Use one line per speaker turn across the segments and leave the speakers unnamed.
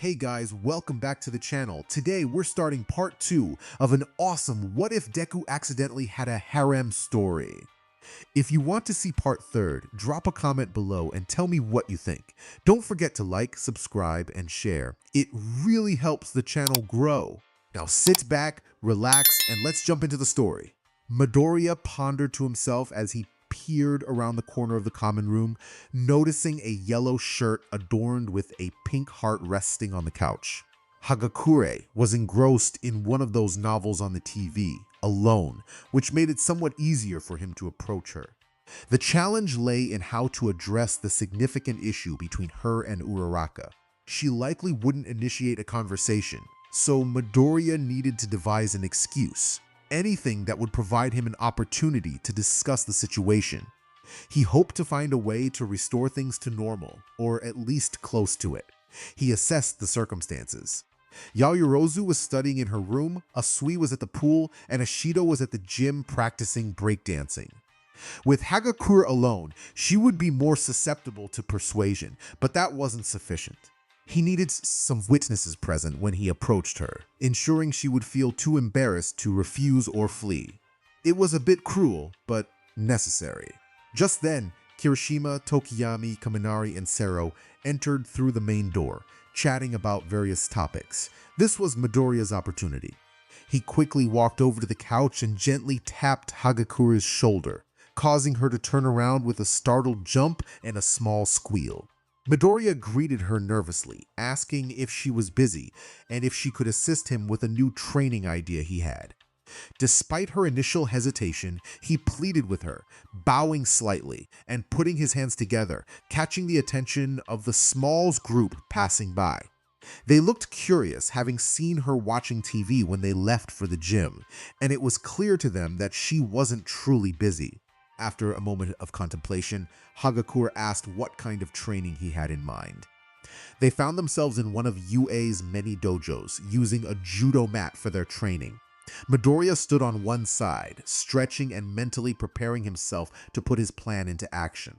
Hey guys, welcome back to the channel. Today we're starting part 2 of an awesome What If Deku Accidentally Had a Harem story. If you want to see part 3, drop a comment below and tell me what you think. Don't forget to like, subscribe, and share. It really helps the channel grow. Now sit back, relax, and let's jump into the story. Midoriya pondered to himself as he peered around the corner of the common room, noticing a yellow shirt adorned with a pink heart resting on the couch. Hagakure was engrossed in one of those novels on the TV, alone, which made it somewhat easier for him to approach her. The challenge lay in how to address the significant issue between her and Uraraka. She likely wouldn't initiate a conversation, so Midoriya needed to devise an excuse. Anything that would provide him an opportunity to discuss the situation. He hoped to find a way to restore things to normal, or at least close to it. He assessed the circumstances. Yaoyorozu was studying in her room, Asui was at the pool, and Ashido was at the gym practicing breakdancing. With Hagakure alone, she would be more susceptible to persuasion, but that wasn't sufficient. He needed some witnesses present when he approached her, ensuring she would feel too embarrassed to refuse or flee. It was a bit cruel, but necessary. Just then, Kirishima, Tokiyami, Kaminari, and Sero entered through the main door, chatting about various topics. This was Midoriya's opportunity. He quickly walked over to the couch and gently tapped Hagakure's shoulder, causing her to turn around with a startled jump and a small squeal. Midoriya greeted her nervously, asking if she was busy and if she could assist him with a new training idea he had. Despite her initial hesitation, he pleaded with her, bowing slightly and putting his hands together, catching the attention of the Smalls group passing by. They looked curious, having seen her watching TV when they left for the gym, and it was clear to them that she wasn't truly busy. After a moment of contemplation, Hagakure asked what kind of training he had in mind. They found themselves in one of UA's many dojos, using a judo mat for their training. Midoriya stood on one side, stretching and mentally preparing himself to put his plan into action.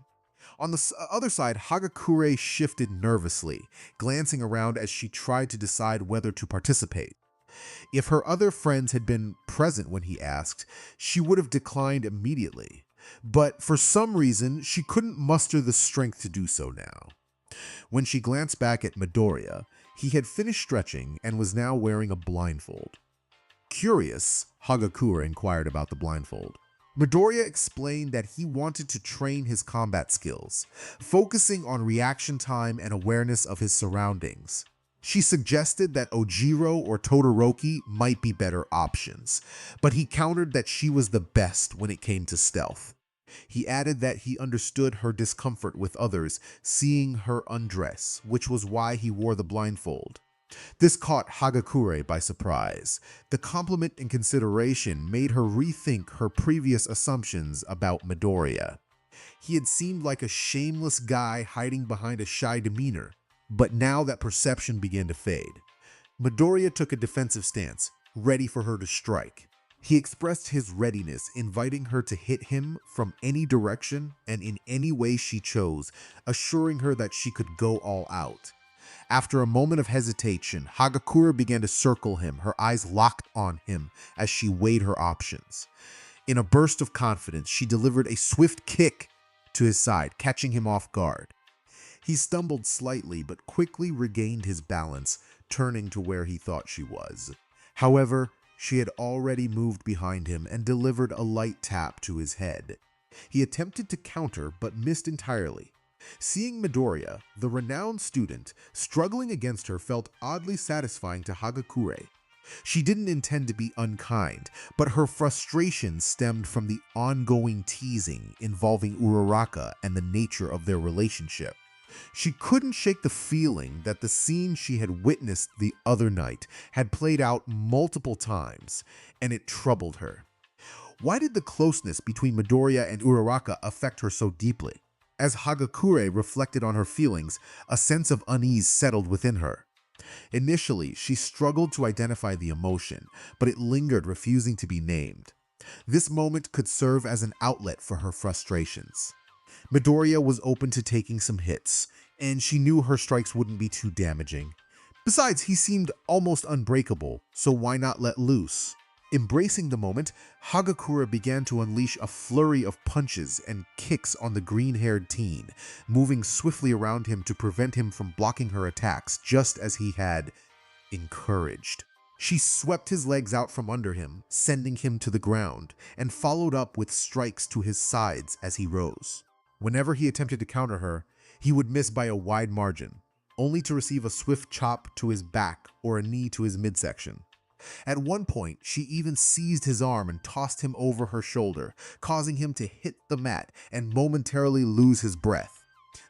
On the other side, Hagakure shifted nervously, glancing around as she tried to decide whether to participate. If her other friends had been present when he asked, she would have declined immediately. But for some reason, she couldn't muster the strength to do so now. When she glanced back at Midoriya, he had finished stretching and was now wearing a blindfold. Curious, Hagakure inquired about the blindfold. Midoriya explained that he wanted to train his combat skills, focusing on reaction time and awareness of his surroundings. She suggested that Ojiro or Todoroki might be better options, but he countered that she was the best when it came to stealth. He added that he understood her discomfort with others seeing her undress, which was why he wore the blindfold. This caught Hagakure by surprise. The compliment and consideration made her rethink her previous assumptions about Midoriya. He had seemed like a shameless guy hiding behind a shy demeanor, but now that perception began to fade. Midoriya took a defensive stance, ready for her to strike. He expressed his readiness, inviting her to hit him from any direction and in any way she chose, assuring her that she could go all out. After a moment of hesitation, Hagakure began to circle him, her eyes locked on him as she weighed her options. In a burst of confidence, she delivered a swift kick to his side, catching him off guard. He stumbled slightly but quickly regained his balance, turning to where he thought she was. However, she had already moved behind him and delivered a light tap to his head. He attempted to counter but missed entirely. Seeing Midoriya, the renowned student, struggling against her felt oddly satisfying to Hagakure. She didn't intend to be unkind, but her frustration stemmed from the ongoing teasing involving Uraraka and the nature of their relationship. She couldn't shake the feeling that the scene she had witnessed the other night had played out multiple times, and it troubled her. Why did the closeness between Midoriya and Uraraka affect her so deeply? As Hagakure reflected on her feelings, a sense of unease settled within her. Initially, she struggled to identify the emotion, but it lingered, refusing to be named. This moment could serve as an outlet for her frustrations. Midoriya was open to taking some hits, and she knew her strikes wouldn't be too damaging. Besides, he seemed almost unbreakable, so why not let loose? Embracing the moment, Hagakura began to unleash a flurry of punches and kicks on the green-haired teen, moving swiftly around him to prevent him from blocking her attacks just as he had encouraged. She swept his legs out from under him, sending him to the ground, and followed up with strikes to his sides as he rose. Whenever he attempted to counter her, he would miss by a wide margin, only to receive a swift chop to his back or a knee to his midsection. At one point, she even seized his arm and tossed him over her shoulder, causing him to hit the mat and momentarily lose his breath.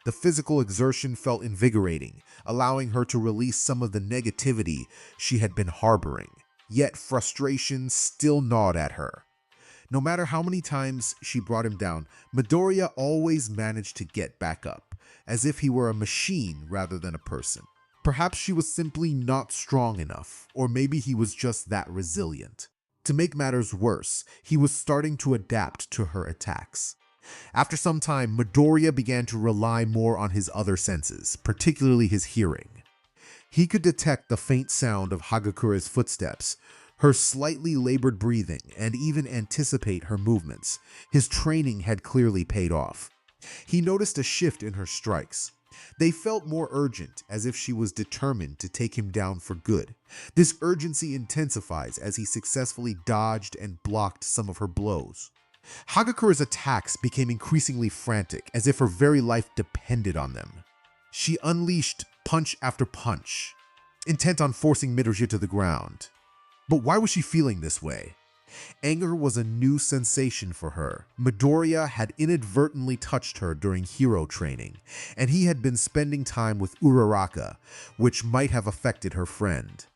The physical exertion felt invigorating, allowing her to release some of the negativity she had been harboring. Yet frustration still gnawed at her. No matter how many times she brought him down, Midoriya always managed to get back up, as if he were a machine rather than a person. Perhaps she was simply not strong enough, or maybe he was just that resilient. To make matters worse, he was starting to adapt to her attacks. After some time, Midoriya began to rely more on his other senses, particularly his hearing. He could detect the faint sound of Hagakura's footsteps, her slightly labored breathing, and even anticipate her movements. His training had clearly paid off. He noticed a shift in her strikes. They felt more urgent, as if she was determined to take him down for good. This urgency intensifies as he successfully dodged and blocked some of her blows. Hagakura's attacks became increasingly frantic, as if her very life depended on them. She unleashed punch after punch, intent on forcing Midoriya to the ground. But why was she feeling this way? Anger was a new sensation for her. Midoriya had inadvertently touched her during hero training, and he had been spending time with Uraraka, which might have affected her friend.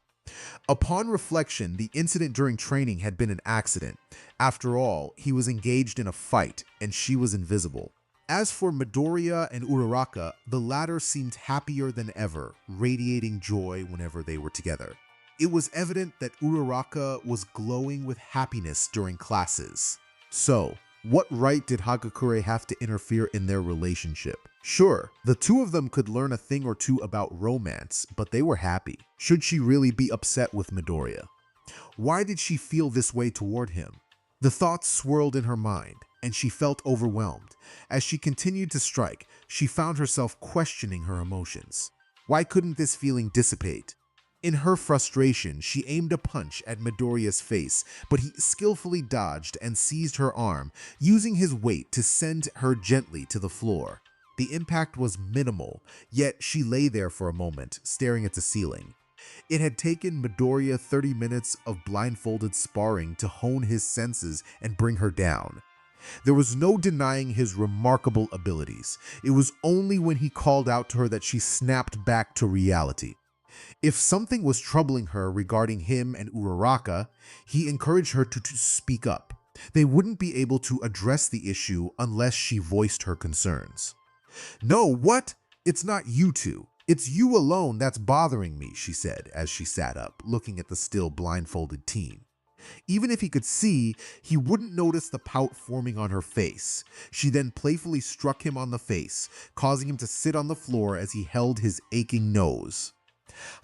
Upon reflection, the incident during training had been an accident. After all, he was engaged in a fight, and she was invisible. As for Midoriya and Uraraka, the latter seemed happier than ever, radiating joy whenever they were together. It was evident that Uraraka was glowing with happiness during classes. So, what right did Hagakure have to interfere in their relationship? Sure, the two of them could learn a thing or two about romance, but they were happy. Should she really be upset with Midoriya? Why did she feel this way toward him? The thoughts swirled in her mind, and she felt overwhelmed. As she continued to strike, she found herself questioning her emotions. Why couldn't this feeling dissipate? In her frustration, she aimed a punch at Midoriya's face, but he skillfully dodged and seized her arm, using his weight to send her gently to the floor. The impact was minimal, yet she lay there for a moment, staring at the ceiling. It had taken Midoriya 30 minutes of blindfolded sparring to hone his senses and bring her down. There was no denying his remarkable abilities. It was only when he called out to her that she snapped back to reality. If something was troubling her regarding him and Uraraka, he encouraged her to speak up. They wouldn't be able to address the issue unless she voiced her concerns. "No, what? It's not you two. It's you alone that's bothering me," she said as she sat up, looking at the still blindfolded teen. Even if he could see, he wouldn't notice the pout forming on her face. She then playfully struck him on the face, causing him to sit on the floor as he held his aching nose.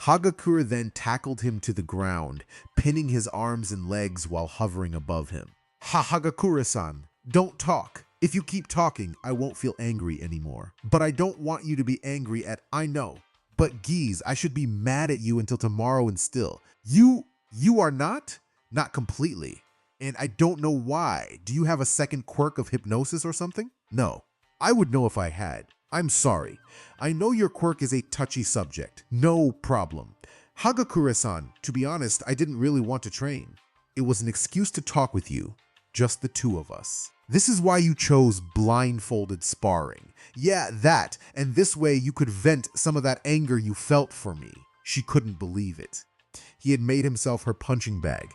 Hagakure then tackled him to the ground, pinning his arms and legs while hovering above him. Hagakure-san, don't talk. If you keep talking, I won't feel angry anymore. But I don't want you to be angry at I know. But geez, I should be mad at you until tomorrow and still. You are not? Not completely. And I don't know why. Do you have a second quirk of hypnosis or something? No. I would know if I had. I'm sorry. I know your quirk is a touchy subject. No problem. Hagakure-san, to be honest, I didn't really want to train. It was an excuse to talk with you. Just the two of us. This is why you chose blindfolded sparring. Yeah, that. And this way you could vent some of that anger you felt for me. She couldn't believe it. He had made himself her punching bag,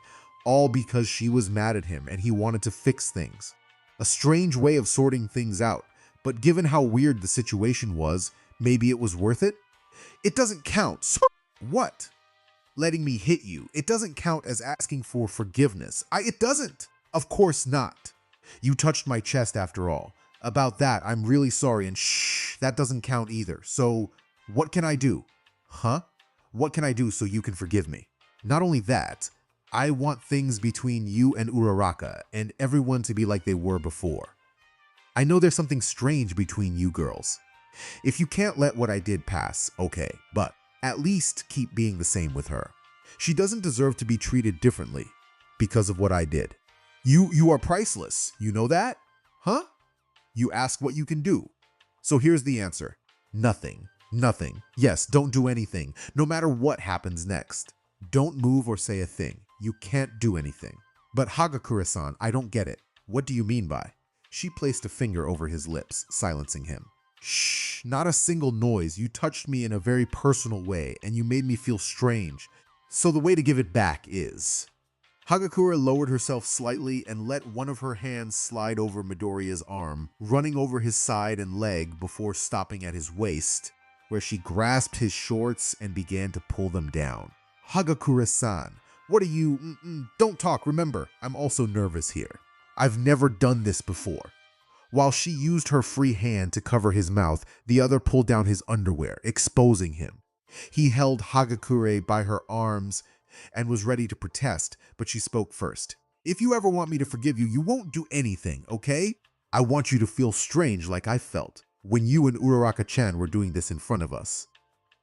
all because she was mad at him and he wanted to fix things. A strange way of sorting things out. But given how weird the situation was, maybe it was worth it? It doesn't count. So what? Letting me hit you. It doesn't count as asking for forgiveness. It doesn't. Of course not. You touched my chest after all. About that, I'm really sorry, and shh, that doesn't count either. So, what can I do? Huh? What can I do so you can forgive me? Not only that, I want things between you and Uraraka and everyone to be like they were before. I know there's something strange between you girls. If you can't let what I did pass, okay, but at least keep being the same with her. She doesn't deserve to be treated differently because of what I did. You are priceless. You know that? Huh? You ask what you can do. So here's the answer. Nothing. Nothing. Yes, don't do anything, no matter what happens next. Don't move or say a thing. You can't do anything. But Hagakure-san, I don't get it. What do you mean by? She placed a finger over his lips, silencing him. Shh, not a single noise. You touched me in a very personal way, and you made me feel strange. So the way to give it back is... Hagakure lowered herself slightly and let one of her hands slide over Midoriya's arm, running over his side and leg before stopping at his waist, where she grasped his shorts and began to pull them down. Hagakure-san, what are you... Don't talk, remember, I'm also nervous here. I've never done this before. While she used her free hand to cover his mouth, the other pulled down his underwear, exposing him. He held Hagakure by her arms and was ready to protest, but she spoke first. If you ever want me to forgive you, you won't do anything, okay? I want you to feel strange like I felt when you and Uraraka-chan were doing this in front of us.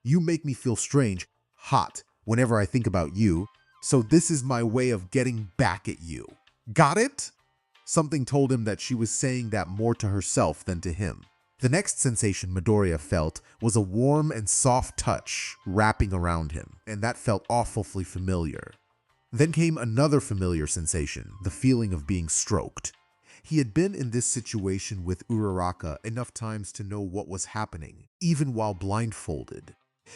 You make me feel strange, hot, whenever I think about you, so this is my way of getting back at you. Got it? Something told him that she was saying that more to herself than to him. The next sensation Midoriya felt was a warm and soft touch wrapping around him, and that felt awfully familiar. Then came another familiar sensation, the feeling of being stroked. He had been in this situation with Uraraka enough times to know what was happening, even while blindfolded.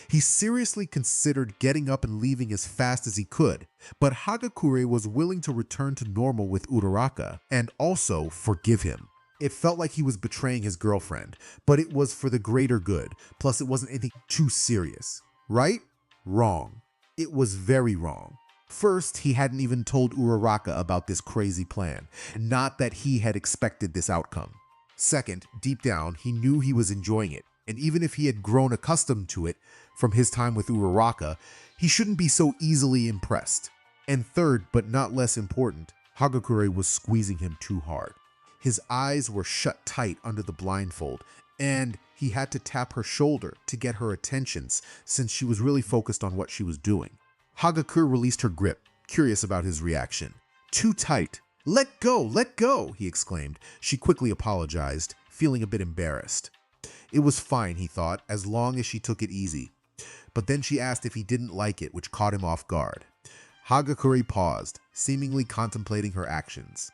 He seriously considered getting up and leaving as fast as he could, but Hagakure was willing to return to normal with Uraraka and also forgive him. It felt like he was betraying his girlfriend, but it was for the greater good, plus it wasn't anything too serious. Right? Wrong. It was very wrong. First, he hadn't even told Uraraka about this crazy plan, not that he had expected this outcome. Second, deep down, he knew he was enjoying it, and even if he had grown accustomed to it from his time with Uraraka, he shouldn't be so easily impressed. And third, but not less important, Hagakure was squeezing him too hard. His eyes were shut tight under the blindfold, and he had to tap her shoulder to get her attentions since she was really focused on what she was doing. Hagakure released her grip, curious about his reaction. Too tight. Let go, he exclaimed. She quickly apologized, feeling a bit embarrassed. It was fine, he thought, as long as she took it easy. But then she asked if he didn't like it, which caught him off guard. Hagakure paused, seemingly contemplating her actions.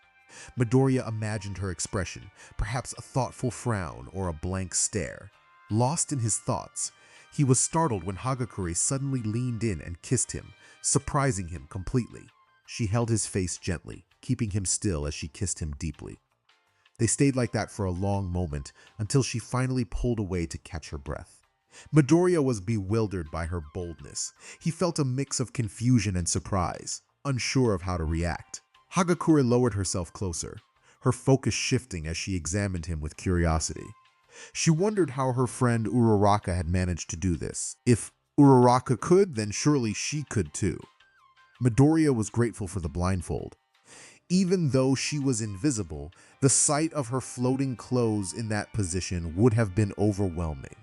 Midoriya imagined her expression, perhaps a thoughtful frown or a blank stare. Lost in his thoughts, he was startled when Hagakure suddenly leaned in and kissed him, surprising him completely. She held his face gently, keeping him still as she kissed him deeply. They stayed like that for a long moment until she finally pulled away to catch her breath. Midoriya was bewildered by her boldness. He felt a mix of confusion and surprise, unsure of how to react. Hagakure lowered herself closer, her focus shifting as she examined him with curiosity. She wondered how her friend Uraraka had managed to do this. If Uraraka could, then surely she could too. Midoriya was grateful for the blindfold. Even though she was invisible, the sight of her floating clothes in that position would have been overwhelming.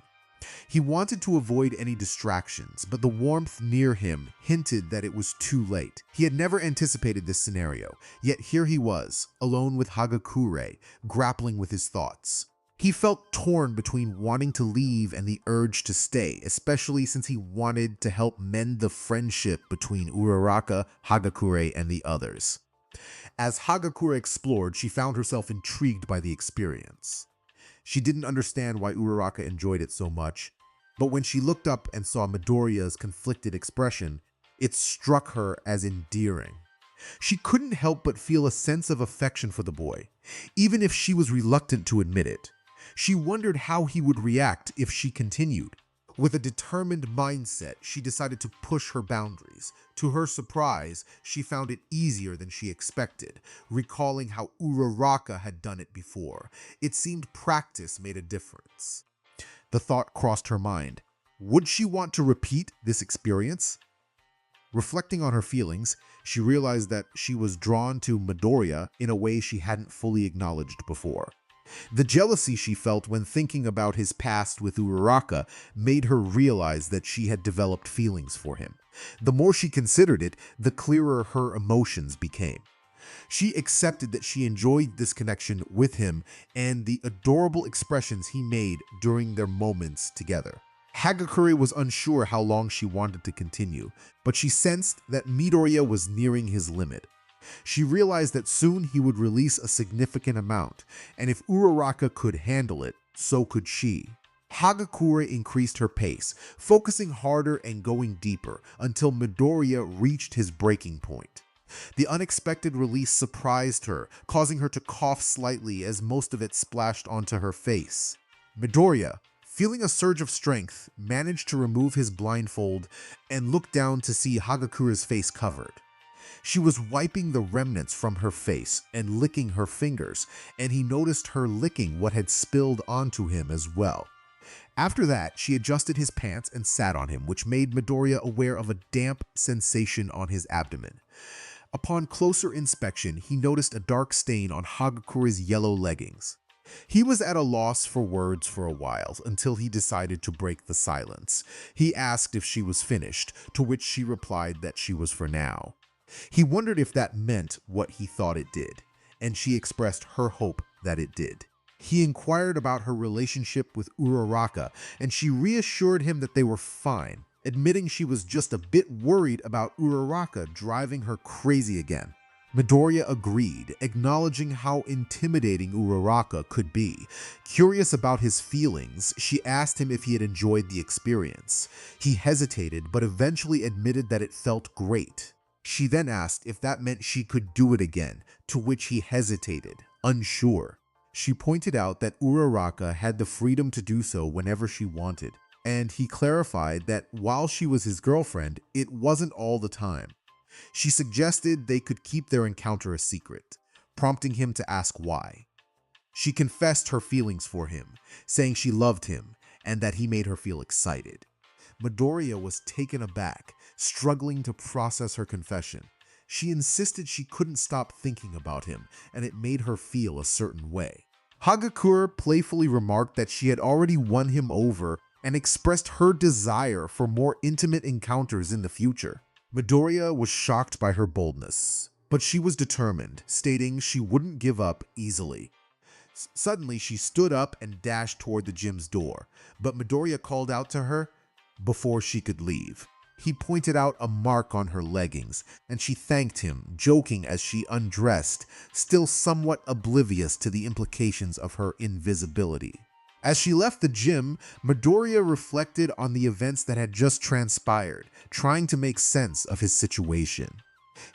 He wanted to avoid any distractions, but the warmth near him hinted that it was too late. He had never anticipated this scenario, yet here he was, alone with Hagakure, grappling with his thoughts. He felt torn between wanting to leave and the urge to stay, especially since he wanted to help mend the friendship between Uraraka, Hagakure, and the others. As Hagakure explored, she found herself intrigued by the experience. She didn't understand why Uraraka enjoyed it so much, but when she looked up and saw Midoriya's conflicted expression, it struck her as endearing. She couldn't help but feel a sense of affection for the boy, even if she was reluctant to admit it. She wondered how he would react if she continued. With a determined mindset, she decided to push her boundaries. To her surprise, she found it easier than she expected, recalling how Uraraka had done it before. It seemed practice made a difference. The thought crossed her mind, Would she want to repeat this experience? Reflecting on her feelings, she realized that she was drawn to Midoriya in a way she hadn't fully acknowledged before. The jealousy she felt when thinking about his past with Uraraka made her realize that she had developed feelings for him. The more she considered it, the clearer her emotions became. She accepted that she enjoyed this connection with him and the adorable expressions he made during their moments together. Hagakure was unsure how long she wanted to continue, but she sensed that Midoriya was nearing his limit. She realized that soon he would release a significant amount, and if Uraraka could handle it, so could she. Hagakure increased her pace, focusing harder and going deeper until Midoriya reached his breaking point. The unexpected release surprised her, causing her to cough slightly as most of it splashed onto her face. Midoriya, feeling a surge of strength, managed to remove his blindfold and look down to see Hagakure's face covered. She was wiping the remnants from her face and licking her fingers, and he noticed her licking what had spilled onto him as well. After that, she adjusted his pants and sat on him, which made Midoriya aware of a damp sensation on his abdomen. Upon closer inspection, he noticed a dark stain on Hagakure's yellow leggings. He was at a loss for words for a while until he decided to break the silence. He asked if she was finished, to which she replied that she was for now. He wondered if that meant what he thought it did, and she expressed her hope that it did. He inquired about her relationship with Uraraka, and she reassured him that they were fine, admitting she was just a bit worried about Uraraka driving her crazy again. Midoriya agreed, acknowledging how intimidating Uraraka could be. Curious about his feelings, she asked him if he had enjoyed the experience. He hesitated, but eventually admitted that it felt great. She then asked if that meant she could do it again, to which he hesitated, unsure. She pointed out that Uraraka had the freedom to do so whenever she wanted, and he clarified that while she was his girlfriend, it wasn't all the time. She suggested they could keep their encounter a secret, prompting him to ask why. She confessed her feelings for him, saying she loved him and that he made her feel excited. Midoriya was taken aback, struggling to process her confession. She insisted she couldn't stop thinking about him, and it made her feel a certain way. Hagakure playfully remarked that she had already won him over and expressed her desire for more intimate encounters in the future. Midoriya was shocked by her boldness, but she was determined, stating she wouldn't give up easily. Suddenly, she stood up and dashed toward the gym's door, but Midoriya called out to her before she could leave. He pointed out a mark on her leggings, and she thanked him, joking as she undressed, still somewhat oblivious to the implications of her invisibility. As she left the gym, Midoriya reflected on the events that had just transpired, trying to make sense of his situation.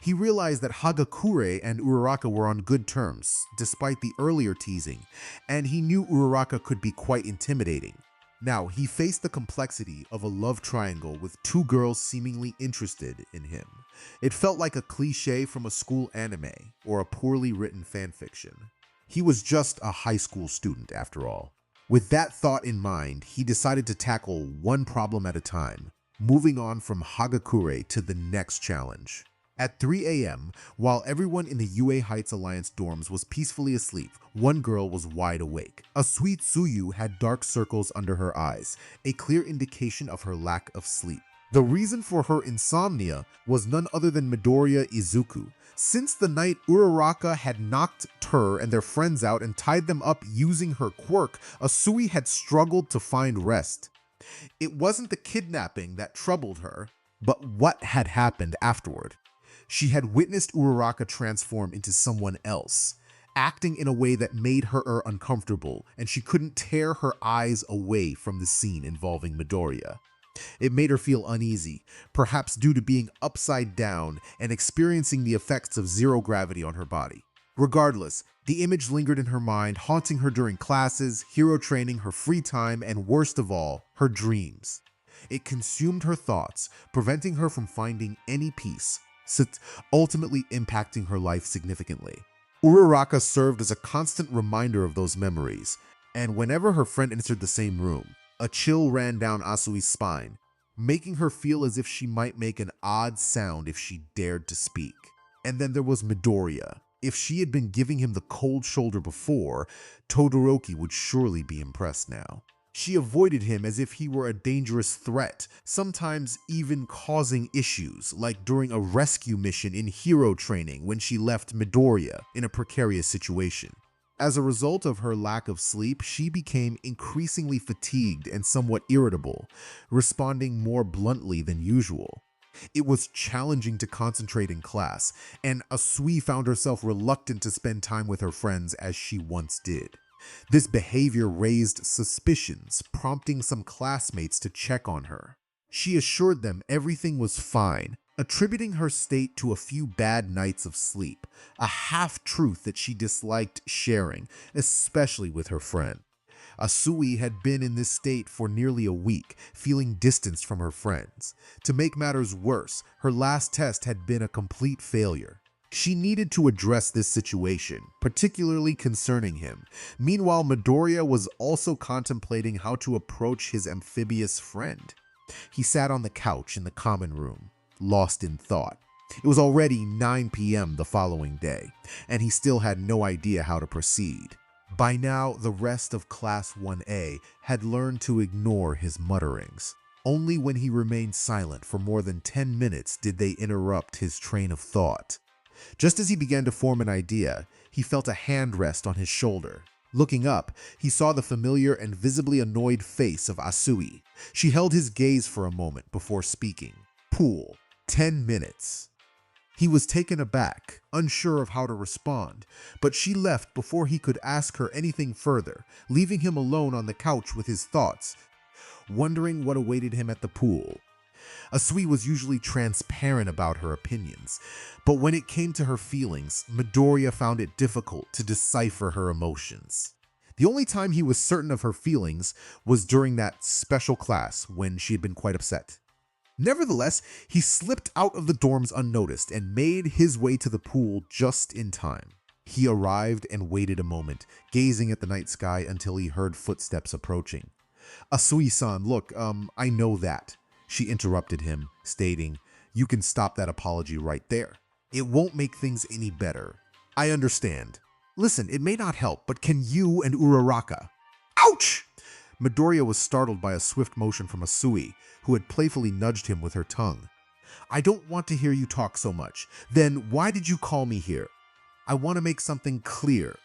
He realized that Hagakure and Uraraka were on good terms, despite the earlier teasing, and he knew Uraraka could be quite intimidating. Now, he faced the complexity of a love triangle with two girls seemingly interested in him. It felt like a cliché from a school anime or a poorly written fanfiction. He was just a high school student, after all. With that thought in mind, he decided to tackle one problem at a time, moving on from Hagakure to the next challenge. At 3 a.m., while everyone in the UA Heights Alliance dorms was peacefully asleep, one girl was wide awake. A sweet Tsuyu had dark circles under her eyes, a clear indication of her lack of sleep. The reason for her insomnia was none other than Midoriya Izuku. Since the night Uraraka had knocked her and their friends out and tied them up using her quirk, Asui had struggled to find rest. It wasn't the kidnapping that troubled her, but what had happened afterward. She had witnessed Uraraka transform into someone else, acting in a way that made her uncomfortable, and she couldn't tear her eyes away from the scene involving Midoriya. It made her feel uneasy, perhaps due to being upside down and experiencing the effects of zero gravity on her body. Regardless, the image lingered in her mind, haunting her during classes, hero training, her free time, and worst of all, her dreams. It consumed her thoughts, preventing her from finding any peace, ultimately impacting her life significantly. Uraraka served as a constant reminder of those memories, and whenever her friend entered the same room, A chill ran down Asui's spine, making her feel as if she might make an odd sound if she dared to speak. And then there was Midoriya. If she had been giving him the cold shoulder before, Todoroki would surely be impressed now. She avoided him as if he were a dangerous threat, sometimes even causing issues, like during a rescue mission in hero training when she left Midoriya in a precarious situation. As a result of her lack of sleep, she became increasingly fatigued and somewhat irritable, responding more bluntly than usual. It was challenging to concentrate in class, and Asui found herself reluctant to spend time with her friends as she once did. This behavior raised suspicions, prompting some classmates to check on her. She assured them everything was fine, attributing her state to a few bad nights of sleep, a half-truth that she disliked sharing, especially with her friend. Asui had been in this state for nearly a week, feeling distanced from her friends. To make matters worse, her last test had been a complete failure. She needed to address this situation, particularly concerning him. Meanwhile, Midoriya was also contemplating how to approach his amphibious friend. He sat on the couch in the common room, lost in thought. It was already 9 p.m. the following day, and he still had no idea how to proceed. By now, the rest of Class 1A had learned to ignore his mutterings. Only when he remained silent for more than 10 minutes did they interrupt his train of thought. Just as he began to form an idea, he felt a hand rest on his shoulder. Looking up, he saw the familiar and visibly annoyed face of Asui. She held his gaze for a moment before speaking. Pool. 10 minutes. He was taken aback, unsure of how to respond, but she left before he could ask her anything further, leaving him alone on the couch with his thoughts, wondering what awaited him at the pool. Asui was usually transparent about her opinions, but when it came to her feelings, Midoriya found it difficult to decipher her emotions. The only time he was certain of her feelings was during that special class when she had been quite upset. Nevertheless, he slipped out of the dorms unnoticed and made his way to the pool just in time. He arrived and waited a moment, gazing at the night sky until he heard footsteps approaching. Asui-san, look, I know that. She interrupted him, stating, "You can stop that apology right there. It won't make things any better. I understand. Listen, it may not help, but can you and Uraraka—" Ouch! Midoriya was startled by a swift motion from Asui, who had playfully nudged him with her tongue. "I don't want to hear you talk so much. Then why did you call me here? I want to make something clear."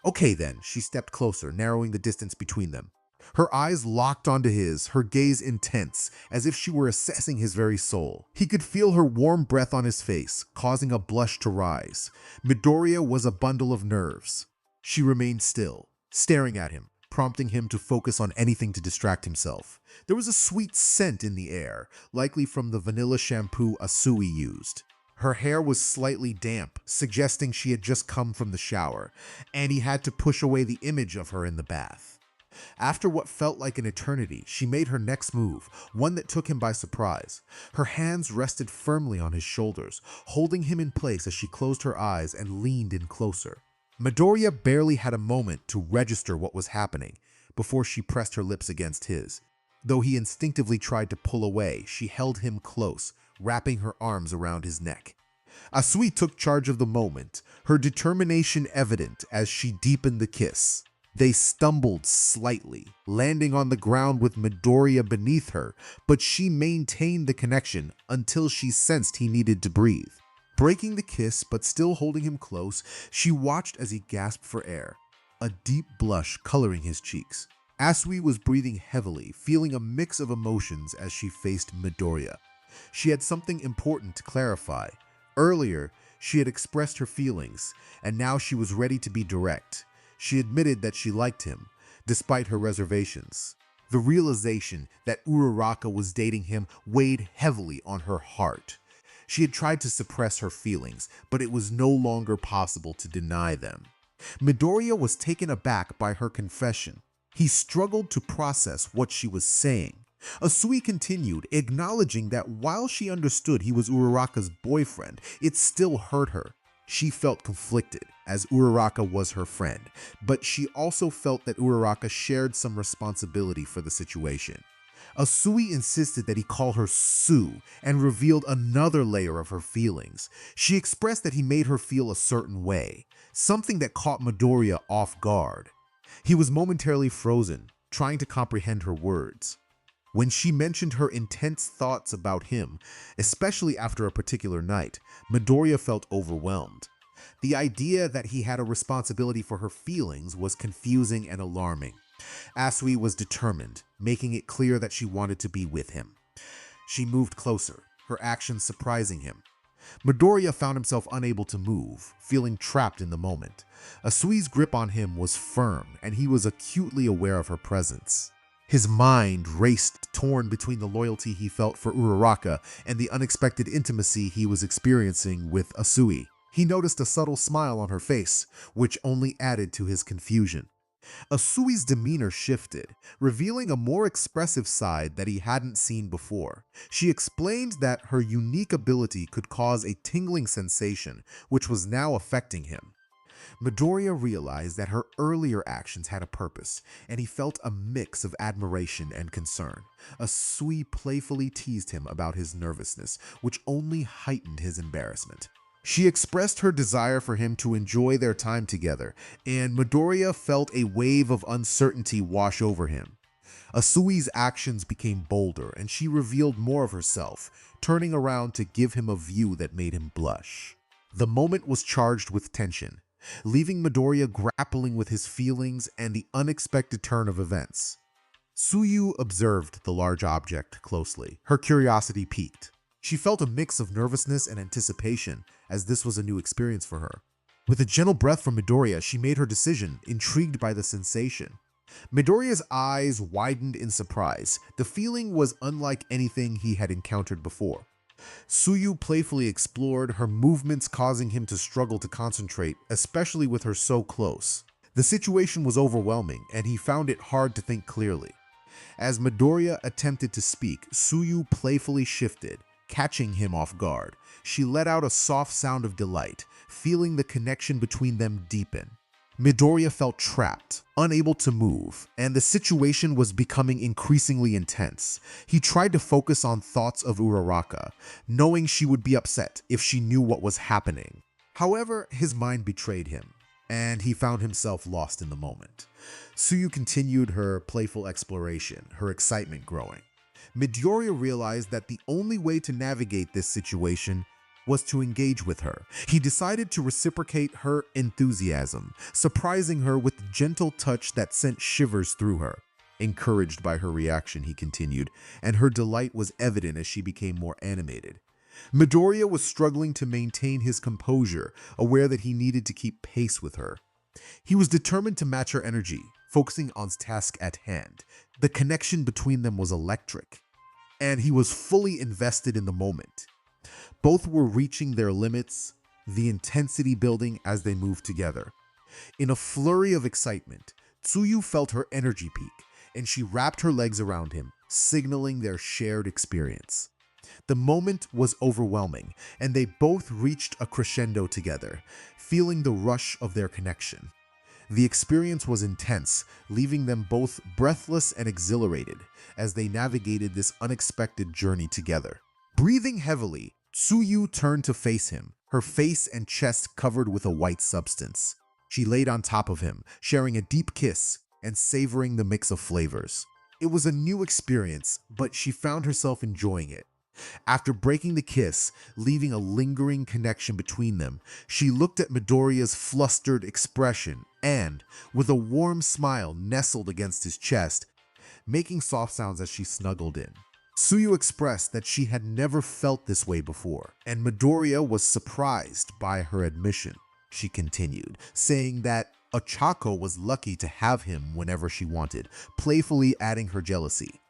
"Okay then," she stepped closer, narrowing the distance between them. Her eyes locked onto his, her gaze intense, as if she were assessing his very soul. He could feel her warm breath on his face, causing a blush to rise. Midoriya was a bundle of nerves. She remained still, staring at him, prompting him to focus on anything to distract himself. There was a sweet scent in the air, likely from the vanilla shampoo Asui used. Her hair was slightly damp, suggesting she had just come from the shower, and he had to push away the image of her in the bath. After what felt like an eternity, she made her next move, one that took him by surprise. Her hands rested firmly on his shoulders, holding him in place as she closed her eyes and leaned in closer. Midoriya barely had a moment to register what was happening before she pressed her lips against his. Though he instinctively tried to pull away, she held him close, wrapping her arms around his neck. Asui took charge of the moment, her determination evident as she deepened the kiss. They stumbled slightly, landing on the ground with Midoriya beneath her, but she maintained the connection until she sensed he needed to breathe. Breaking the kiss but still holding him close, she watched as he gasped for air, a deep blush coloring his cheeks. Asui was breathing heavily, feeling a mix of emotions as she faced Midoriya. She had something important to clarify. Earlier, she had expressed her feelings, and now she was ready to be direct. She admitted that she liked him, despite her reservations. The realization that Uraraka was dating him weighed heavily on her heart. She had tried to suppress her feelings, but it was no longer possible to deny them. Midoriya was taken aback by her confession. He struggled to process what she was saying. Asui continued, acknowledging that while she understood he was Uraraka's boyfriend, it still hurt her. She felt conflicted, as Uraraka was her friend, but she also felt that Uraraka shared some responsibility for the situation. Asui insisted that he call her Sue and revealed another layer of her feelings. She expressed that he made her feel a certain way, something that caught Midoriya off guard. He was momentarily frozen, trying to comprehend her words. When she mentioned her intense thoughts about him, especially after a particular night, Midoriya felt overwhelmed. The idea that he had a responsibility for her feelings was confusing and alarming. Asui was determined, making it clear that she wanted to be with him. She moved closer, her actions surprising him. Midoriya found himself unable to move, feeling trapped in the moment. Asui's grip on him was firm, and he was acutely aware of her presence. His mind raced, torn between the loyalty he felt for Uraraka and the unexpected intimacy he was experiencing with Asui. He noticed a subtle smile on her face, which only added to his confusion. Asui's demeanor shifted, revealing a more expressive side that he hadn't seen before. She explained that her unique ability could cause a tingling sensation, which was now affecting him. Midoriya realized that her earlier actions had a purpose, and he felt a mix of admiration and concern. Asui playfully teased him about his nervousness, which only heightened his embarrassment. She expressed her desire for him to enjoy their time together, and Midoriya felt a wave of uncertainty wash over him. Asui's actions became bolder, and she revealed more of herself, turning around to give him a view that made him blush. The moment was charged with tension, leaving Midoriya grappling with his feelings and the unexpected turn of events. Tsuyu observed the large object closely, her curiosity piqued. She felt a mix of nervousness and anticipation, as this was a new experience for her. With a gentle breath from Midoriya, she made her decision, intrigued by the sensation. Midoriya's eyes widened in surprise. The feeling was unlike anything he had encountered before. Tsuyu playfully explored, her movements causing him to struggle to concentrate, especially with her so close. The situation was overwhelming, and he found it hard to think clearly. As Midoriya attempted to speak, Tsuyu playfully shifted, catching him off guard. She let out a soft sound of delight, feeling the connection between them deepen. Midoriya felt trapped, unable to move, and the situation was becoming increasingly intense. He tried to focus on thoughts of Uraraka, knowing she would be upset if she knew what was happening. However, his mind betrayed him, and he found himself lost in the moment. Tsuyu continued her playful exploration, her excitement growing. Midoriya realized that the only way to navigate this situation was to engage with her. He decided to reciprocate her enthusiasm, surprising her with the gentle touch that sent shivers through her. Encouraged by her reaction, he continued, and her delight was evident as she became more animated. Midoriya was struggling to maintain his composure, aware that he needed to keep pace with her. He was determined to match her energy, focusing on his task at hand. The connection between them was electric, and he was fully invested in the moment. Both were reaching their limits, the intensity building as they moved together. In a flurry of excitement, Tsuyu felt her energy peak, and she wrapped her legs around him, signaling their shared experience. The moment was overwhelming, and they both reached a crescendo together, feeling the rush of their connection. The experience was intense, leaving them both breathless and exhilarated as they navigated this unexpected journey together. Breathing heavily, Tsuyu turned to face him, her face and chest covered with a white substance. She laid on top of him, sharing a deep kiss and savoring the mix of flavors. It was a new experience, but she found herself enjoying it. After breaking the kiss, leaving a lingering connection between them, she looked at Midoriya's flustered expression and, with a warm smile, nestled against his chest, making soft sounds as she snuggled in. Tsuyu expressed that she had never felt this way before, and Midoriya was surprised by her admission. She continued, saying that Ochako was lucky to have him whenever she wanted, playfully adding her jealousy.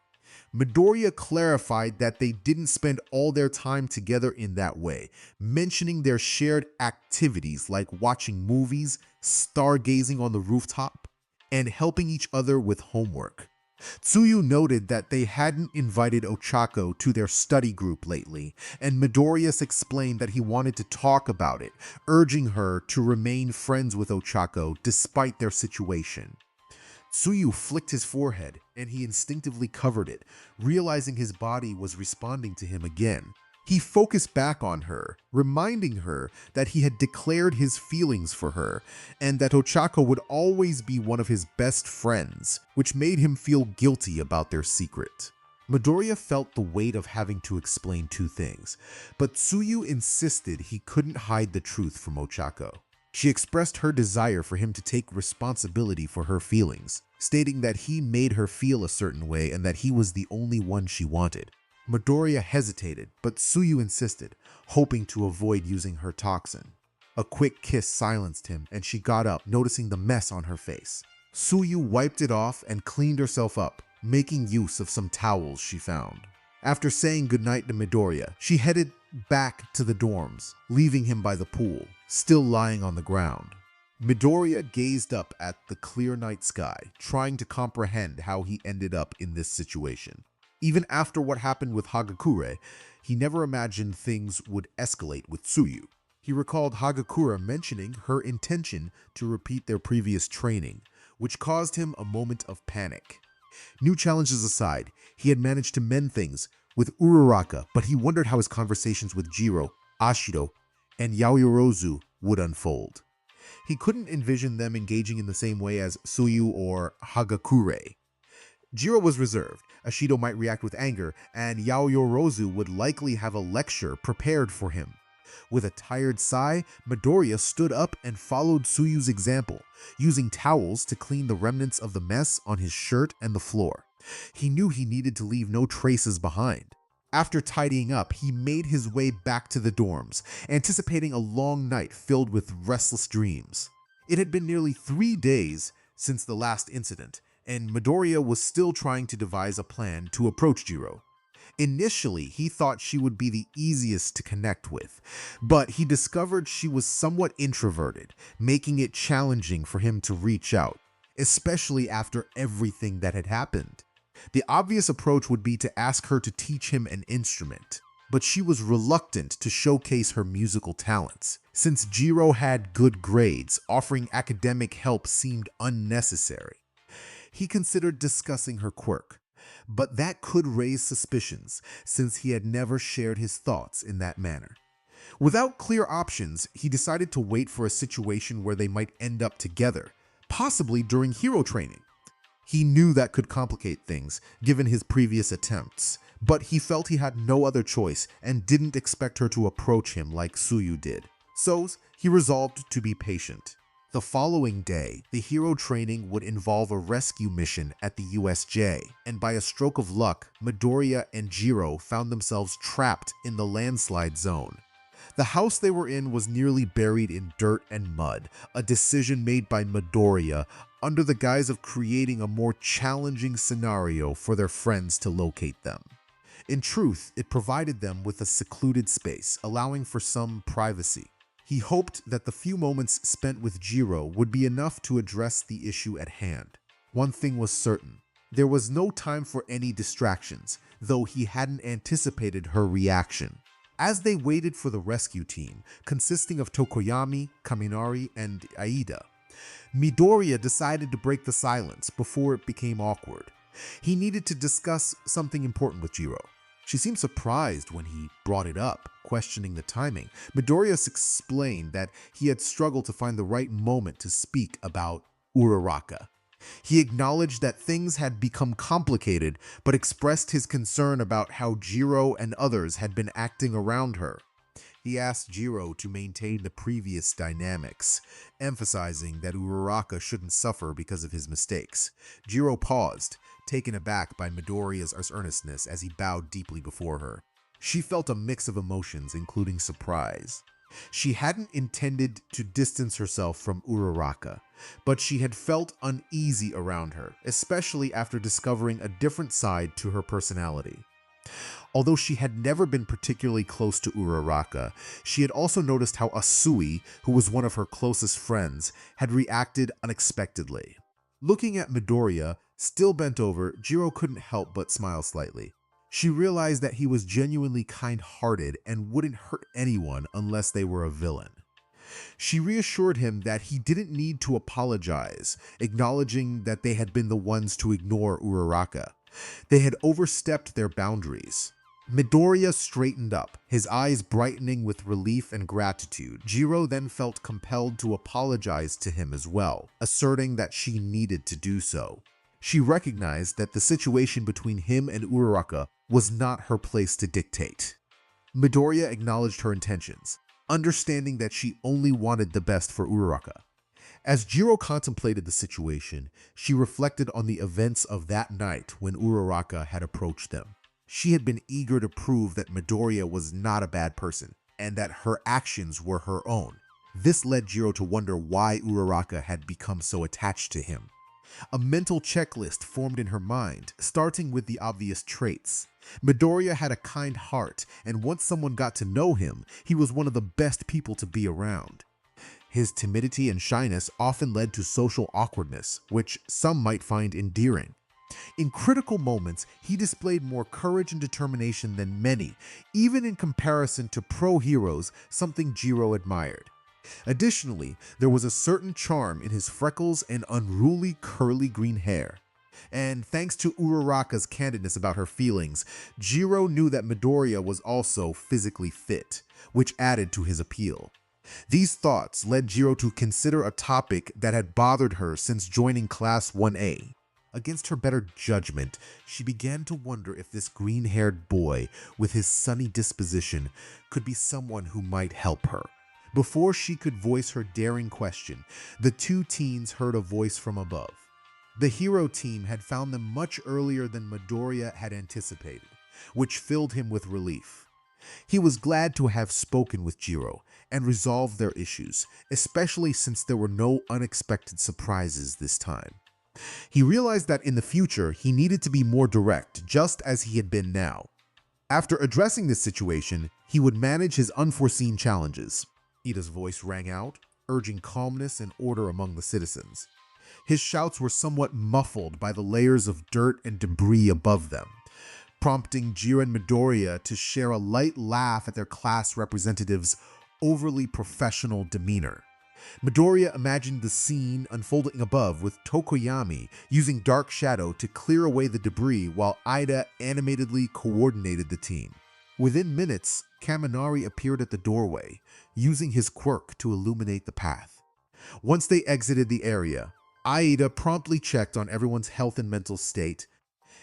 Midoriya clarified that they didn't spend all their time together in that way, mentioning their shared activities like watching movies, stargazing on the rooftop, and helping each other with homework. Tsuyu noted that they hadn't invited Ochako to their study group lately, and Midoriya explained that he wanted to talk about it, urging her to remain friends with Ochako despite their situation. Tsuyu flicked his forehead, and he instinctively covered it, realizing his body was responding to him again. He focused back on her, reminding her that he had declared his feelings for her, and that Ochako would always be one of his best friends, which made him feel guilty about their secret. Midoriya felt the weight of having to explain two things, but Tsuyu insisted he couldn't hide the truth from Ochako. She expressed her desire for him to take responsibility for her feelings, stating that he made her feel a certain way and that he was the only one she wanted. Midoriya hesitated, but Tsuyu insisted, hoping to avoid using her toxin. A quick kiss silenced him, and she got up, noticing the mess on her face. Tsuyu wiped it off and cleaned herself up, making use of some towels she found. After saying goodnight to Midoriya, she headed back to the dorms, leaving him by the pool, still lying on the ground. Midoriya gazed up at the clear night sky, trying to comprehend how he ended up in this situation. Even after what happened with Hagakure, he never imagined things would escalate with Tsuyu. He recalled Hagakure mentioning her intention to repeat their previous training, which caused him a moment of panic. New challenges aside, he had managed to mend things with Uraraka, but he wondered how his conversations with Jiro, Ashido, and Yaoyorozu would unfold. He couldn't envision them engaging in the same way as Tsuyu or Hagakure. Jiro was reserved, Ashido might react with anger, and Yaoyorozu would likely have a lecture prepared for him. With a tired sigh, Midoriya stood up and followed Tsuyu's example, using towels to clean the remnants of the mess on his shirt and the floor. He knew he needed to leave no traces behind. After tidying up, he made his way back to the dorms, anticipating a long night filled with restless dreams. It had been nearly 3 days since the last incident, and Midoriya was still trying to devise a plan to approach Jiro. Initially, he thought she would be the easiest to connect with, but he discovered she was somewhat introverted, making it challenging for him to reach out, especially after everything that had happened. The obvious approach would be to ask her to teach him an instrument, but she was reluctant to showcase her musical talents. Since Jiro had good grades, offering academic help seemed unnecessary. He considered discussing her quirk, but that could raise suspicions since he had never shared his thoughts in that manner. Without clear options, he decided to wait for a situation where they might end up together, possibly during hero training. He knew that could complicate things, given his previous attempts, but he felt he had no other choice and didn't expect her to approach him like Tsuyu did. So, he resolved to be patient. The following day, the hero training would involve a rescue mission at the USJ, and by a stroke of luck, Midoriya and Jiro found themselves trapped in the landslide zone. The house they were in was nearly buried in dirt and mud, a decision made by Midoriya under the guise of creating a more challenging scenario for their friends to locate them. In truth, it provided them with a secluded space, allowing for some privacy. He hoped that the few moments spent with Jiro would be enough to address the issue at hand. One thing was certain. There was no time for any distractions, though he hadn't anticipated her reaction. As they waited for the rescue team, consisting of Tokoyami, Kaminari, and Aida, Midoriya decided to break the silence before it became awkward. He needed to discuss something important with Jiro. She seemed surprised when he brought it up, questioning the timing. Midoriya explained that he had struggled to find the right moment to speak about Uraraka. He acknowledged that things had become complicated, but expressed his concern about how Jiro and others had been acting around her. He asked Jiro to maintain the previous dynamics, emphasizing that Uraraka shouldn't suffer because of his mistakes. Jiro paused, taken aback by Midoriya's earnestness as he bowed deeply before her. She felt a mix of emotions, including surprise. She hadn't intended to distance herself from Uraraka, but she had felt uneasy around her, especially after discovering a different side to her personality. Although she had never been particularly close to Uraraka, she had also noticed how Asui, who was one of her closest friends, had reacted unexpectedly. Looking at Midoriya, Still bent over, Jiro couldn't help but smile slightly. She realized that he was genuinely kind-hearted and wouldn't hurt anyone unless they were a villain. She reassured him that he didn't need to apologize, acknowledging that they had been the ones to ignore Uraraka. They had overstepped their boundaries. Midoriya straightened up, his eyes brightening with relief and gratitude. Jiro then felt compelled to apologize to him as well, asserting that she needed to do so. She recognized that the situation between him and Uraraka was not her place to dictate. Midoriya acknowledged her intentions, understanding that she only wanted the best for Uraraka. As Jiro contemplated the situation, she reflected on the events of that night when Uraraka had approached them. She had been eager to prove that Midoriya was not a bad person, and that her actions were her own. This led Jiro to wonder why Uraraka had become so attached to him. A mental checklist formed in her mind, starting with the obvious traits. Midoriya had a kind heart, and once someone got to know him, he was one of the best people to be around. His timidity and shyness often led to social awkwardness, which some might find endearing. In critical moments, he displayed more courage and determination than many, even in comparison to pro-heroes, something Jiro admired. Additionally, there was a certain charm in his freckles and unruly curly green hair. And thanks to Uraraka's candidness about her feelings, Jiro knew that Midoriya was also physically fit, which added to his appeal. These thoughts led Jiro to consider a topic that had bothered her since joining Class 1A. Against her better judgment, she began to wonder if this green-haired boy with his sunny disposition could be someone who might help her. Before she could voice her daring question, the two teens heard a voice from above. The hero team had found them much earlier than Midoriya had anticipated, which filled him with relief. He was glad to have spoken with Jiro and resolved their issues, especially since there were no unexpected surprises this time. He realized that in the future he needed to be more direct, just as he had been now. After addressing this situation, he would manage his unforeseen challenges. Ida's voice rang out, urging calmness and order among the citizens. His shouts were somewhat muffled by the layers of dirt and debris above them, prompting Jiro and Midoriya to share a light laugh at their class representative's overly professional demeanor. Midoriya imagined the scene unfolding above, with Tokoyami using dark shadow to clear away the debris while Ida animatedly coordinated the team. Within minutes, Kaminari appeared at the doorway, using his quirk to illuminate the path. Once they exited the area, Ida promptly checked on everyone's health and mental state,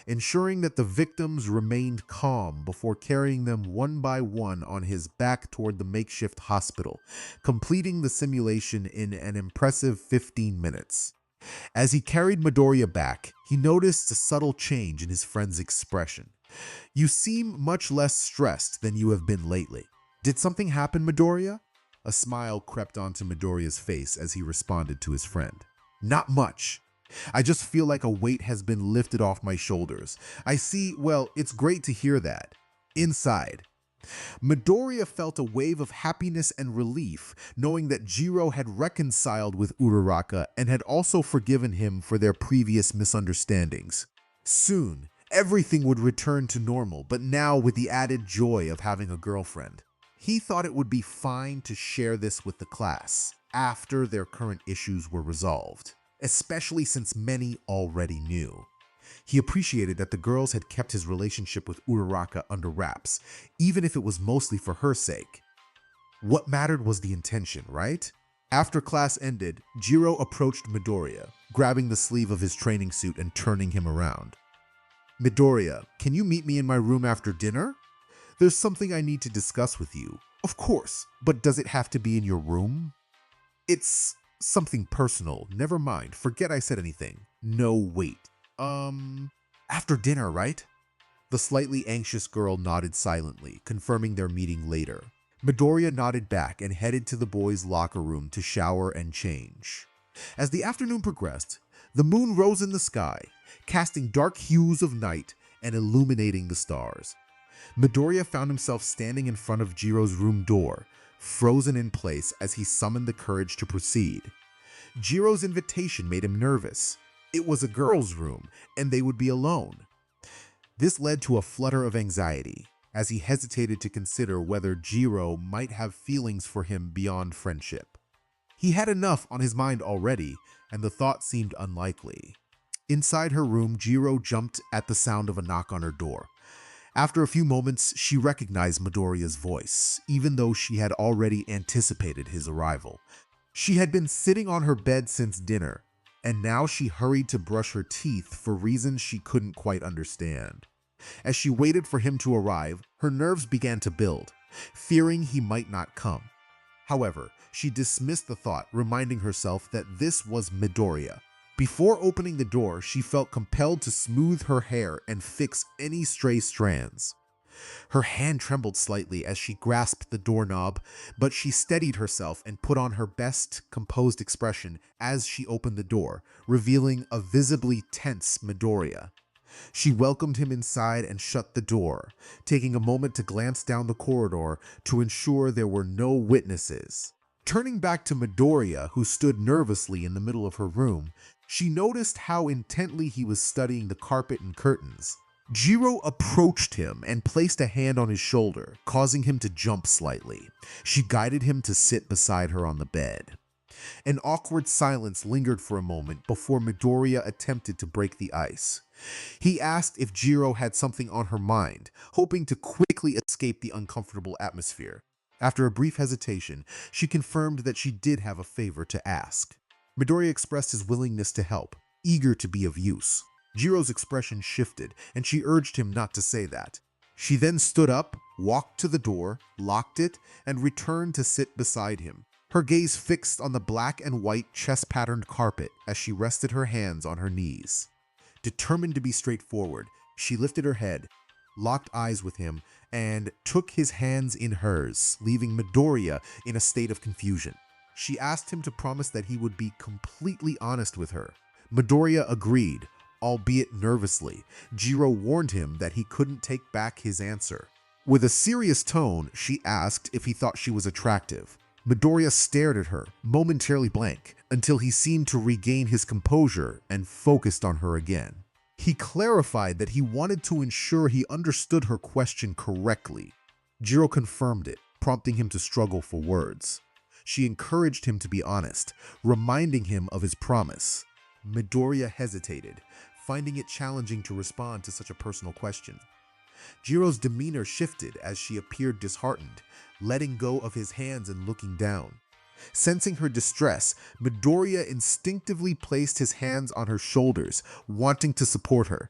ensuring that the victims remained calm before carrying them one by one on his back toward the makeshift hospital, completing the simulation in an impressive 15 minutes. As he carried Midoriya back, he noticed a subtle change in his friend's expression. "You seem much less stressed than you have been lately. Did something happen, Midoriya?" A smile crept onto Midoriya's face as he responded to his friend. "Not much. I just feel like a weight has been lifted off my shoulders. I see, well, it's great to hear that. Inside." Midoriya felt a wave of happiness and relief, knowing that Jiro had reconciled with Uraraka and had also forgiven him for their previous misunderstandings. Soon, everything would return to normal, but now with the added joy of having a girlfriend. He thought it would be fine to share this with the class after their current issues were resolved, especially since many already knew. He appreciated that the girls had kept his relationship with Uraraka under wraps, even if it was mostly for her sake. What mattered was the intention, right? After class ended, Jiro approached Midoriya, grabbing the sleeve of his training suit and turning him around. "Midoriya, can you meet me in my room after dinner? There's something I need to discuss with you." "Of course, but does it have to be in your room?" "It's something personal. Never mind, forget I said anything." "No, wait. After dinner, right?" The slightly anxious girl nodded silently, confirming their meeting later. Midoriya nodded back and headed to the boys' locker room to shower and change. As the afternoon progressed, the moon rose in the sky, casting dark hues of night and illuminating the stars. Midoriya found himself standing in front of Jiro's room door, frozen in place as he summoned the courage to proceed. Jiro's invitation made him nervous. It was a girl's room, and they would be alone. This led to a flutter of anxiety, as he hesitated to consider whether Jiro might have feelings for him beyond friendship. He had enough on his mind already, and the thought seemed unlikely. Inside her room, Jiro jumped at the sound of a knock on her door. After a few moments, she recognized Midoriya's voice, even though she had already anticipated his arrival. She had been sitting on her bed since dinner, and now she hurried to brush her teeth for reasons she couldn't quite understand. As she waited for him to arrive, her nerves began to build, fearing he might not come. However, she dismissed the thought, reminding herself that this was Midoriya. Before opening the door, she felt compelled to smooth her hair and fix any stray strands. Her hand trembled slightly as she grasped the doorknob, but she steadied herself and put on her best composed expression as she opened the door, revealing a visibly tense Midoriya. She welcomed him inside and shut the door, taking a moment to glance down the corridor to ensure there were no witnesses. Turning back to Midoriya, who stood nervously in the middle of her room, she noticed how intently he was studying the carpet and curtains. Jiro approached him and placed a hand on his shoulder, causing him to jump slightly. She guided him to sit beside her on the bed. An awkward silence lingered for a moment before Midoriya attempted to break the ice. He asked if Jiro had something on her mind, hoping to quickly escape the uncomfortable atmosphere. After a brief hesitation, she confirmed that she did have a favor to ask. Midoriya expressed his willingness to help, eager to be of use. Jiro's expression shifted, and she urged him not to say that. She then stood up, walked to the door, locked it, and returned to sit beside him, her gaze fixed on the black and white chess-patterned carpet as she rested her hands on her knees. Determined to be straightforward, she lifted her head, locked eyes with him, and took his hands in hers, leaving Midoriya in a state of confusion. She asked him to promise that he would be completely honest with her. Midoriya agreed, albeit nervously. Jiro warned him that he couldn't take back his answer. With a serious tone, she asked if he thought she was attractive. Midoriya stared at her, momentarily blank, until he seemed to regain his composure and focused on her again. He clarified that he wanted to ensure he understood her question correctly. Jiro confirmed it, prompting him to struggle for words. She encouraged him to be honest, reminding him of his promise. Midoriya hesitated, finding it challenging to respond to such a personal question. Jiro's demeanor shifted as she appeared disheartened, letting go of his hands and looking down. Sensing her distress, Midoriya instinctively placed his hands on her shoulders, wanting to support her.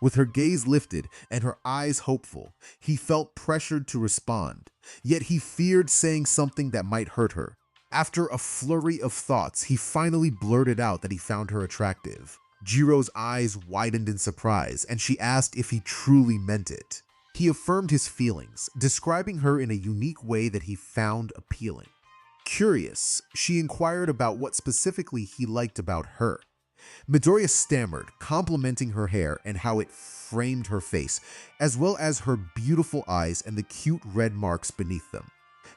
With her gaze lifted and her eyes hopeful, he felt pressured to respond, yet he feared saying something that might hurt her. After a flurry of thoughts, he finally blurted out that he found her attractive. Jiro's eyes widened in surprise, and she asked if he truly meant it. He affirmed his feelings, describing her in a unique way that he found appealing. Curious, she inquired about what specifically he liked about her. Midoriya stammered, complimenting her hair and how it framed her face, as well as her beautiful eyes and the cute red marks beneath them.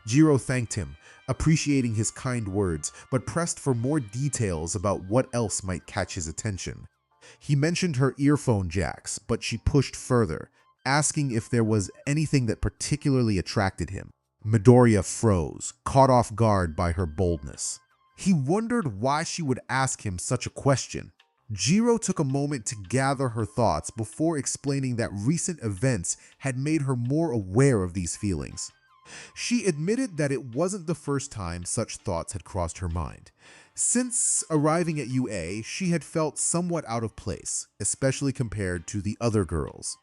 Jiro thanked him, appreciating his kind words, but pressed for more details about what else might catch his attention. He mentioned her earphone jacks, but she pushed further, asking if there was anything that particularly attracted him. Midoriya froze, caught off guard by her boldness. He wondered why she would ask him such a question. Jiro took a moment to gather her thoughts before explaining that recent events had made her more aware of these feelings. She admitted that it wasn't the first time such thoughts had crossed her mind. Since arriving at UA, she had felt somewhat out of place, especially compared to the other girls.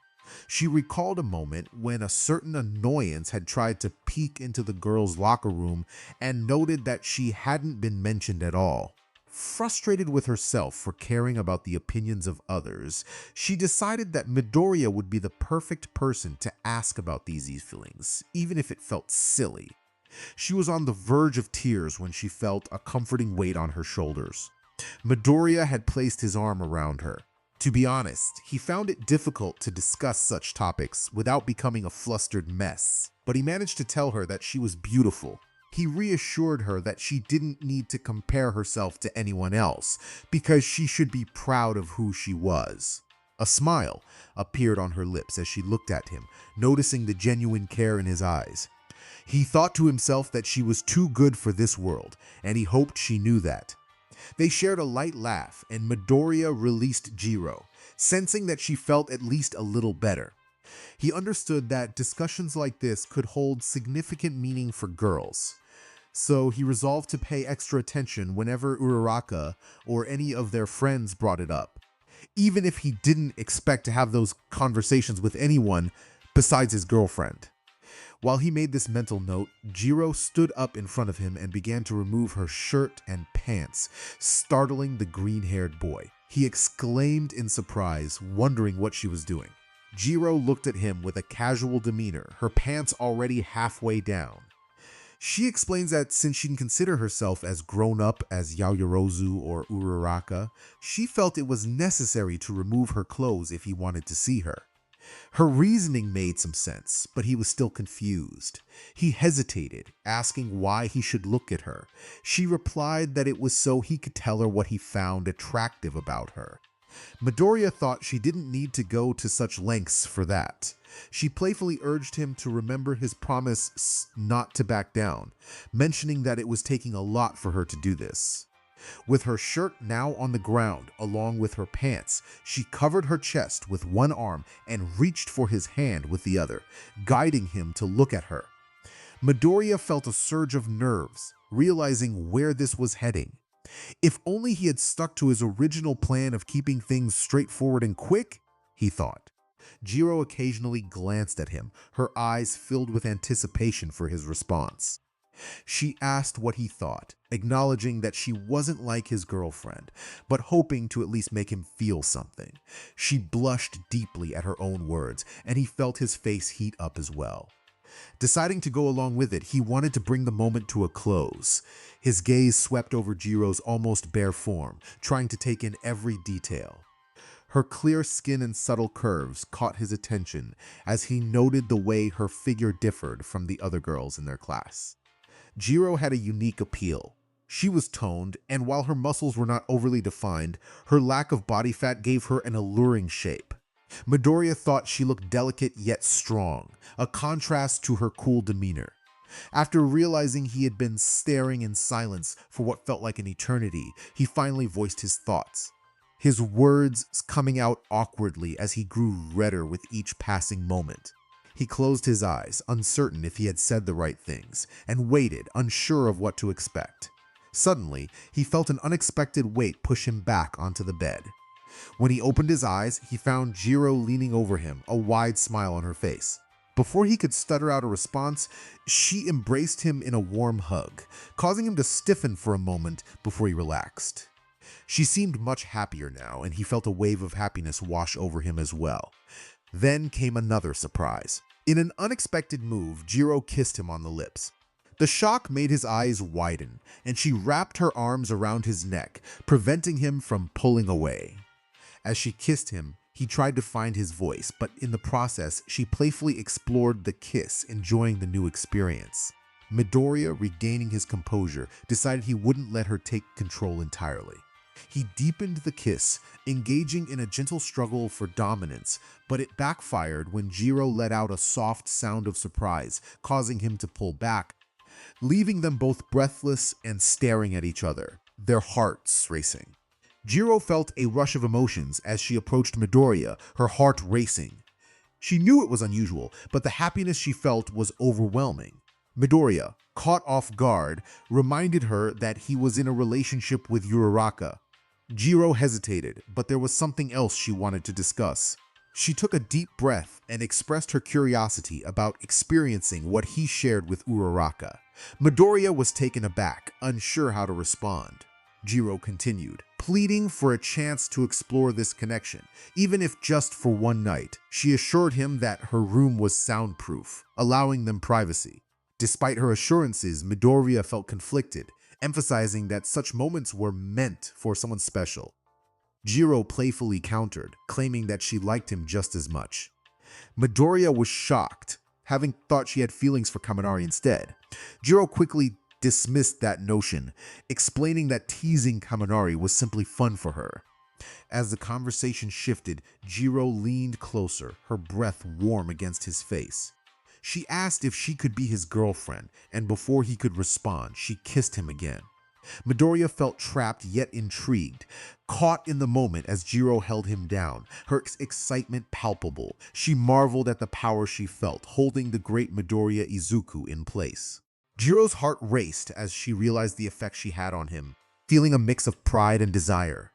She recalled a moment when a certain annoyance had tried to peek into the girls' locker room and noted that she hadn't been mentioned at all. Frustrated with herself for caring about the opinions of others, she decided that Midoriya would be the perfect person to ask about these feelings, even if it felt silly. She was on the verge of tears when she felt a comforting weight on her shoulders. Midoriya had placed his arm around her. To be honest, he found it difficult to discuss such topics without becoming a flustered mess, but he managed to tell her that she was beautiful. He reassured her that she didn't need to compare herself to anyone else because she should be proud of who she was. A smile appeared on her lips as she looked at him, noticing the genuine care in his eyes. He thought to himself that she was too good for this world, and he hoped she knew that. They shared a light laugh, and Midoriya released Jiro, sensing that she felt at least a little better. He understood that discussions like this could hold significant meaning for girls, so he resolved to pay extra attention whenever Uraraka or any of their friends brought it up, even if he didn't expect to have those conversations with anyone besides his girlfriend. While he made this mental note, Jiro stood up in front of him and began to remove her shirt and pants, startling the green-haired boy. He exclaimed in surprise, wondering what she was doing. Jiro looked at him with a casual demeanor, her pants already halfway down. She explains that since she can consider herself as grown up as Yaoyorozu or Uraraka, she felt it was necessary to remove her clothes if he wanted to see her. Her reasoning made some sense, but he was still confused. He hesitated, asking why he should look at her. She replied that it was so he could tell her what he found attractive about her. Midoriya thought she didn't need to go to such lengths for that. She playfully urged him to remember his promise not to back down, mentioning that it was taking a lot for her to do this. With her shirt now on the ground, along with her pants, she covered her chest with one arm and reached for his hand with the other, guiding him to look at her. Midoriya felt a surge of nerves, realizing where this was heading. If only he had stuck to his original plan of keeping things straightforward and quick, he thought. Jiro occasionally glanced at him, her eyes filled with anticipation for his response. She asked what he thought, acknowledging that she wasn't like his girlfriend, but hoping to at least make him feel something. She blushed deeply at her own words, and he felt his face heat up as well. Deciding to go along with it, he wanted to bring the moment to a close. His gaze swept over Jiro's almost bare form, trying to take in every detail. Her clear skin and subtle curves caught his attention as he noted the way her figure differed from the other girls in their class. Jiro had a unique appeal. She was toned, and while her muscles were not overly defined, her lack of body fat gave her an alluring shape. Midoriya thought she looked delicate yet strong, a contrast to her cool demeanor. After realizing he had been staring in silence for what felt like an eternity, he finally voiced his thoughts, his words coming out awkwardly as he grew redder with each passing moment. He closed his eyes, uncertain if he had said the right things, and waited, unsure of what to expect. Suddenly, he felt an unexpected weight push him back onto the bed. When he opened his eyes, he found Jiro leaning over him, a wide smile on her face. Before he could stutter out a response, she embraced him in a warm hug, causing him to stiffen for a moment before he relaxed. She seemed much happier now, and he felt a wave of happiness wash over him as well. Then came another surprise. In an unexpected move, Jiro kissed him on the lips. The shock made his eyes widen, and she wrapped her arms around his neck, preventing him from pulling away. As she kissed him, he tried to find his voice, but in the process, she playfully explored the kiss, enjoying the new experience. Midoriya, regaining his composure, decided he wouldn't let her take control entirely. He deepened the kiss, engaging in a gentle struggle for dominance, but it backfired when Jiro let out a soft sound of surprise, causing him to pull back, leaving them both breathless and staring at each other, their hearts racing. Jiro felt a rush of emotions as she approached Midoriya, her heart racing. She knew it was unusual, but the happiness she felt was overwhelming. Midoriya, caught off guard, reminded her that he was in a relationship with Uraraka. Jiro hesitated, but there was something else she wanted to discuss. She took a deep breath and expressed her curiosity about experiencing what he shared with Uraraka. Midoriya was taken aback, unsure how to respond. Jiro continued, pleading for a chance to explore this connection, even if just for one night. She assured him that her room was soundproof, allowing them privacy. Despite her assurances, Midoriya felt conflicted, emphasizing that such moments were meant for someone special. Jiro playfully countered, claiming that she liked him just as much. Midoriya was shocked. having thought she had feelings for Kaminari instead. Jiro quickly dismissed that notion, explaining that teasing Kaminari was simply fun for her. As the conversation shifted, Jiro leaned closer, her breath warm against his face. She asked if she could be his girlfriend, and before he could respond, she kissed him again. Midoriya felt trapped yet intrigued, caught in the moment as Jiro held him down, her excitement palpable. She marveled at the power she felt, holding the great Midoriya Izuku in place. Jiro's heart raced as she realized the effect she had on him, feeling a mix of pride and desire.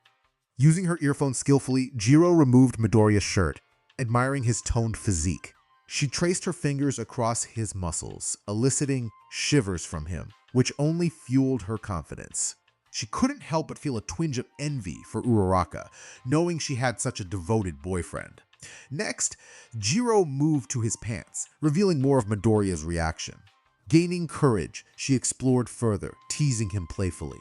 Using her earphones skillfully, Jiro removed Midoriya's shirt, admiring his toned physique. She traced her fingers across his muscles, eliciting shivers from him, which only fueled her confidence. She couldn't help but feel a twinge of envy for Uraraka, knowing she had such a devoted boyfriend. Next, Jiro moved to his pants, revealing more of Midoriya's reaction. Gaining courage, she explored further, teasing him playfully.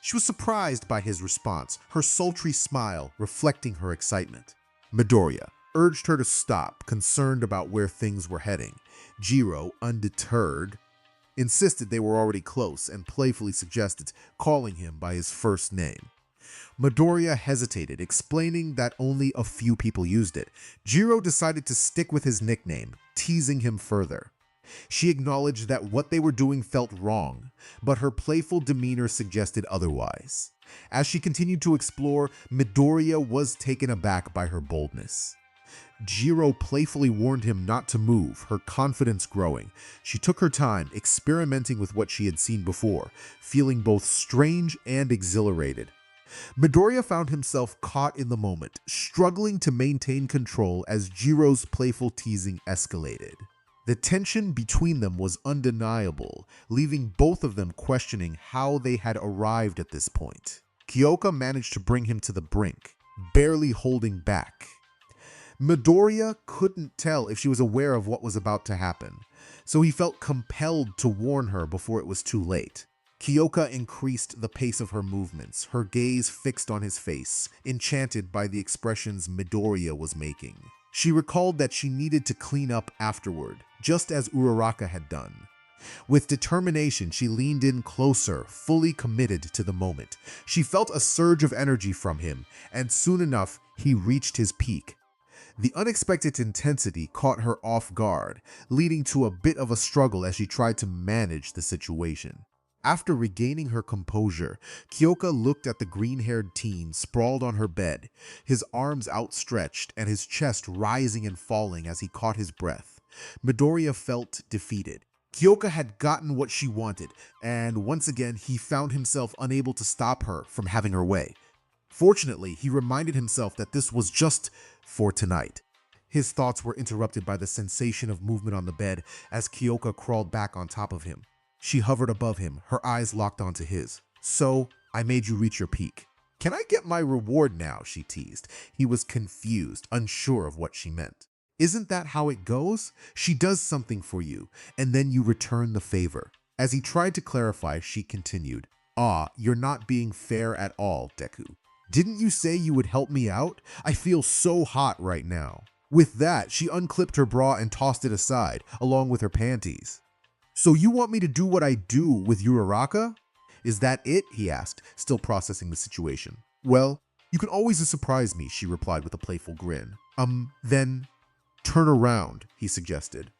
She was surprised by his response, her sultry smile reflecting her excitement. Midoriya urged her to stop, concerned about where things were heading. Jiro, undeterred, insisted they were already close and playfully suggested calling him by his first name. Midoriya hesitated, explaining that only a few people used it. Jiro decided to stick with his nickname, teasing him further. She acknowledged that what they were doing felt wrong, but her playful demeanor suggested otherwise. As she continued to explore, Midoriya was taken aback by her boldness. Jiro playfully warned him not to move, her confidence growing. She took her time, experimenting with what she had seen before, feeling both strange and exhilarated. Midoriya found himself caught in the moment, struggling to maintain control as Jiro's playful teasing escalated. The tension between them was undeniable, leaving both of them questioning how they had arrived at this point. Kyoka managed to bring him to the brink, barely holding back. Midoriya couldn't tell if she was aware of what was about to happen, so he felt compelled to warn her before it was too late. Kyoka increased the pace of her movements, her gaze fixed on his face, enchanted by the expressions Midoriya was making. She recalled that she needed to clean up afterward, just as Uraraka had done. With determination, she leaned in closer, fully committed to the moment. She felt a surge of energy from him, and soon enough, he reached his peak. The unexpected intensity caught her off guard, leading to a bit of a struggle as she tried to manage the situation. After regaining her composure, Kyoka looked at the green-haired teen sprawled on her bed, his arms outstretched and his chest rising and falling as he caught his breath. Midoriya felt defeated. Kyoka had gotten what she wanted, and once again he found himself unable to stop her from having her way. Fortunately, he reminded himself that this was just for tonight. His thoughts were interrupted by the sensation of movement on the bed as Kyoka crawled back on top of him. She hovered above him, her eyes locked onto his. "So, I made you reach your peak. Can I get my reward now?" she teased. He was confused, unsure of what she meant. "Isn't that how it goes? She does something for you, and then you return the favor." As he tried to clarify, she continued, "You're not being fair at all, Deku. Didn't you say you would help me out? I feel so hot right now." With that, she unclipped her bra and tossed it aside, along with her panties. "So you want me to do what I do with Uraraka? Is that it?" he asked, still processing the situation. "Well, you can always surprise me," she replied with a playful grin. Then turn around," he suggested.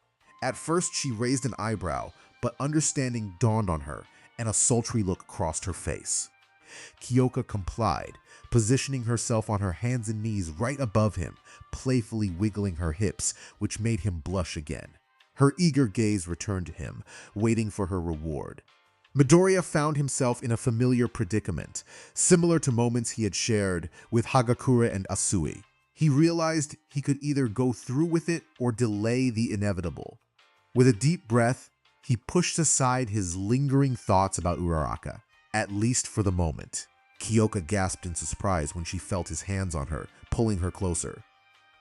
At first, she raised an eyebrow, but understanding dawned on her, and a sultry look crossed her face. Kyoka complied, positioning herself on her hands and knees right above him, playfully wiggling her hips, which made him blush again. Her eager gaze returned to him, waiting for her reward. Midoriya found himself in a familiar predicament, similar to moments he had shared with Hagakure and Asui. He realized he could either go through with it or delay the inevitable. With a deep breath, he pushed aside his lingering thoughts about Uraraka, at least for the moment. Kyoka gasped in surprise when she felt his hands on her, pulling her closer.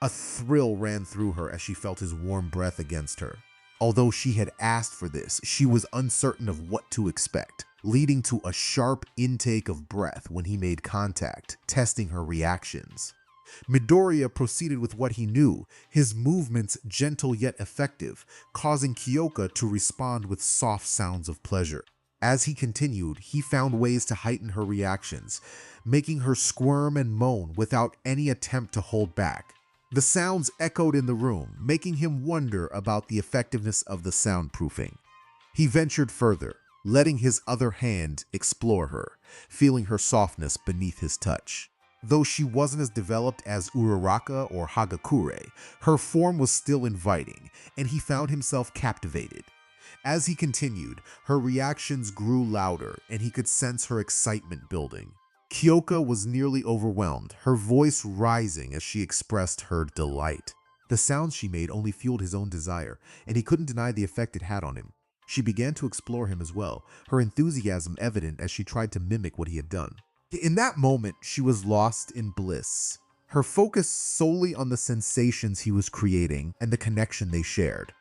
A thrill ran through her as she felt his warm breath against her. Although she had asked for this, she was uncertain of what to expect, leading to a sharp intake of breath when he made contact, testing her reactions. Midoriya proceeded with what he knew, his movements gentle yet effective, causing Kyoka to respond with soft sounds of pleasure. As he continued, he found ways to heighten her reactions, making her squirm and moan without any attempt to hold back. The sounds echoed in the room, making him wonder about the effectiveness of the soundproofing. He ventured further, letting his other hand explore her, feeling her softness beneath his touch. Though she wasn't as developed as Uraraka or Hagakure, her form was still inviting, and he found himself captivated. As he continued, her reactions grew louder, and he could sense her excitement building. Kyoka was nearly overwhelmed, her voice rising as she expressed her delight. The sounds she made only fueled his own desire, and he couldn't deny the effect it had on him. She began to explore him as well, her enthusiasm evident as she tried to mimic what he had done. In that moment, she was lost in bliss, her focus solely on the sensations he was creating and the connection they shared.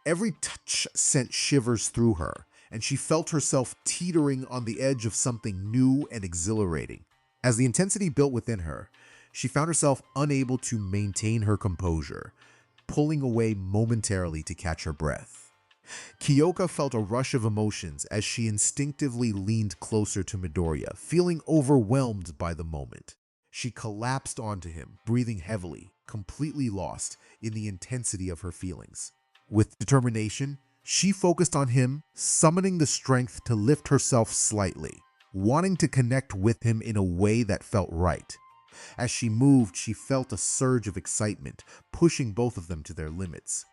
Every touch sent shivers through her, and she felt herself teetering on the edge of something new and exhilarating. As the intensity built within her, she found herself unable to maintain her composure, pulling away momentarily to catch her breath. Kyoka felt a rush of emotions as she instinctively leaned closer to Midoriya, feeling overwhelmed by the moment. She collapsed onto him, breathing heavily, completely lost in the intensity of her feelings. With determination, she focused on him, summoning the strength to lift herself slightly, wanting to connect with him in a way that felt right. As she moved, she felt a surge of excitement, pushing both of them to their limits.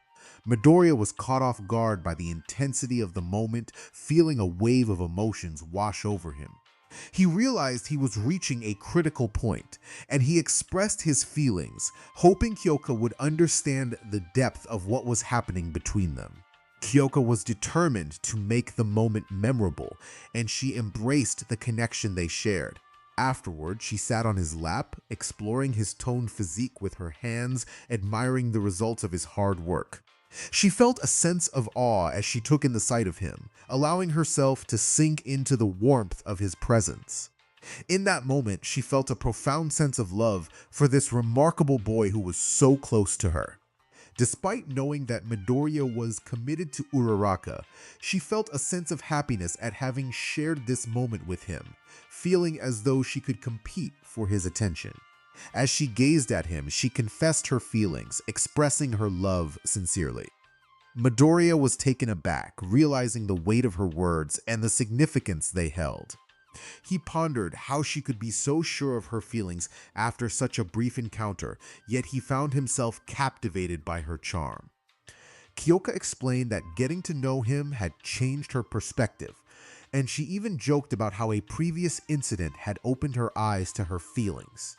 Midoriya was caught off guard by the intensity of the moment, feeling a wave of emotions wash over him. He realized he was reaching a critical point, and he expressed his feelings, hoping Kyoka would understand the depth of what was happening between them. Kyoka was determined to make the moment memorable, and she embraced the connection they shared. Afterward, she sat on his lap, exploring his toned physique with her hands, admiring the results of his hard work. She felt a sense of awe as she took in the sight of him, allowing herself to sink into the warmth of his presence. In that moment, she felt a profound sense of love for this remarkable boy who was so close to her. Despite knowing that Midoriya was committed to Uraraka, she felt a sense of happiness at having shared this moment with him, feeling as though she could compete for his attention. As she gazed at him, she confessed her feelings, expressing her love sincerely. Midoriya was taken aback, realizing the weight of her words and the significance they held. He pondered how she could be so sure of her feelings after such a brief encounter, yet he found himself captivated by her charm. Kyoka explained that getting to know him had changed her perspective, and she even joked about how a previous incident had opened her eyes to her feelings.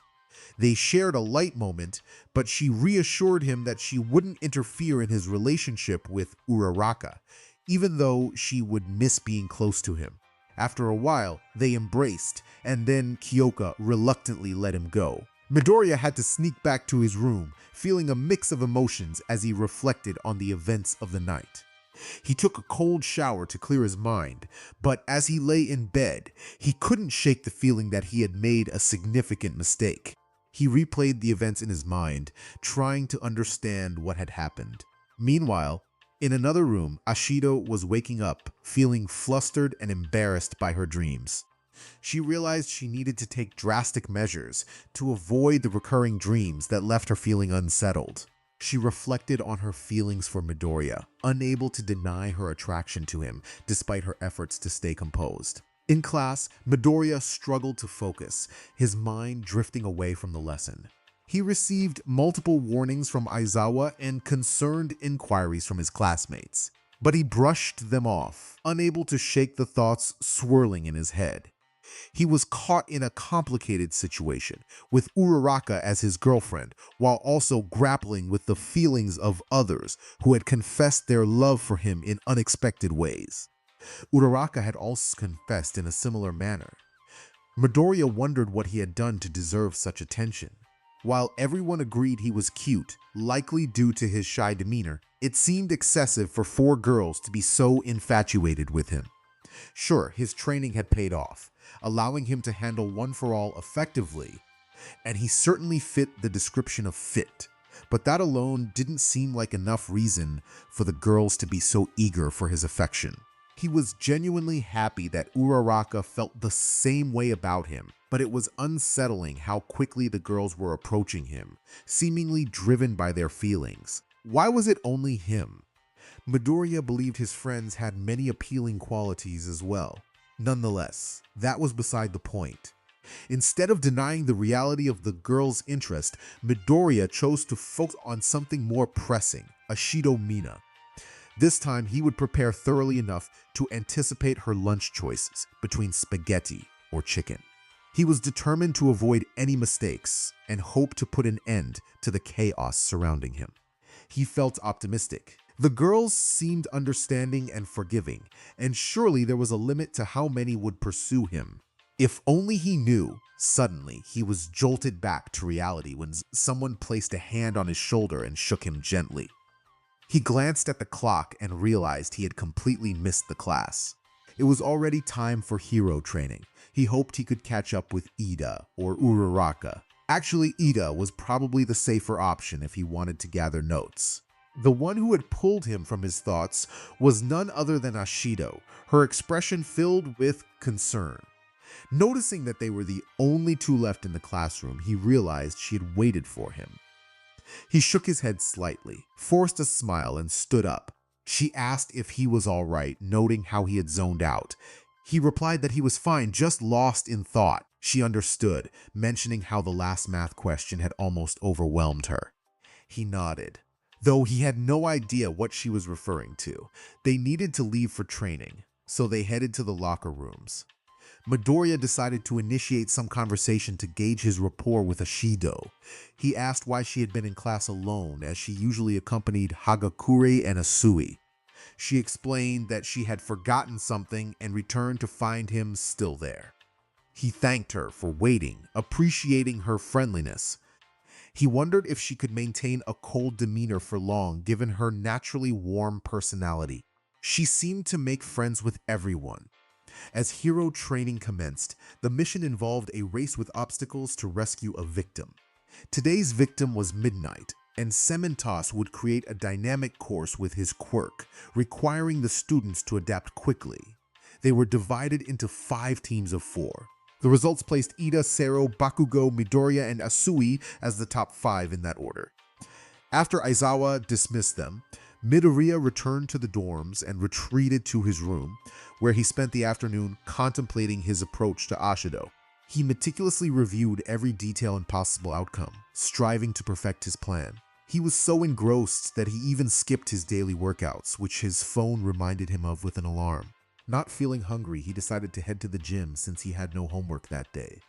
They shared a light moment, but she reassured him that she wouldn't interfere in his relationship with Uraraka, even though she would miss being close to him. After a while, they embraced, and then Kyoka reluctantly let him go. Midoriya had to sneak back to his room, feeling a mix of emotions as he reflected on the events of the night. He took a cold shower to clear his mind, but as he lay in bed, he couldn't shake the feeling that he had made a significant mistake. He replayed the events in his mind, trying to understand what had happened. Meanwhile, in another room, Ashido was waking up, feeling flustered and embarrassed by her dreams. She realized she needed to take drastic measures to avoid the recurring dreams that left her feeling unsettled. She reflected on her feelings for Midoriya, unable to deny her attraction to him despite her efforts to stay composed. In class, Midoriya struggled to focus, his mind drifting away from the lesson. He received multiple warnings from Aizawa and concerned inquiries from his classmates, but he brushed them off, unable to shake the thoughts swirling in his head. He was caught in a complicated situation, with Uraraka as his girlfriend, while also grappling with the feelings of others who had confessed their love for him in unexpected ways. Uraraka had also confessed in a similar manner. Midoriya wondered what he had done to deserve such attention. While everyone agreed he was cute, likely due to his shy demeanor, it seemed excessive for 4 girls to be so infatuated with him. Sure, his training had paid off, allowing him to handle One for All effectively, and he certainly fit the description of fit. But that alone didn't seem like enough reason for the girls to be so eager for his affection. He was genuinely happy that Uraraka felt the same way about him, but it was unsettling how quickly the girls were approaching him, seemingly driven by their feelings. Why was it only him? Midoriya believed his friends had many appealing qualities as well. Nonetheless, that was beside the point. Instead of denying the reality of the girl's interest, Midoriya chose to focus on something more pressing, Ashido Mina. This time, he would prepare thoroughly enough to anticipate her lunch choices between spaghetti or chicken. He was determined to avoid any mistakes and hoped to put an end to the chaos surrounding him. He felt optimistic. The girls seemed understanding and forgiving, and surely there was a limit to how many would pursue him. If only he knew. Suddenly, he was jolted back to reality when someone placed a hand on his shoulder and shook him gently. He glanced at the clock and realized he had completely missed the class. It was already time for hero training. He hoped he could catch up with Ida or Uraraka. Actually, Ida was probably the safer option if he wanted to gather notes. The one who had pulled him from his thoughts was none other than Ashido, her expression filled with concern. Noticing that they were the only two left in the classroom, he realized she had waited for him. He shook his head slightly, forced a smile, and stood up. She asked if he was all right, noting how he had zoned out. He replied that he was fine, just lost in thought. She understood, mentioning how the last math question had almost overwhelmed her. He nodded, though he had no idea what she was referring to. They needed to leave for training, so they headed to the locker rooms. Midoriya decided to initiate some conversation to gauge his rapport with Ashido. He asked why she had been in class alone, as she usually accompanied Hagakure and Asui. She explained that she had forgotten something and returned to find him still there. He thanked her for waiting, appreciating her friendliness. He wondered if she could maintain a cold demeanor for long, given her naturally warm personality. She seemed to make friends with everyone. As hero training commenced, the mission involved a race with obstacles to rescue a victim. Today's victim was Midnight, and Sementos would create a dynamic course with his quirk, requiring the students to adapt quickly. They were divided into 5 teams of 4. The results placed Ida, Sero, Bakugo, Midoriya, and Asui as the top 5 in that order. After Aizawa dismissed them, Midoriya returned to the dorms and retreated to his room, where he spent the afternoon contemplating his approach to Ashido. He meticulously reviewed every detail and possible outcome, striving to perfect his plan. He was so engrossed that he even skipped his daily workouts, which his phone reminded him of with an alarm. Not feeling hungry, he decided to head to the gym since he had no homework that day.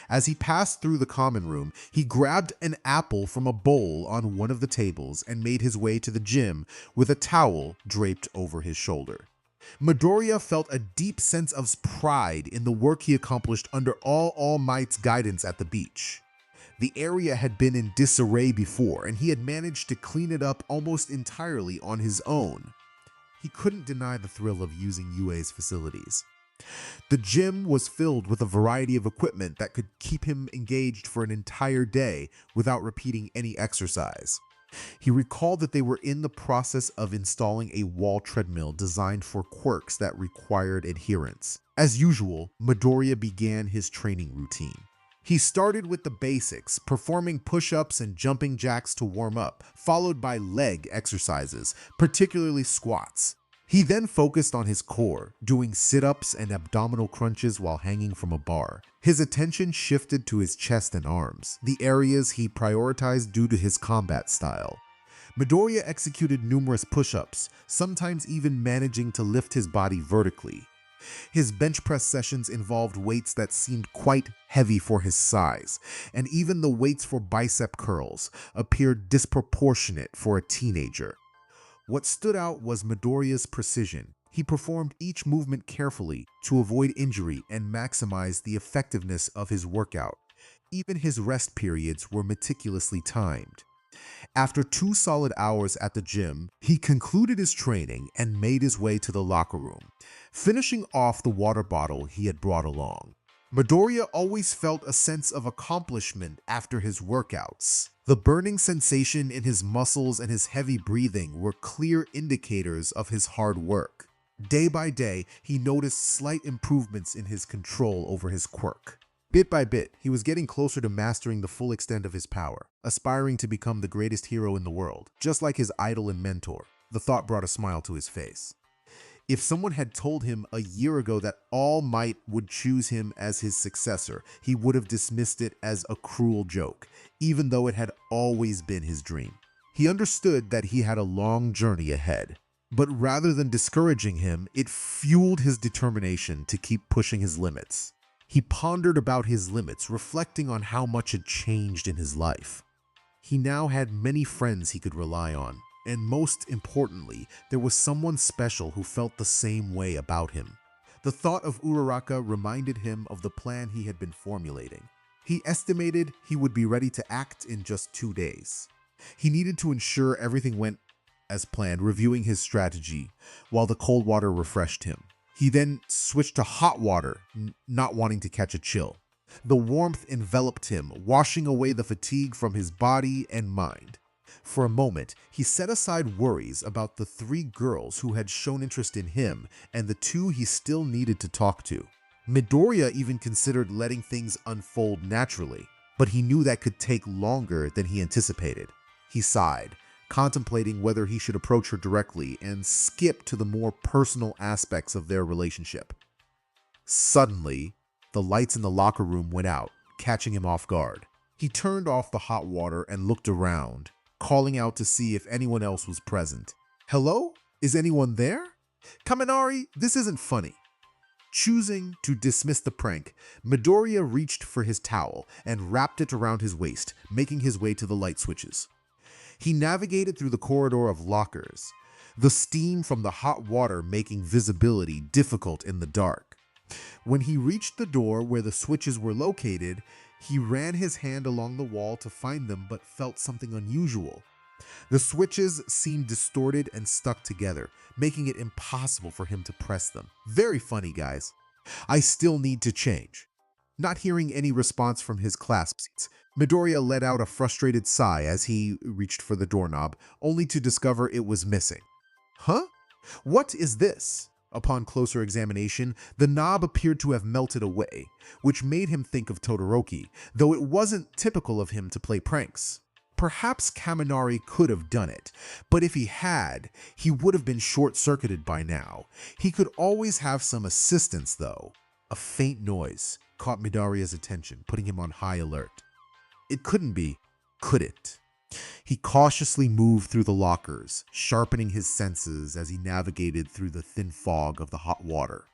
As he passed through the common room, he grabbed an apple from a bowl on one of the tables and made his way to the gym with a towel draped over his shoulder. Midoriya felt a deep sense of pride in the work he accomplished under All Might's guidance at the beach. The area had been in disarray before, and he had managed to clean it up almost entirely on his own. He couldn't deny the thrill of using UA's facilities. The gym was filled with a variety of equipment that could keep him engaged for an entire day without repeating any exercise. He recalled that they were in the process of installing a wall treadmill designed for quirks that required adherence. As usual, Midoriya began his training routine. He started with the basics, performing push-ups and jumping jacks to warm up, followed by leg exercises, particularly squats. He then focused on his core, doing sit-ups and abdominal crunches while hanging from a bar. His attention shifted to his chest and arms, the areas he prioritized due to his combat style. Midoriya executed numerous push-ups, sometimes even managing to lift his body vertically. His bench press sessions involved weights that seemed quite heavy for his size, and even the weights for bicep curls appeared disproportionate for a teenager. What stood out was Midoriya's precision. He performed each movement carefully to avoid injury and maximize the effectiveness of his workout. Even his rest periods were meticulously timed. After 2 solid hours at the gym, he concluded his training and made his way to the locker room, finishing off the water bottle he had brought along. Midoriya always felt a sense of accomplishment after his workouts. The burning sensation in his muscles and his heavy breathing were clear indicators of his hard work. Day by day, he noticed slight improvements in his control over his quirk. Bit by bit, he was getting closer to mastering the full extent of his power, aspiring to become the greatest hero in the world, just like his idol and mentor. The thought brought a smile to his face. If someone had told him a year ago that All Might would choose him as his successor, he would have dismissed it as a cruel joke, even though it had always been his dream. He understood that he had a long journey ahead, but rather than discouraging him, it fueled his determination to keep pushing his limits. He pondered about his limits, reflecting on how much had changed in his life. He now had many friends he could rely on, and most importantly, there was someone special who felt the same way about him. The thought of Uraraka reminded him of the plan he had been formulating. He estimated he would be ready to act in just 2 days. He needed to ensure everything went as planned, reviewing his strategy while the cold water refreshed him. He then switched to hot water, not wanting to catch a chill. The warmth enveloped him, washing away the fatigue from his body and mind. For a moment, he set aside worries about the 3 girls who had shown interest in him and the 2 he still needed to talk to. Midoriya even considered letting things unfold naturally, but he knew that could take longer than he anticipated. He sighed, contemplating whether he should approach her directly and skip to the more personal aspects of their relationship. Suddenly, the lights in the locker room went out, catching him off guard. He turned off the hot water and looked around, calling out to see if anyone else was present. "Hello? Is anyone there? Kaminari, this isn't funny." Choosing to dismiss the prank, Midoriya reached for his towel and wrapped it around his waist, making his way to the light switches. He navigated through the corridor of lockers, the steam from the hot water making visibility difficult in the dark. When he reached the door where the switches were located, he ran his hand along the wall to find them but felt something unusual. The switches seemed distorted and stuck together, making it impossible for him to press them. Very funny, guys. I still need to change. Not hearing any response from his classmates, Midoriya let out a frustrated sigh as he reached for the doorknob, only to discover it was missing. Huh? What is this? Upon closer examination, the knob appeared to have melted away, which made him think of Todoroki, though it wasn't typical of him to play pranks. Perhaps Kaminari could have done it, but if he had, he would have been short-circuited by now. He could always have some assistance, though. A faint noise caught Midoriya's attention, putting him on high alert. It couldn't be, could it? He cautiously moved through the lockers, sharpening his senses as he navigated through the thin fog of the hot water.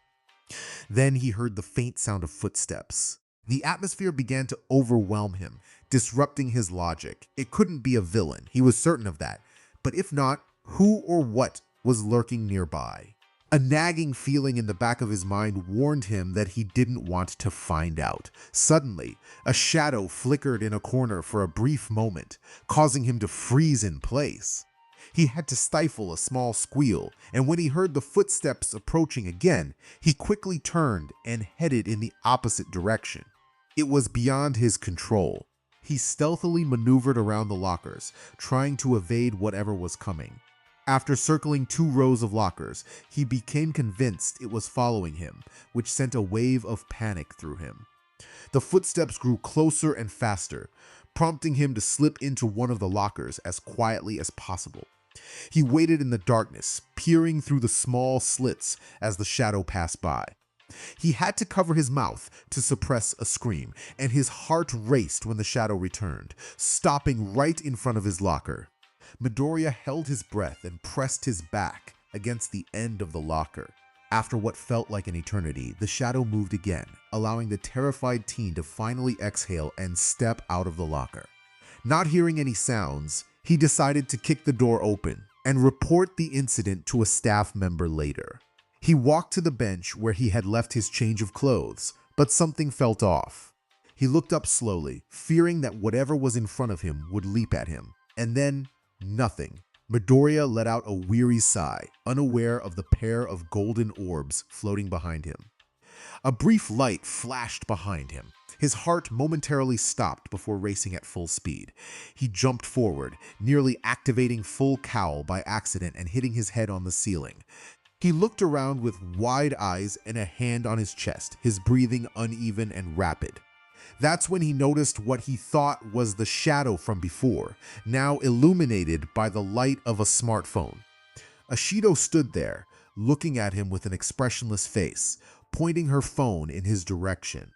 Then he heard the faint sound of footsteps. The atmosphere began to overwhelm him, disrupting his logic. It couldn't be a villain, he was certain of that. But if not, who or what was lurking nearby? A nagging feeling in the back of his mind warned him that he didn't want to find out. Suddenly, a shadow flickered in a corner for a brief moment, causing him to freeze in place. He had to stifle a small squeal, and when he heard the footsteps approaching again, he quickly turned and headed in the opposite direction. It was beyond his control. He stealthily maneuvered around the lockers, trying to evade whatever was coming. After circling 2 rows of lockers, he became convinced it was following him, which sent a wave of panic through him. The footsteps grew closer and faster, prompting him to slip into one of the lockers as quietly as possible. He waited in the darkness, peering through the small slits as the shadow passed by. He had to cover his mouth to suppress a scream, and his heart raced when the shadow returned, stopping right in front of his locker. Midoriya held his breath and pressed his back against the end of the locker. After what felt like an eternity, the shadow moved again, allowing the terrified teen to finally exhale and step out of the locker. Not hearing any sounds, he decided to kick the door open and report the incident to a staff member later. He walked to the bench where he had left his change of clothes, but something felt off. He looked up slowly, fearing that whatever was in front of him would leap at him, and then nothing. Midoriya let out a weary sigh, unaware of the pair of golden orbs floating behind him. A brief light flashed behind him. His heart momentarily stopped before racing at full speed. He jumped forward, nearly activating full cowl by accident and hitting his head on the ceiling. He looked around with wide eyes and a hand on his chest, his breathing uneven and rapid. That's when he noticed what he thought was the shadow from before, now illuminated by the light of a smartphone. Ashido stood there, looking at him with an expressionless face, pointing her phone in his direction.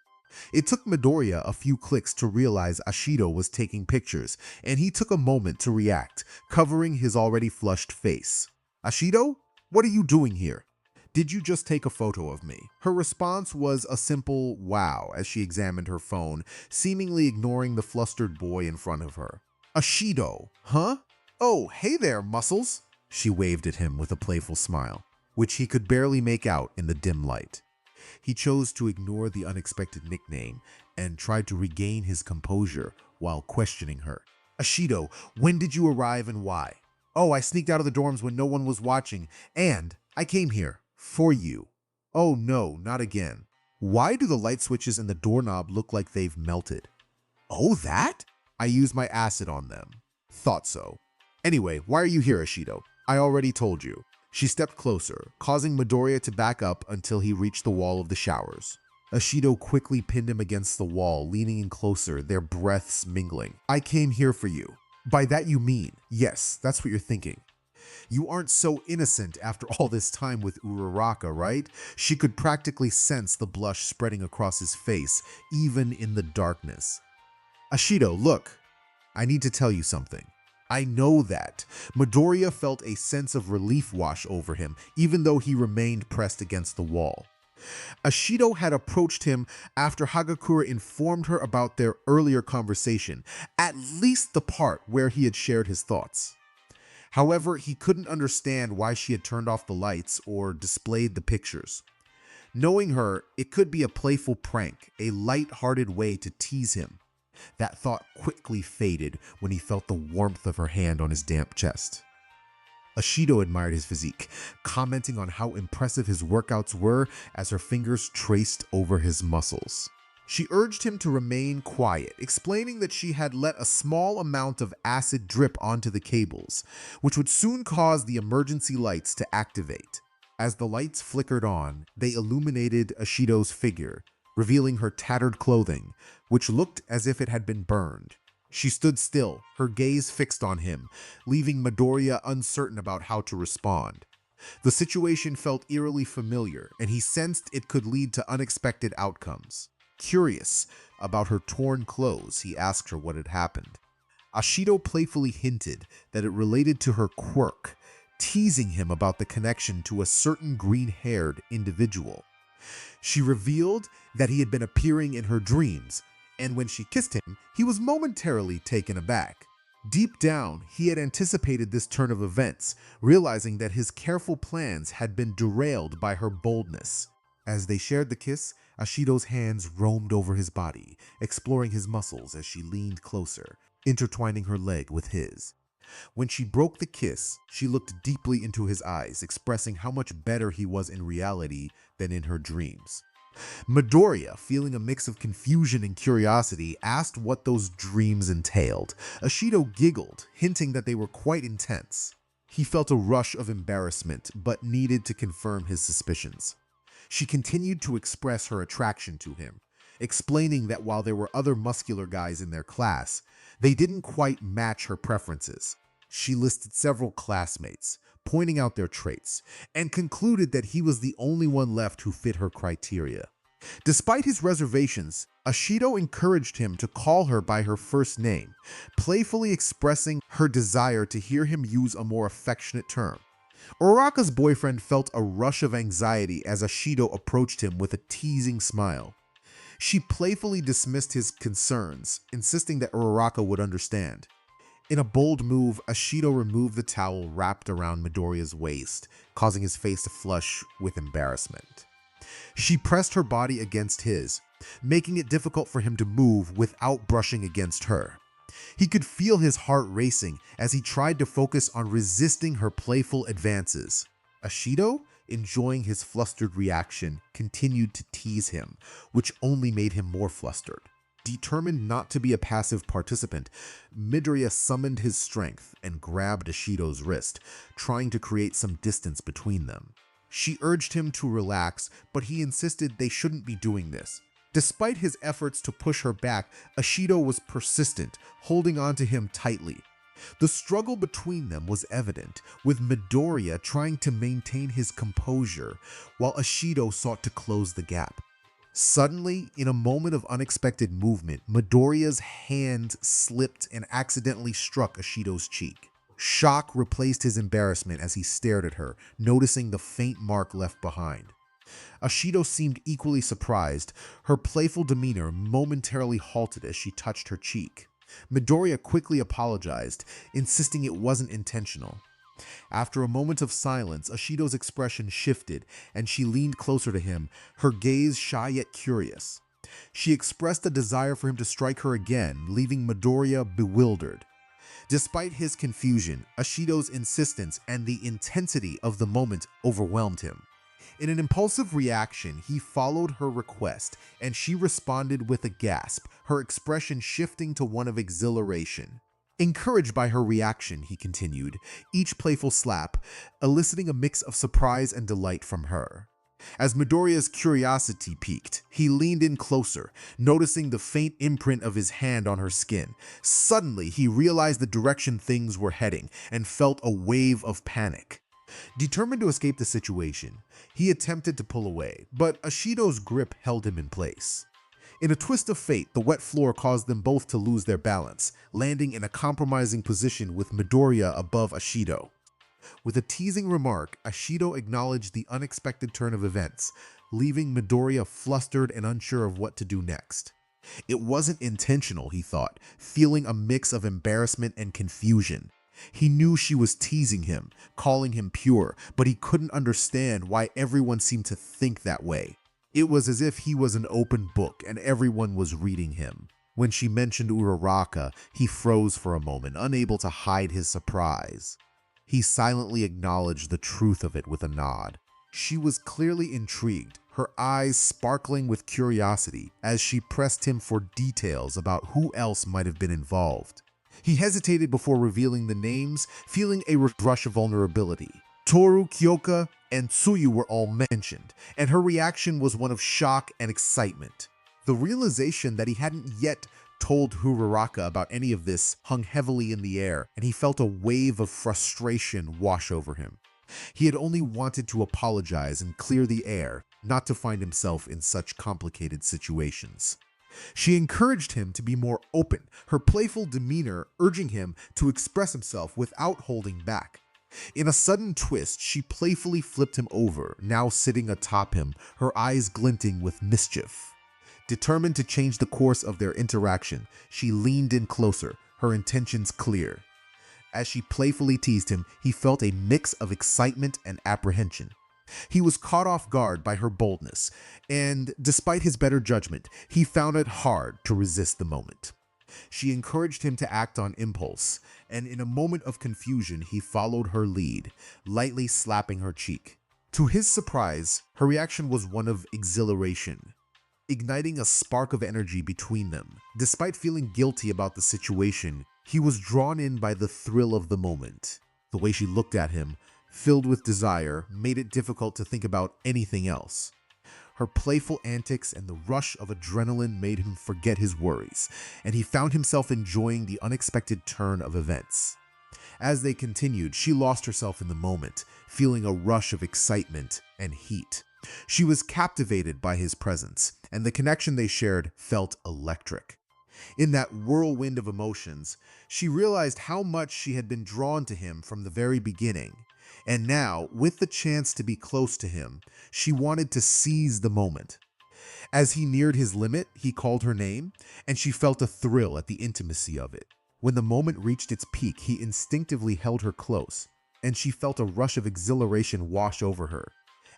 It took Midoriya a few clicks to realize Ashido was taking pictures, and he took a moment to react, covering his already flushed face. "Ashido? What are you doing here? Did you just take a photo of me?" Her response was a simple wow as she examined her phone, seemingly ignoring the flustered boy in front of her. "Ashido, huh? Oh, hey there, Muscles." She waved at him with a playful smile, which he could barely make out in the dim light. He chose to ignore the unexpected nickname and tried to regain his composure while questioning her. "Ashido, when did you arrive and why?" "Oh, I sneaked out of the dorms when no one was watching, and I came here for you." "Oh no, not again." "Why do the light switches in the doorknob look like they've melted?" "Oh, that?" "I used my acid on them." "Thought so. Anyway, why are you here, Ashido?" "I already told you." She stepped closer, causing Midoriya to back up until he reached the wall of the showers. Ashido quickly pinned him against the wall, leaning in closer, their breaths mingling. "I came here for you." "By that you mean, yes, that's what you're thinking. You aren't so innocent after all this time with Uraraka, right?" She could practically sense the blush spreading across his face, even in the darkness. "Ashido, look, I need to tell you something." "I know that." Midoriya felt a sense of relief wash over him, even though he remained pressed against the wall. Ashido had approached him after Hagakura informed her about their earlier conversation, at least the part where he had shared his thoughts. However, he couldn't understand why she had turned off the lights or displayed the pictures. Knowing her, it could be a playful prank, a light-hearted way to tease him. That thought quickly faded when he felt the warmth of her hand on his damp chest. Ashido admired his physique, commenting on how impressive his workouts were as her fingers traced over his muscles. She urged him to remain quiet, explaining that she had let a small amount of acid drip onto the cables, which would soon cause the emergency lights to activate. As the lights flickered on, they illuminated Ashido's figure, revealing her tattered clothing, which looked as if it had been burned. She stood still, her gaze fixed on him, leaving Midoriya uncertain about how to respond. The situation felt eerily familiar, and he sensed it could lead to unexpected outcomes. Curious about her torn clothes, he asked her what had happened. Ashido playfully hinted that it related to her quirk, teasing him about the connection to a certain green-haired individual. She revealed that he had been appearing in her dreams, and when she kissed him, he was momentarily taken aback. Deep down, he had anticipated this turn of events, realizing that his careful plans had been derailed by her boldness. As they shared the kiss, Ashido's hands roamed over his body, exploring his muscles as she leaned closer, intertwining her leg with his. When she broke the kiss, she looked deeply into his eyes, expressing how much better he was in reality than in her dreams. Midoriya, feeling a mix of confusion and curiosity, asked what those dreams entailed. Ashido giggled, hinting that they were quite intense. He felt a rush of embarrassment, but needed to confirm his suspicions. She continued to express her attraction to him, explaining that while there were other muscular guys in their class, they didn't quite match her preferences. She listed several classmates, pointing out their traits, and concluded that he was the only one left who fit her criteria. Despite his reservations, Ashido encouraged him to call her by her first name, playfully expressing her desire to hear him use a more affectionate term. Uraraka's boyfriend felt a rush of anxiety as Ashido approached him with a teasing smile. She playfully dismissed his concerns, insisting that Uraraka would understand. In a bold move, Ashido removed the towel wrapped around Midoriya's waist, causing his face to flush with embarrassment. She pressed her body against his, making it difficult for him to move without brushing against her. He could feel his heart racing as he tried to focus on resisting her playful advances. Ashido, enjoying his flustered reaction, continued to tease him, which only made him more flustered. Determined not to be a passive participant, Midoriya summoned his strength and grabbed Ashido's wrist, trying to create some distance between them. She urged him to relax, but he insisted they shouldn't be doing this. Despite his efforts to push her back, Ashido was persistent, holding on to him tightly. The struggle between them was evident, with Midoriya trying to maintain his composure, while Ashido sought to close the gap. Suddenly, in a moment of unexpected movement, Midoriya's hand slipped and accidentally struck Ashido's cheek. Shock replaced his embarrassment as he stared at her, noticing the faint mark left behind. Ashido seemed equally surprised. Her playful demeanor momentarily halted as she touched her cheek. Midoriya quickly apologized, insisting it wasn't intentional. After a moment of silence, Ashido's expression shifted, and she leaned closer to him, her gaze shy yet curious. She expressed a desire for him to strike her again, leaving Midoriya bewildered. Despite his confusion, Ashido's insistence and the intensity of the moment overwhelmed him. In an impulsive reaction, he followed her request, and she responded with a gasp, her expression shifting to one of exhilaration. Encouraged by her reaction, he continued, each playful slap eliciting a mix of surprise and delight from her. As Midoriya's curiosity piqued, he leaned in closer, noticing the faint imprint of his hand on her skin. Suddenly, he realized the direction things were heading and felt a wave of panic. Determined to escape the situation, he attempted to pull away, but Ashido's grip held him in place. In a twist of fate, the wet floor caused them both to lose their balance, landing in a compromising position with Midoriya above Ashido. With a teasing remark, Ashido acknowledged the unexpected turn of events, leaving Midoriya flustered and unsure of what to do next. It wasn't intentional, he thought, feeling a mix of embarrassment and confusion. He knew she was teasing him, calling him pure, but he couldn't understand why everyone seemed to think that way. It was as if he was an open book and everyone was reading him. When she mentioned Uraraka, he froze for a moment, unable to hide his surprise. He silently acknowledged the truth of it with a nod. She was clearly intrigued, her eyes sparkling with curiosity as she pressed him for details about who else might have been involved. He hesitated before revealing the names, feeling a rush of vulnerability. Toru, Kyoka, and Tsuyu were all mentioned, and her reaction was one of shock and excitement. The realization that he hadn't yet told Uraraka about any of this hung heavily in the air, and he felt a wave of frustration wash over him. He had only wanted to apologize and clear the air, not to find himself in such complicated situations. She encouraged him to be more open, her playful demeanor urging him to express himself without holding back. In a sudden twist, she playfully flipped him over, now sitting atop him, her eyes glinting with mischief. Determined to change the course of their interaction, she leaned in closer, her intentions clear. As she playfully teased him, he felt a mix of excitement and apprehension. He was caught off guard by her boldness, and despite his better judgment, he found it hard to resist the moment. She encouraged him to act on impulse, and in a moment of confusion, he followed her lead, lightly slapping her cheek. To his surprise, her reaction was one of exhilaration, igniting a spark of energy between them. Despite feeling guilty about the situation, he was drawn in by the thrill of the moment. The way she looked at him, filled with desire, made it difficult to think about anything else. Her playful antics and the rush of adrenaline made him forget his worries, and he found himself enjoying the unexpected turn of events. As they continued, she lost herself in the moment, feeling a rush of excitement and heat. She was captivated by his presence, and the connection they shared felt electric. In that whirlwind of emotions, she realized how much she had been drawn to him from the very beginning. And now, with the chance to be close to him, she wanted to seize the moment. As he neared his limit, he called her name, and she felt a thrill at the intimacy of it. When the moment reached its peak, he instinctively held her close, and she felt a rush of exhilaration wash over her.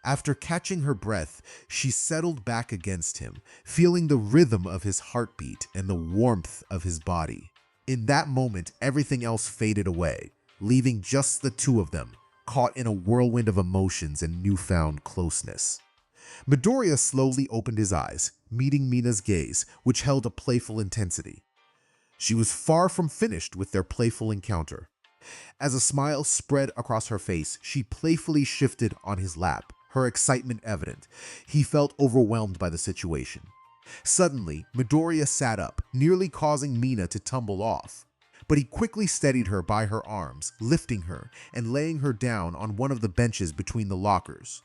After catching her breath, she settled back against him, feeling the rhythm of his heartbeat and the warmth of his body. In that moment, everything else faded away, leaving just the two of them, caught in a whirlwind of emotions and newfound closeness. Midoriya slowly opened his eyes, meeting Mina's gaze, which held a playful intensity. She was far from finished with their playful encounter. As a smile spread across her face, she playfully shifted on his lap, her excitement evident. He felt overwhelmed by the situation. Suddenly, Midoriya sat up, nearly causing Mina to tumble off. But he quickly steadied her by her arms, lifting her and laying her down on one of the benches between the lockers.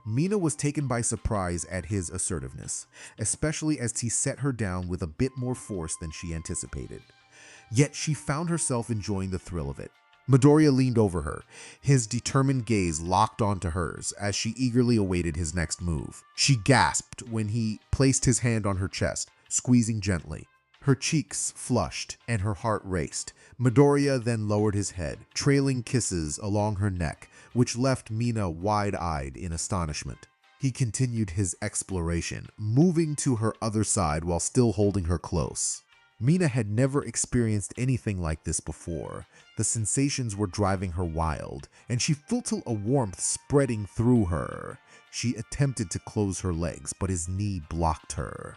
Mina was taken by surprise at his assertiveness, especially as he set her down with a bit more force than she anticipated. Yet she found herself enjoying the thrill of it. Midoriya leaned over her, his determined gaze locked onto hers as she eagerly awaited his next move. She gasped when he placed his hand on her chest, squeezing gently. Her cheeks flushed and her heart raced. Midoriya then lowered his head, trailing kisses along her neck, which left Mina wide-eyed in astonishment. He continued his exploration, moving to her other side while still holding her close. Mina had never experienced anything like this before. The sensations were driving her wild, and she felt a warmth spreading through her. She attempted to close her legs, but his knee blocked her.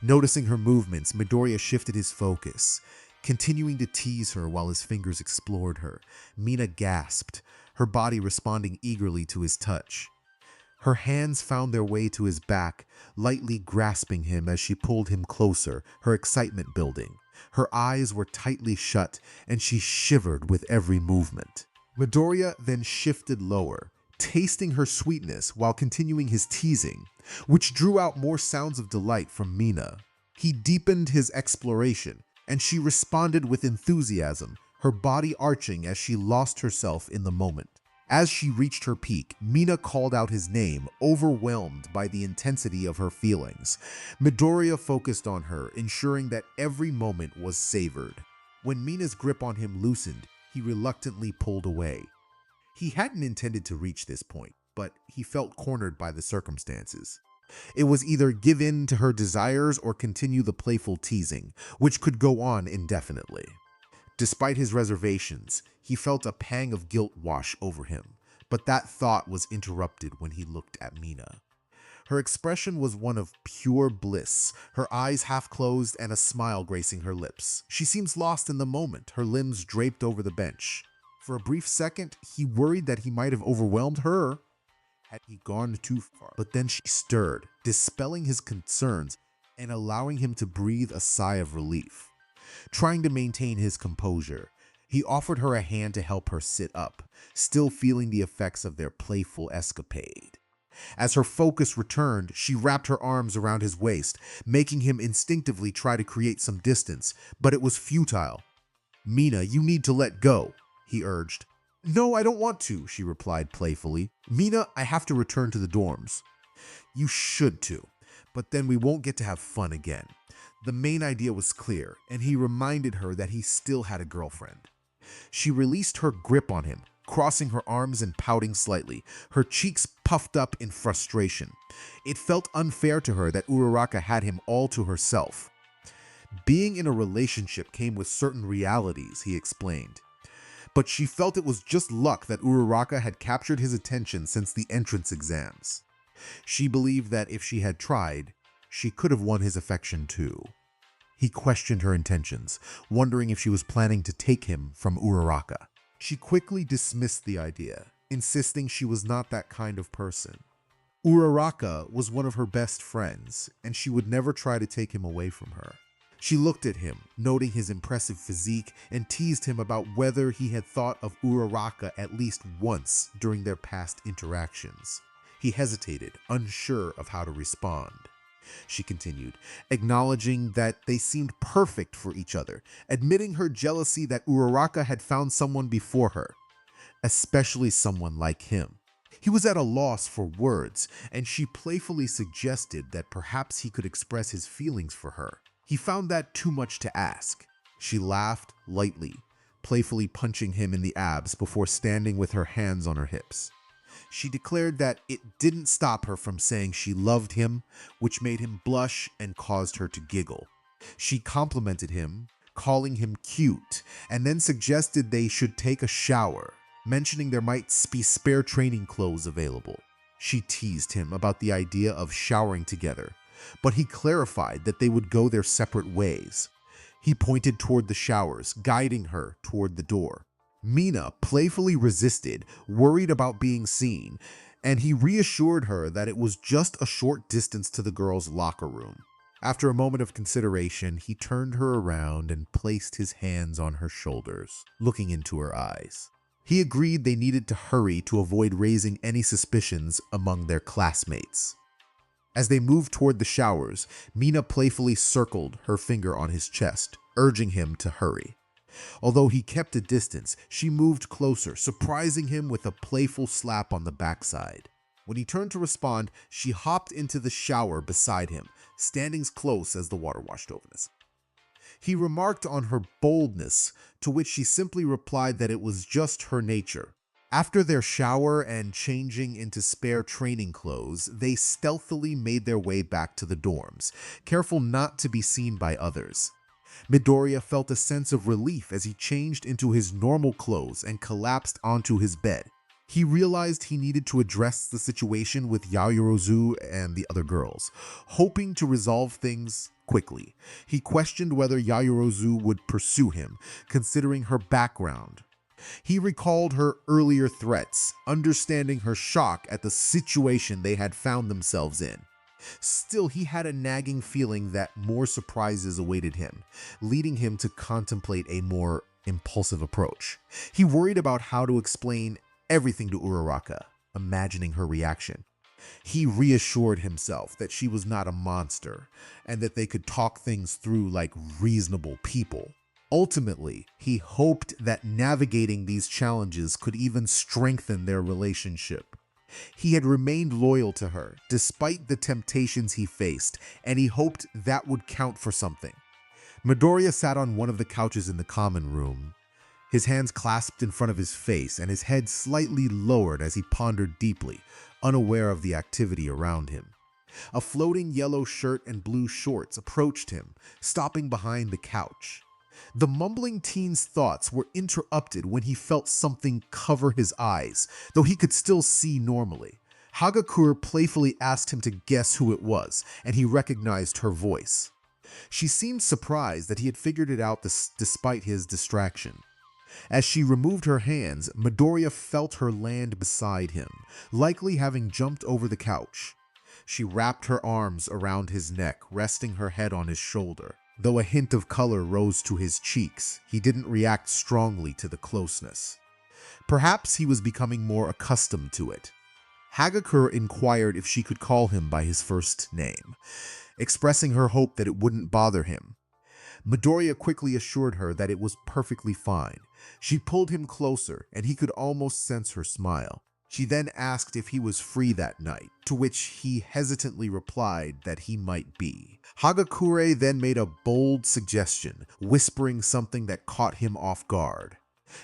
Noticing her movements, Midoriya shifted his focus, continuing to tease her while his fingers explored her. Mina gasped, her body responding eagerly to his touch. Her hands found their way to his back, lightly grasping him as she pulled him closer, her excitement building. Her eyes were tightly shut, and she shivered with every movement. Midoriya then shifted lower, tasting her sweetness while continuing his teasing, which drew out more sounds of delight from Mina. He deepened his exploration, and she responded with enthusiasm, her body arching as she lost herself in the moment. As she reached her peak, Mina called out his name, overwhelmed by the intensity of her feelings. Midoriya focused on her, ensuring that every moment was savored. When Mina's grip on him loosened, he reluctantly pulled away. He hadn't intended to reach this point, but he felt cornered by the circumstances. It was either give in to her desires or continue the playful teasing, which could go on indefinitely. Despite his reservations, he felt a pang of guilt wash over him, but that thought was interrupted when he looked at Mina. Her expression was one of pure bliss, her eyes half closed and a smile gracing her lips. She seems lost in the moment, her limbs draped over the bench. For a brief second, he worried that he might have overwhelmed her had he gone too far. But then she stirred, dispelling his concerns and allowing him to breathe a sigh of relief. Trying to maintain his composure, he offered her a hand to help her sit up, still feeling the effects of their playful escapade. As her focus returned, she wrapped her arms around his waist, making him instinctively try to create some distance, but it was futile. "Mina, you need to let go," he urged. "No, I don't want to," she replied playfully. "Mina, I have to return to the dorms." "You should too, but then we won't get to have fun again." The main idea was clear, and he reminded her that he still had a girlfriend. She released her grip on him, crossing her arms and pouting slightly, her cheeks puffed up in frustration. It felt unfair to her that Uraraka had him all to herself. Being in a relationship came with certain realities, he explained. But she felt it was just luck that Uraraka had captured his attention since the entrance exams. She believed that if she had tried, she could have won his affection too. He questioned her intentions, wondering if she was planning to take him from Uraraka. She quickly dismissed the idea, insisting she was not that kind of person. Uraraka was one of her best friends, and she would never try to take him away from her. She looked at him, noting his impressive physique, and teased him about whether he had thought of Uraraka at least once during their past interactions. He hesitated, unsure of how to respond. She continued, acknowledging that they seemed perfect for each other, admitting her jealousy that Uraraka had found someone before her, especially someone like him. He was at a loss for words, and she playfully suggested that perhaps he could express his feelings for her. He found that too much to ask. She laughed lightly, playfully punching him in the abs before standing with her hands on her hips. She declared that it didn't stop her from saying she loved him, which made him blush and caused her to giggle. She complimented him, calling him cute, and then suggested they should take a shower. mentioning there might be spare training clothes available. She teased him about the idea of showering together, but he clarified that they would go their separate ways. He pointed toward the showers, guiding her toward the door. Mina playfully resisted, worried about being seen, and he reassured her that it was just a short distance to the girls' locker room. After a moment of consideration, he turned her around and placed his hands on her shoulders, looking into her eyes. He agreed they needed to hurry to avoid raising any suspicions among their classmates. As they moved toward the showers, Mina playfully circled her finger on his chest, urging him to hurry. Although he kept a distance, she moved closer, surprising him with a playful slap on the backside. When he turned to respond, she hopped into the shower beside him, standing close as the water washed over us. He remarked on her boldness, to which she simply replied that it was just her nature. After their shower and changing into spare training clothes, they stealthily made their way back to the dorms, careful not to be seen by others. Midoriya felt a sense of relief as he changed into his normal clothes and collapsed onto his bed. He realized he needed to address the situation with Yaoyorozu and the other girls, hoping to resolve things quickly. He questioned whether Yaoyorozu would pursue him, considering her background. He recalled her earlier threats, understanding her shock at the situation they had found themselves in. Still, he had a nagging feeling that more surprises awaited him, leading him to contemplate a more impulsive approach. He worried about how to explain everything to Uraraka, imagining her reaction. He reassured himself that she was not a monster and that they could talk things through like reasonable people. Ultimately, he hoped that navigating these challenges could even strengthen their relationship. He had remained loyal to her despite the temptations he faced, and he hoped that would count for something. Midoriya sat on one of the couches in the common room, his hands clasped in front of his face and his head slightly lowered as he pondered deeply, unaware of the activity around him. A floating yellow shirt and blue shorts approached him, stopping behind the couch. The mumbling teen's thoughts were interrupted when he felt something cover his eyes, though he could still see normally. Hagakure playfully asked him to guess who it was, and he recognized her voice. She seemed surprised that he had figured it out despite his distraction. As she removed her hands, Midoriya felt her land beside him, likely having jumped over the couch. She wrapped her arms around his neck, resting her head on his shoulder. Though a hint of color rose to his cheeks, he didn't react strongly to the closeness. Perhaps he was becoming more accustomed to it. Hagakure inquired if she could call him by his first name, expressing her hope that it wouldn't bother him. Midoriya quickly assured her that it was perfectly fine. She pulled him closer, and he could almost sense her smile. She then asked if he was free that night, to which he hesitantly replied that he might be. Hagakure then made a bold suggestion, whispering something that caught him off guard.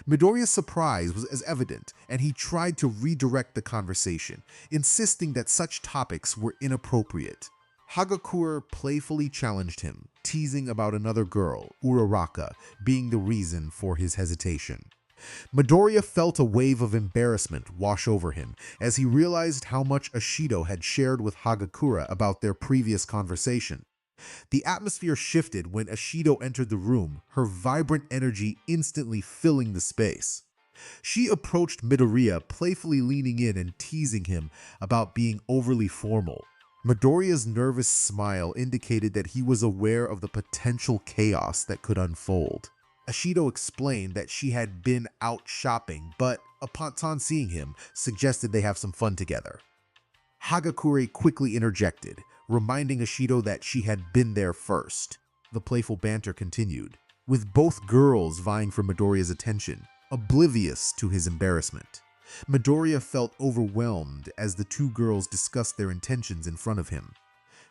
Midoriya's surprise was as evident, and he tried to redirect the conversation, insisting that such topics were inappropriate. Hagakure playfully challenged him, teasing about another girl, Uraraka, being the reason for his hesitation. Midoriya felt a wave of embarrassment wash over him as he realized how much Ashido had shared with Hagakure about their previous conversation. The atmosphere shifted when Ashido entered the room, her vibrant energy instantly filling the space. She approached Midoriya, playfully leaning in and teasing him about being overly formal. Midoriya's nervous smile indicated that he was aware of the potential chaos that could unfold. Ashido explained that she had been out shopping, but upon seeing him, suggested they have some fun together. Hagakure quickly interjected, reminding Ashido that she had been there first. The playful banter continued, with both girls vying for Midoriya's attention, oblivious to his embarrassment. Midoriya felt overwhelmed as the two girls discussed their intentions in front of him.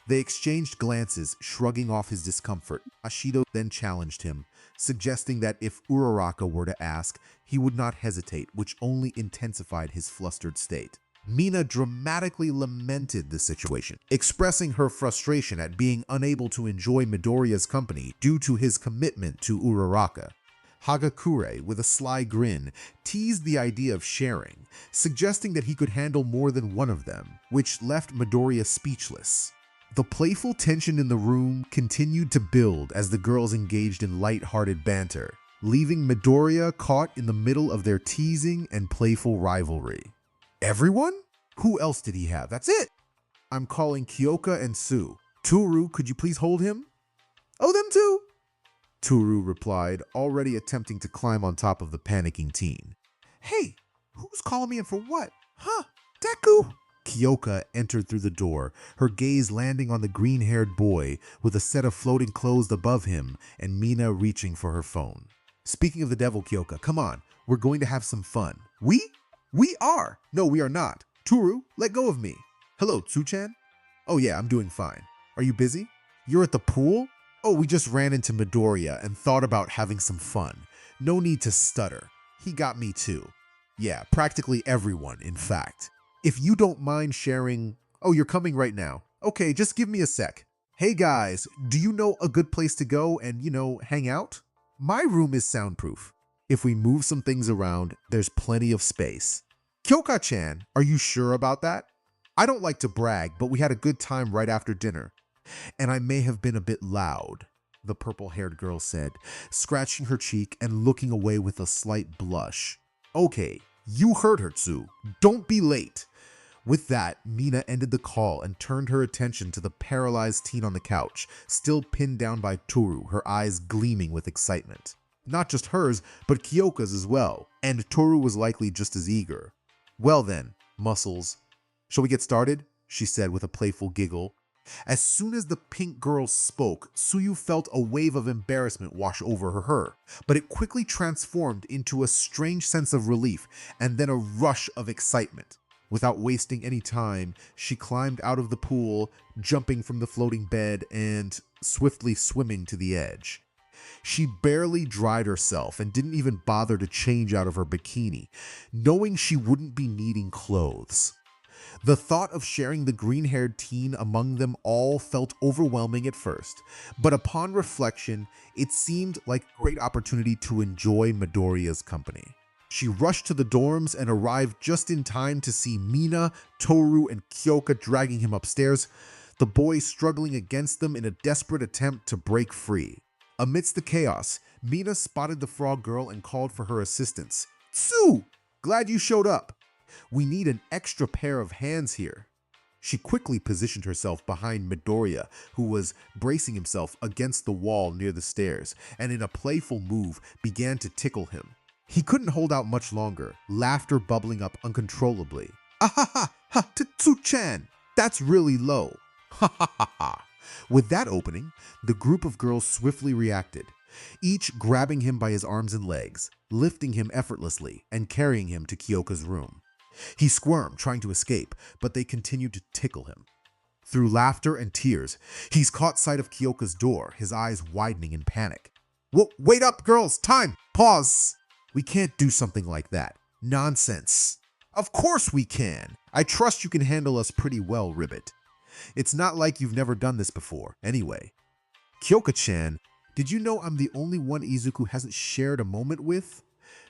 They exchanged glances, shrugging off his discomfort. Ashido then challenged him, suggesting that if Uraraka were to ask, he would not hesitate, which only intensified his flustered state. Mina dramatically lamented the situation, expressing her frustration at being unable to enjoy Midoriya's company due to his commitment to Uraraka. Hagakure, with a sly grin, teased the idea of sharing, suggesting that he could handle more than one of them, which left Midoriya speechless. The playful tension in the room continued to build as the girls engaged in light-hearted banter, leaving Midoriya caught in the middle of their teasing and playful rivalry. Everyone? Who else did he have? That's it! I'm calling Kyoka and Sue. Toru, could you please hold him? Oh, them too! Toru replied, already attempting to climb on top of the panicking teen. Hey, who's calling me in for what? Huh? Deku! Kyoka entered through the door, her gaze landing on the green-haired boy with a set of floating clothes above him and Mina reaching for her phone. Speaking of the devil, Kyoka, come on. We're going to have some fun. We? We are! No, we are not. Toru, let go of me. Hello, Tsu-chan? Oh yeah, I'm doing fine. Are you busy? You're at the pool? Oh, we just ran into Midoriya and thought about having some fun. No need to stutter. He got me too. Yeah, practically everyone, in fact. If you don't mind sharing... Oh, you're coming right now. Okay, just give me a sec. Hey guys, do you know a good place to go and, hang out? My room is soundproof. If we move some things around, there's plenty of space. Kyoka-chan, are you sure about that? I don't like to brag, but we had a good time right after dinner. And I may have been a bit loud, the purple-haired girl said, scratching her cheek and looking away with a slight blush. Okay, you heard her, Tsu. Don't be late. With that, Mina ended the call and turned her attention to the paralyzed teen on the couch, still pinned down by Toru, her eyes gleaming with excitement. Not just hers, but Kyoka's as well, and Toru was likely just as eager. Well then, muscles. Shall we get started? She said with a playful giggle. As soon as the pink girl spoke, Tsuyu felt a wave of embarrassment wash over her, but it quickly transformed into a strange sense of relief and then a rush of excitement. Without wasting any time, she climbed out of the pool, jumping from the floating bed and swiftly swimming to the edge. She barely dried herself and didn't even bother to change out of her bikini, knowing she wouldn't be needing clothes. The thought of sharing the green-haired teen among them all felt overwhelming at first, but upon reflection, it seemed like a great opportunity to enjoy Midoriya's company. She rushed to the dorms and arrived just in time to see Mina, Toru, and Kyoka dragging him upstairs, the boy struggling against them in a desperate attempt to break free. Amidst the chaos, Mina spotted the frog girl and called for her assistance. Tsu! Glad you showed up. We need an extra pair of hands here. She quickly positioned herself behind Midoriya, who was bracing himself against the wall near the stairs, and in a playful move began to tickle him. He couldn't hold out much longer, laughter bubbling up uncontrollably. Ah ha, Tsu-chan! That's really low. Ha ha ha ha. With that opening, the group of girls swiftly reacted, each grabbing him by his arms and legs, lifting him effortlessly, and carrying him to Kyoka's room. He squirmed, trying to escape, but they continued to tickle him. Through laughter and tears, he's caught sight of Kyoka's door, his eyes widening in panic. Wait up, girls! Time! Pause! We can't do something like that. Nonsense. Of course we can. I trust you can handle us pretty well, Ribbit. It's not like you've never done this before, anyway. Kyoka-chan, did you know I'm the only one Izuku hasn't shared a moment with?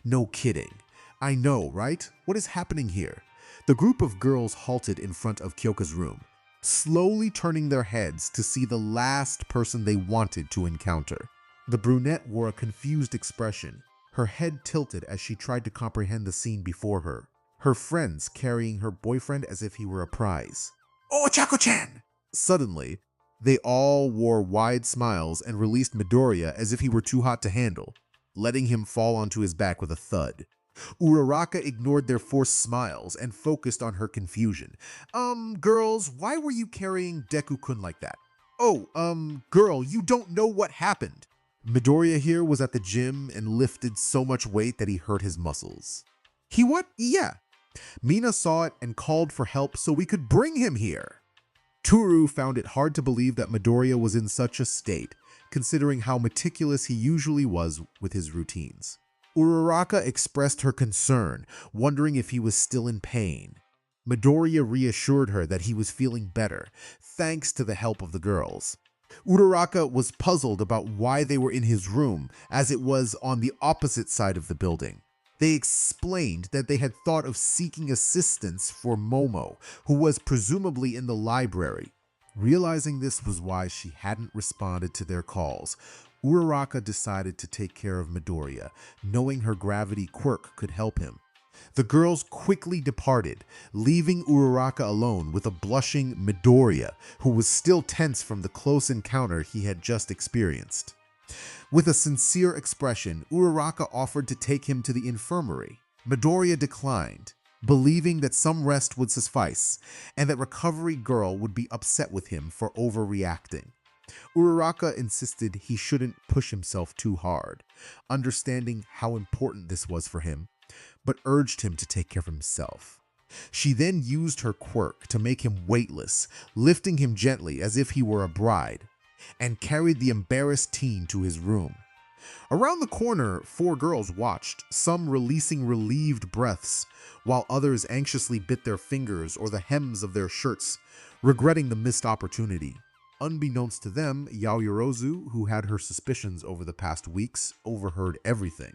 No kidding. I know, right? What is happening here? The group of girls halted in front of Kyoka's room, slowly turning their heads to see the last person they wanted to encounter. The brunette wore a confused expression, her head tilted as she tried to comprehend the scene before her, her friends carrying her boyfriend as if he were a prize. Oh, Chako-chan! Suddenly, they all wore wide smiles and released Midoriya as if he were too hot to handle, letting him fall onto his back with a thud. Uraraka ignored their forced smiles and focused on her confusion. Girls, why were you carrying Deku-kun like that? Oh, girl, you don't know what happened. Midoriya here was at the gym and lifted so much weight that he hurt his muscles. He what? Yeah. Mina saw it and called for help so we could bring him here. Toru found it hard to believe that Midoriya was in such a state, considering how meticulous he usually was with his routines. Uraraka expressed her concern, wondering if he was still in pain. Midoriya reassured her that he was feeling better, thanks to the help of the girls. Uraraka was puzzled about why they were in his room, as it was on the opposite side of the building. They explained that they had thought of seeking assistance for Momo, who was presumably in the library. Realizing this was why she hadn't responded to their calls, Uraraka decided to take care of Midoriya, knowing her gravity quirk could help him. The girls quickly departed, leaving Uraraka alone with a blushing Midoriya, who was still tense from the close encounter he had just experienced. With a sincere expression, Uraraka offered to take him to the infirmary. Midoriya declined, believing that some rest would suffice, and that Recovery Girl would be upset with him for overreacting. Uraraka insisted he shouldn't push himself too hard, understanding how important this was for him, but urged him to take care of himself. She then used her quirk to make him weightless, lifting him gently as if he were a bride, and carried the embarrassed teen to his room. Around the corner, 4 girls watched, some releasing relieved breaths, while others anxiously bit their fingers or the hems of their shirts, regretting the missed opportunity. Unbeknownst to them, Yaoyorozu, who had her suspicions over the past weeks, overheard everything.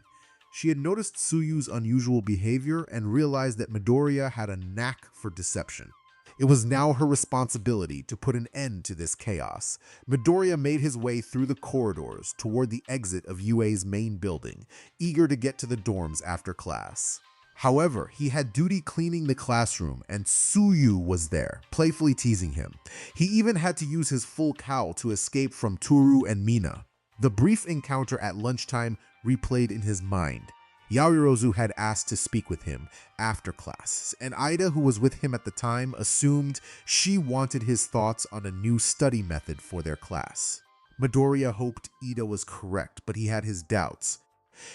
She had noticed Tsuyu's unusual behavior and realized that Midoriya had a knack for deception. It was now her responsibility to put an end to this chaos. Midoriya made his way through the corridors toward the exit of UA's main building, eager to get to the dorms after class. However, he had duty cleaning the classroom, and Tsuyu was there, playfully teasing him. He even had to use his full cowl to escape from Toru and Mina. The brief encounter at lunchtime replayed in his mind. Yaoyorozu had asked to speak with him after class, and Ida, who was with him at the time, assumed she wanted his thoughts on a new study method for their class. Midoriya hoped Ida was correct, but he had his doubts.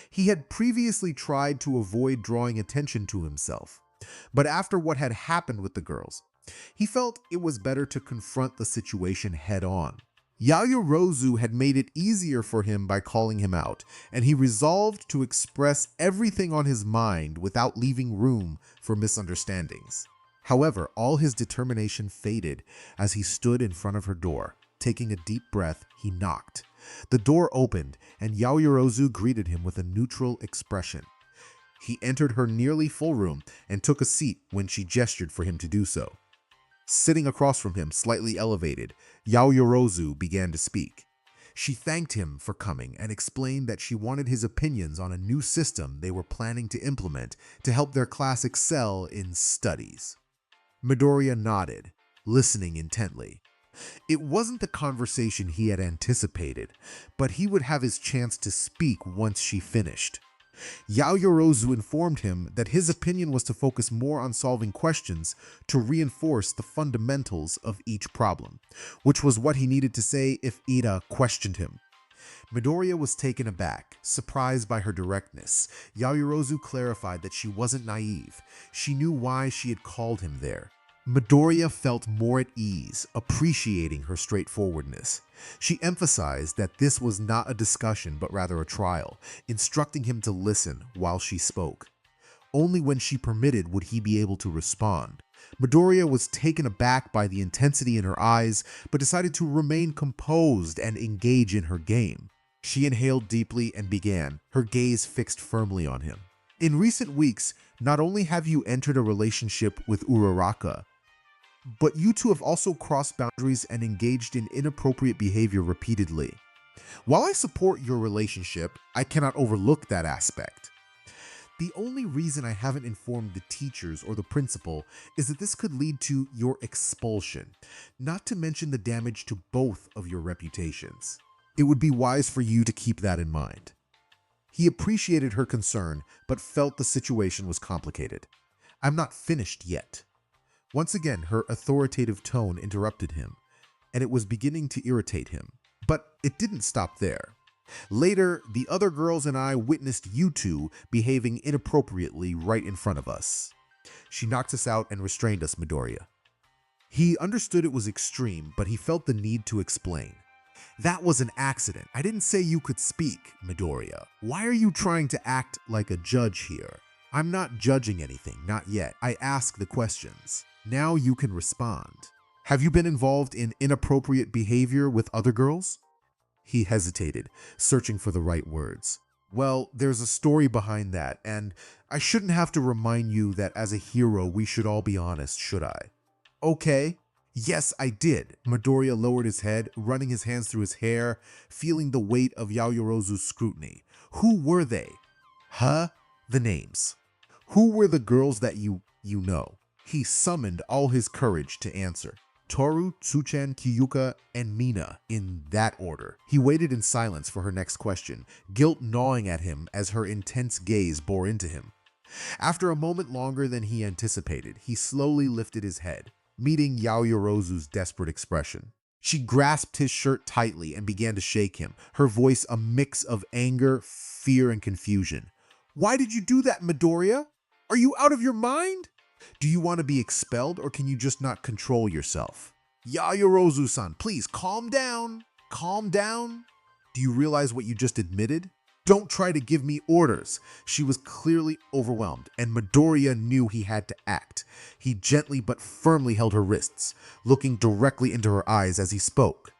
He had previously tried to avoid drawing attention to himself, but after what had happened with the girls, he felt it was better to confront the situation head-on. Yaoyorozu had made it easier for him by calling him out, and he resolved to express everything on his mind without leaving room for misunderstandings. However, all his determination faded as he stood in front of her door. Taking a deep breath, he knocked. The door opened, and Yaoyorozu greeted him with a neutral expression. He entered her nearly full room and took a seat when she gestured for him to do so. Sitting across from him, slightly elevated, Yaoyorozu began to speak. She thanked him for coming and explained that she wanted his opinions on a new system they were planning to implement to help their class excel in studies. Midoriya nodded, listening intently. It wasn't the conversation he had anticipated, but he would have his chance to speak once she finished. Yaoyorozu informed him that his opinion was to focus more on solving questions to reinforce the fundamentals of each problem, which was what he needed to say if Ida questioned him. Midoriya was taken aback, surprised by her directness. Yaoyorozu clarified that she wasn't naive. She knew why she had called him there. Midoriya felt more at ease, appreciating her straightforwardness. She emphasized that this was not a discussion but rather a trial, instructing him to listen while she spoke. Only when she permitted would he be able to respond. Midoriya was taken aback by the intensity in her eyes, but decided to remain composed and engage in her game. She inhaled deeply and began, her gaze fixed firmly on him. In recent weeks, not only have you entered a relationship with Uraraka, but you two have also crossed boundaries and engaged in inappropriate behavior repeatedly. While I support your relationship, I cannot overlook that aspect. The only reason I haven't informed the teachers or the principal is that this could lead to your expulsion, not to mention the damage to both of your reputations. It would be wise for you to keep that in mind. He appreciated her concern, but felt the situation was complicated. I'm not finished yet. Once again, her authoritative tone interrupted him, and it was beginning to irritate him. But it didn't stop there. Later, the other girls and I witnessed you two behaving inappropriately right in front of us. She knocked us out and restrained us, Midoriya. He understood it was extreme, but he felt the need to explain. That was an accident. I didn't say you could speak, Midoriya. Why are you trying to act like a judge here? I'm not judging anything, not yet. I ask the questions. Now you can respond. Have you been involved in inappropriate behavior with other girls? He hesitated, searching for the right words. Well, there's a story behind that, and I shouldn't have to remind you that as a hero we should all be honest, should I? Okay. Yes, I did. Midoriya lowered his head, running his hands through his hair, feeling the weight of Yaoyorozu's scrutiny. Who were they? Huh? The names. Who were the girls that you know? He summoned all his courage to answer. Toru, Tsuchan, Kyuka, and Mina, in that order. He waited in silence for her next question, guilt gnawing at him as her intense gaze bore into him. After a moment longer than he anticipated, he slowly lifted his head, meeting Yaoyorozu's desperate expression. She grasped his shirt tightly and began to shake him, her voice a mix of anger, fear, and confusion. Why did you do that, Midoriya? Are you out of your mind? Do you want to be expelled, or can you just not control yourself? Yayorozu-san, please calm down. Calm down. Do you realize what you just admitted? Don't try to give me orders. She was clearly overwhelmed, and Midoriya knew he had to act. He gently but firmly held her wrists, looking directly into her eyes as he spoke.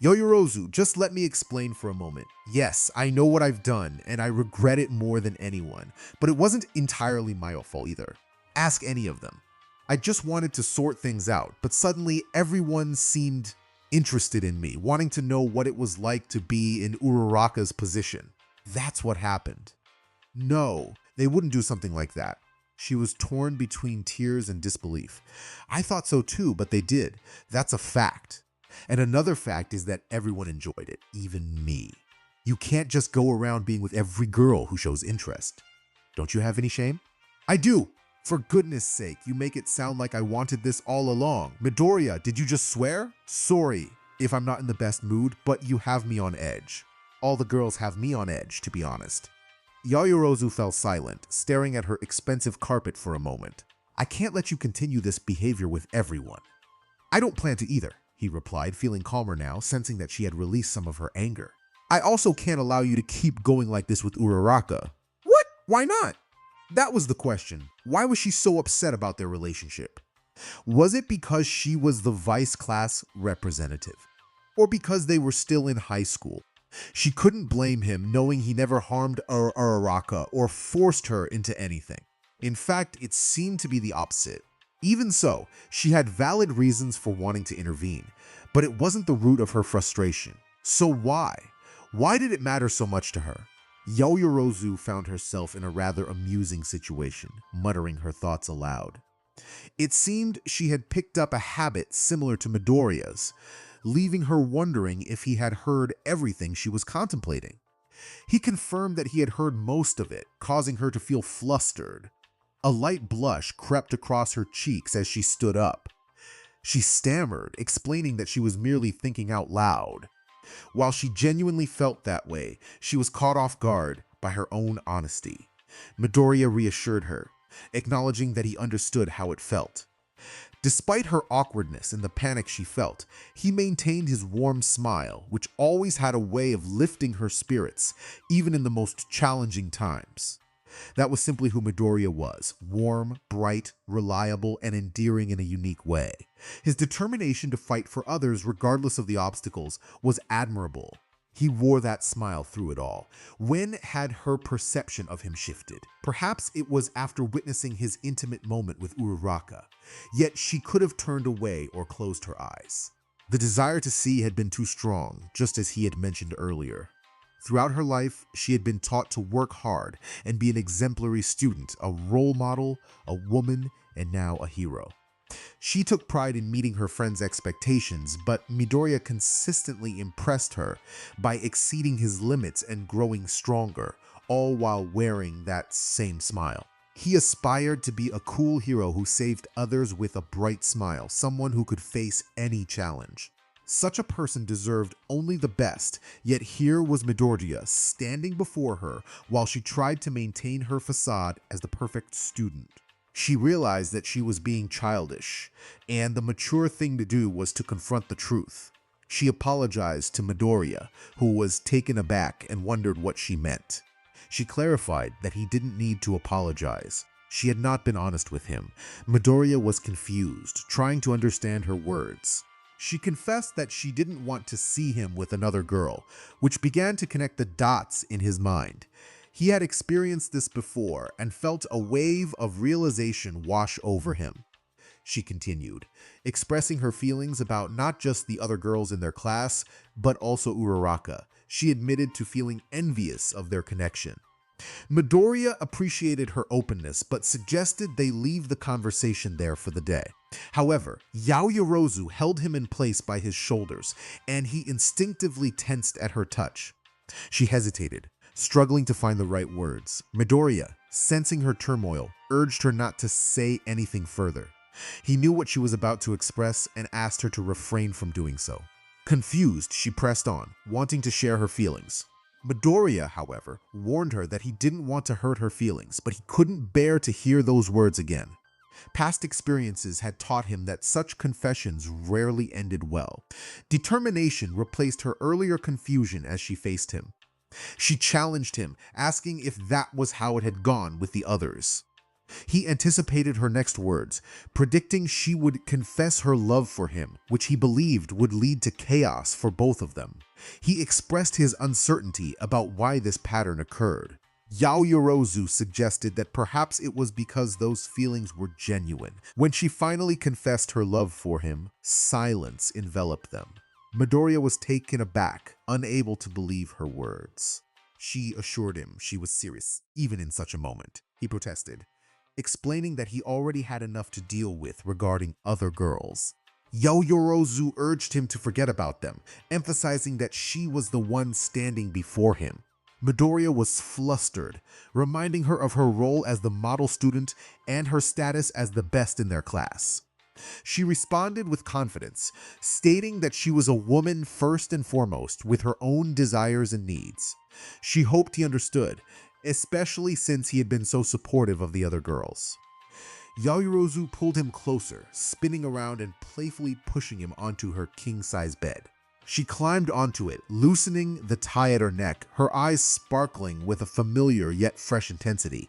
Yayorozu, just let me explain for a moment. Yes, I know what I've done, and I regret it more than anyone, but it wasn't entirely my fault either. Ask any of them. I just wanted to sort things out, but suddenly everyone seemed interested in me, wanting to know what it was like to be in Uraraka's position. That's what happened. No, they wouldn't do something like that. She was torn between tears and disbelief. I thought so too, but they did. That's a fact. And another fact is that everyone enjoyed it, even me. You can't just go around being with every girl who shows interest. Don't you have any shame? I do. For goodness sake, you make it sound like I wanted this all along. Midoriya, did you just swear? Sorry if I'm not in the best mood, but you have me on edge. All the girls have me on edge, to be honest. Yayorozu fell silent, staring at her expensive carpet for a moment. I can't let you continue this behavior with everyone. I don't plan to either, he replied, feeling calmer now, sensing that she had released some of her anger. I also can't allow you to keep going like this with Uraraka. What? Why not? That was the question. Why was she so upset about their relationship? Was it because she was the vice class representative? Or because they were still in high school? She couldn't blame him, knowing he never harmed Uraraka or forced her into anything. In fact, it seemed to be the opposite. Even so, she had valid reasons for wanting to intervene, but it wasn't the root of her frustration. So why? Why did it matter so much to her? Yaoyorozu found herself in a rather amusing situation, muttering her thoughts aloud. It seemed she had picked up a habit similar to Midoriya's, leaving her wondering if he had heard everything she was contemplating. He confirmed that he had heard most of it, causing her to feel flustered. A light blush crept across her cheeks as she stood up. She stammered, explaining that she was merely thinking out loud. While she genuinely felt that way, she was caught off guard by her own honesty. Midoriya reassured her, acknowledging that he understood how it felt. Despite her awkwardness and the panic she felt, he maintained his warm smile, which always had a way of lifting her spirits, even in the most challenging times. That was simply who Midoriya was, warm, bright, reliable, and endearing in a unique way. His determination to fight for others regardless of the obstacles was admirable. He wore that smile through it all. When had her perception of him shifted? Perhaps it was after witnessing his intimate moment with Uraraka. Yet she could have turned away or closed her eyes. The desire to see had been too strong, just as he had mentioned earlier. Throughout her life, she had been taught to work hard and be an exemplary student, a role model, a woman, and now a hero. She took pride in meeting her friends' expectations, but Midoriya consistently impressed her by exceeding his limits and growing stronger, all while wearing that same smile. He aspired to be a cool hero who saved others with a bright smile, someone who could face any challenge. Such a person deserved only the best, yet here was Midoriya standing before her while she tried to maintain her facade as the perfect student. She realized that she was being childish, and the mature thing to do was to confront the truth. She apologized to Midoriya, who was taken aback and wondered what she meant. She clarified that he didn't need to apologize. She had not been honest with him. Midoriya was confused, trying to understand her words. She confessed that she didn't want to see him with another girl, which began to connect the dots in his mind. He had experienced this before and felt a wave of realization wash over him. She continued, expressing her feelings about not just the other girls in their class, but also Uraraka. She admitted to feeling envious of their connection. Midoriya appreciated her openness, but suggested they leave the conversation there for the day. However, Yaoyorozu held him in place by his shoulders, and he instinctively tensed at her touch. She hesitated, struggling to find the right words. Midoriya, sensing her turmoil, urged her not to say anything further. He knew what she was about to express and asked her to refrain from doing so. Confused, she pressed on, wanting to share her feelings. Midoriya, however, warned her that he didn't want to hurt her feelings, but he couldn't bear to hear those words again. Past experiences had taught him that such confessions rarely ended well. Determination replaced her earlier confusion as she faced him. She challenged him, asking if that was how it had gone with the others. He anticipated her next words, predicting she would confess her love for him, which he believed would lead to chaos for both of them. He expressed his uncertainty about why this pattern occurred. Yaoyorozu suggested that perhaps it was because those feelings were genuine. When she finally confessed her love for him, silence enveloped them. Midoriya was taken aback, unable to believe her words. She assured him she was serious, even in such a moment. He protested, explaining that he already had enough to deal with regarding other girls. Yaoyorozu urged him to forget about them, emphasizing that she was the one standing before him. Midoriya was flustered, reminding her of her role as the model student and her status as the best in their class. She responded with confidence, stating that she was a woman first and foremost, with her own desires and needs. She hoped he understood, especially since he had been so supportive of the other girls. Yaoyorozu pulled him closer, spinning around and playfully pushing him onto her king-size bed. She climbed onto it, loosening the tie at her neck, her eyes sparkling with a familiar yet fresh intensity.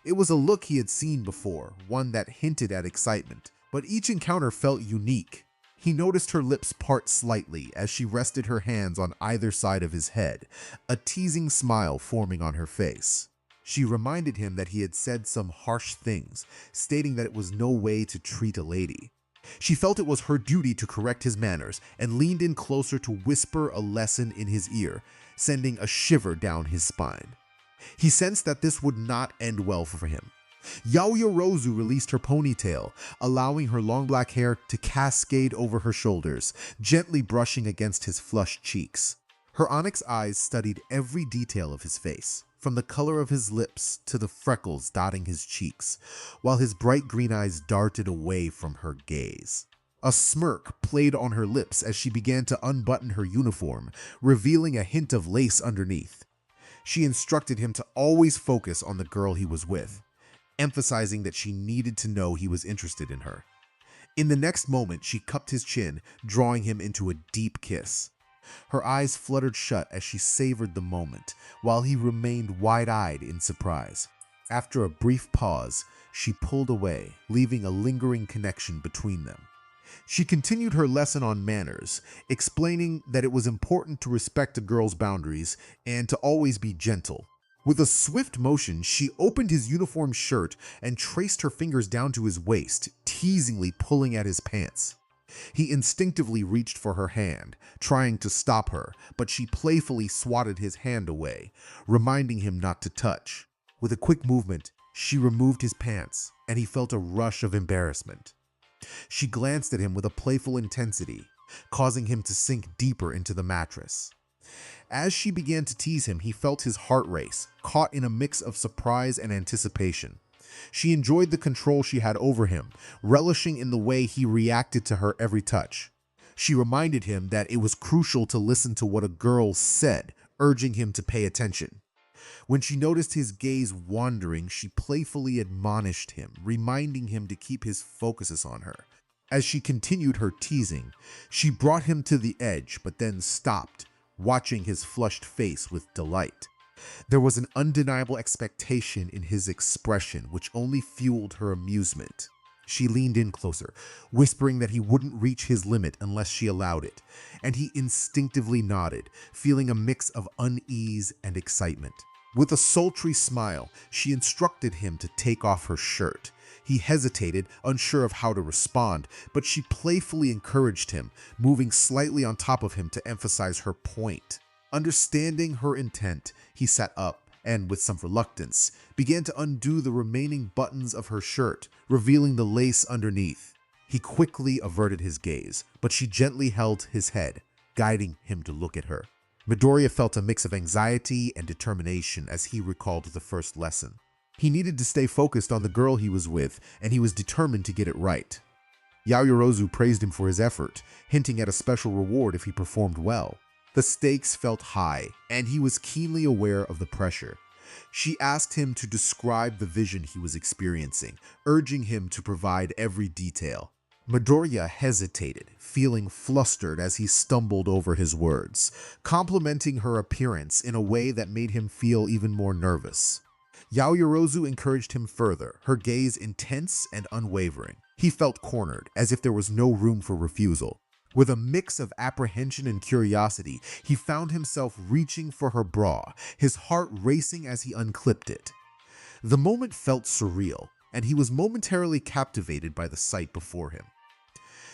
It was a look he had seen before, one that hinted at excitement, but each encounter felt unique. He noticed her lips part slightly as she rested her hands on either side of his head, a teasing smile forming on her face. She reminded him that he had said some harsh things, stating that it was no way to treat a lady. She felt it was her duty to correct his manners and leaned in closer to whisper a lesson in his ear, sending a shiver down his spine. He sensed that this would not end well for him. Yaoyorozu released her ponytail, allowing her long black hair to cascade over her shoulders, gently brushing against his flushed cheeks. Her onyx eyes studied every detail of his face, from the color of his lips to the freckles dotting his cheeks, while his bright green eyes darted away from her gaze. A smirk played on her lips as she began to unbutton her uniform, revealing a hint of lace underneath. She instructed him to always focus on the girl he was with, emphasizing that she needed to know he was interested in her. In the next moment, she cupped his chin, drawing him into a deep kiss. Her eyes fluttered shut as she savored the moment, while he remained wide-eyed in surprise. After a brief pause, she pulled away, leaving a lingering connection between them. She continued her lesson on manners, explaining that it was important to respect a girl's boundaries and to always be gentle. With a swift motion, she opened his uniform shirt and traced her fingers down to his waist, teasingly pulling at his pants. He instinctively reached for her hand, trying to stop her, but she playfully swatted his hand away, reminding him not to touch. With a quick movement, she removed his pants, and he felt a rush of embarrassment. She glanced at him with a playful intensity, causing him to sink deeper into the mattress. As she began to tease him, he felt his heart race, caught in a mix of surprise and anticipation. She enjoyed the control she had over him, relishing in the way he reacted to her every touch. She reminded him that it was crucial to listen to what a girl said, urging him to pay attention. When she noticed his gaze wandering, she playfully admonished him, reminding him to keep his focus on her. As she continued her teasing, she brought him to the edge, but then stopped, watching his flushed face with delight. There was an undeniable expectation in his expression, which only fueled her amusement. She leaned in closer, whispering that he wouldn't reach his limit unless she allowed it, and he instinctively nodded, feeling a mix of unease and excitement. With a sultry smile, she instructed him to take off her shirt. He hesitated, unsure of how to respond, but she playfully encouraged him, moving slightly on top of him to emphasize her point. Understanding her intent, he sat up and, with some reluctance, began to undo the remaining buttons of her shirt, revealing the lace underneath. He quickly averted his gaze, but she gently held his head, guiding him to look at her. Midoriya felt a mix of anxiety and determination as he recalled the first lesson. He needed to stay focused on the girl he was with, and he was determined to get it right. Yaoyorozu praised him for his effort, hinting at a special reward if he performed well. The stakes felt high, and he was keenly aware of the pressure. She asked him to describe the vision he was experiencing, urging him to provide every detail. Midoriya hesitated, feeling flustered as he stumbled over his words, complimenting her appearance in a way that made him feel even more nervous. Yaoyorozu encouraged him further, her gaze intense and unwavering. He felt cornered, as if there was no room for refusal. With a mix of apprehension and curiosity, he found himself reaching for her bra, his heart racing as he unclipped it. The moment felt surreal, and he was momentarily captivated by the sight before him.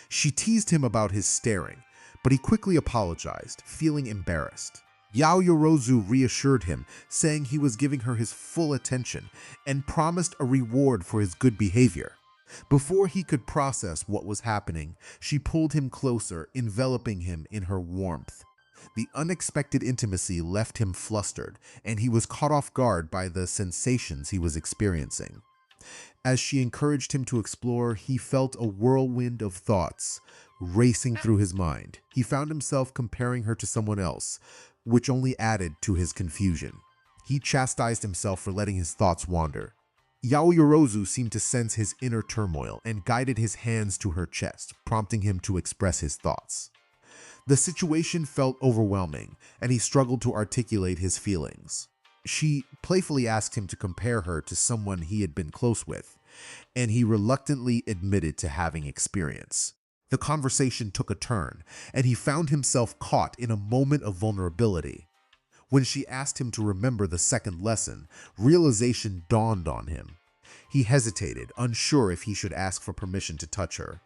She teased him about his staring, but he quickly apologized, feeling embarrassed. Yaoyorozu reassured him, saying he was giving her his full attention and promised a reward for his good behavior. Before he could process what was happening, she pulled him closer, enveloping him in her warmth. The unexpected intimacy left him flustered, and he was caught off guard by the sensations he was experiencing. As she encouraged him to explore, he felt a whirlwind of thoughts racing through his mind. He found himself comparing her to someone else, which only added to his confusion. He chastised himself for letting his thoughts wander. Yaoyorozu seemed to sense his inner turmoil and guided his hands to her chest, prompting him to express his thoughts. The situation felt overwhelming, and he struggled to articulate his feelings. She playfully asked him to compare her to someone he had been close with, and he reluctantly admitted to having experience. The conversation took a turn, and he found himself caught in a moment of vulnerability. When she asked him to remember the second lesson, realization dawned on him. He hesitated, unsure if he should ask for permission to touch her.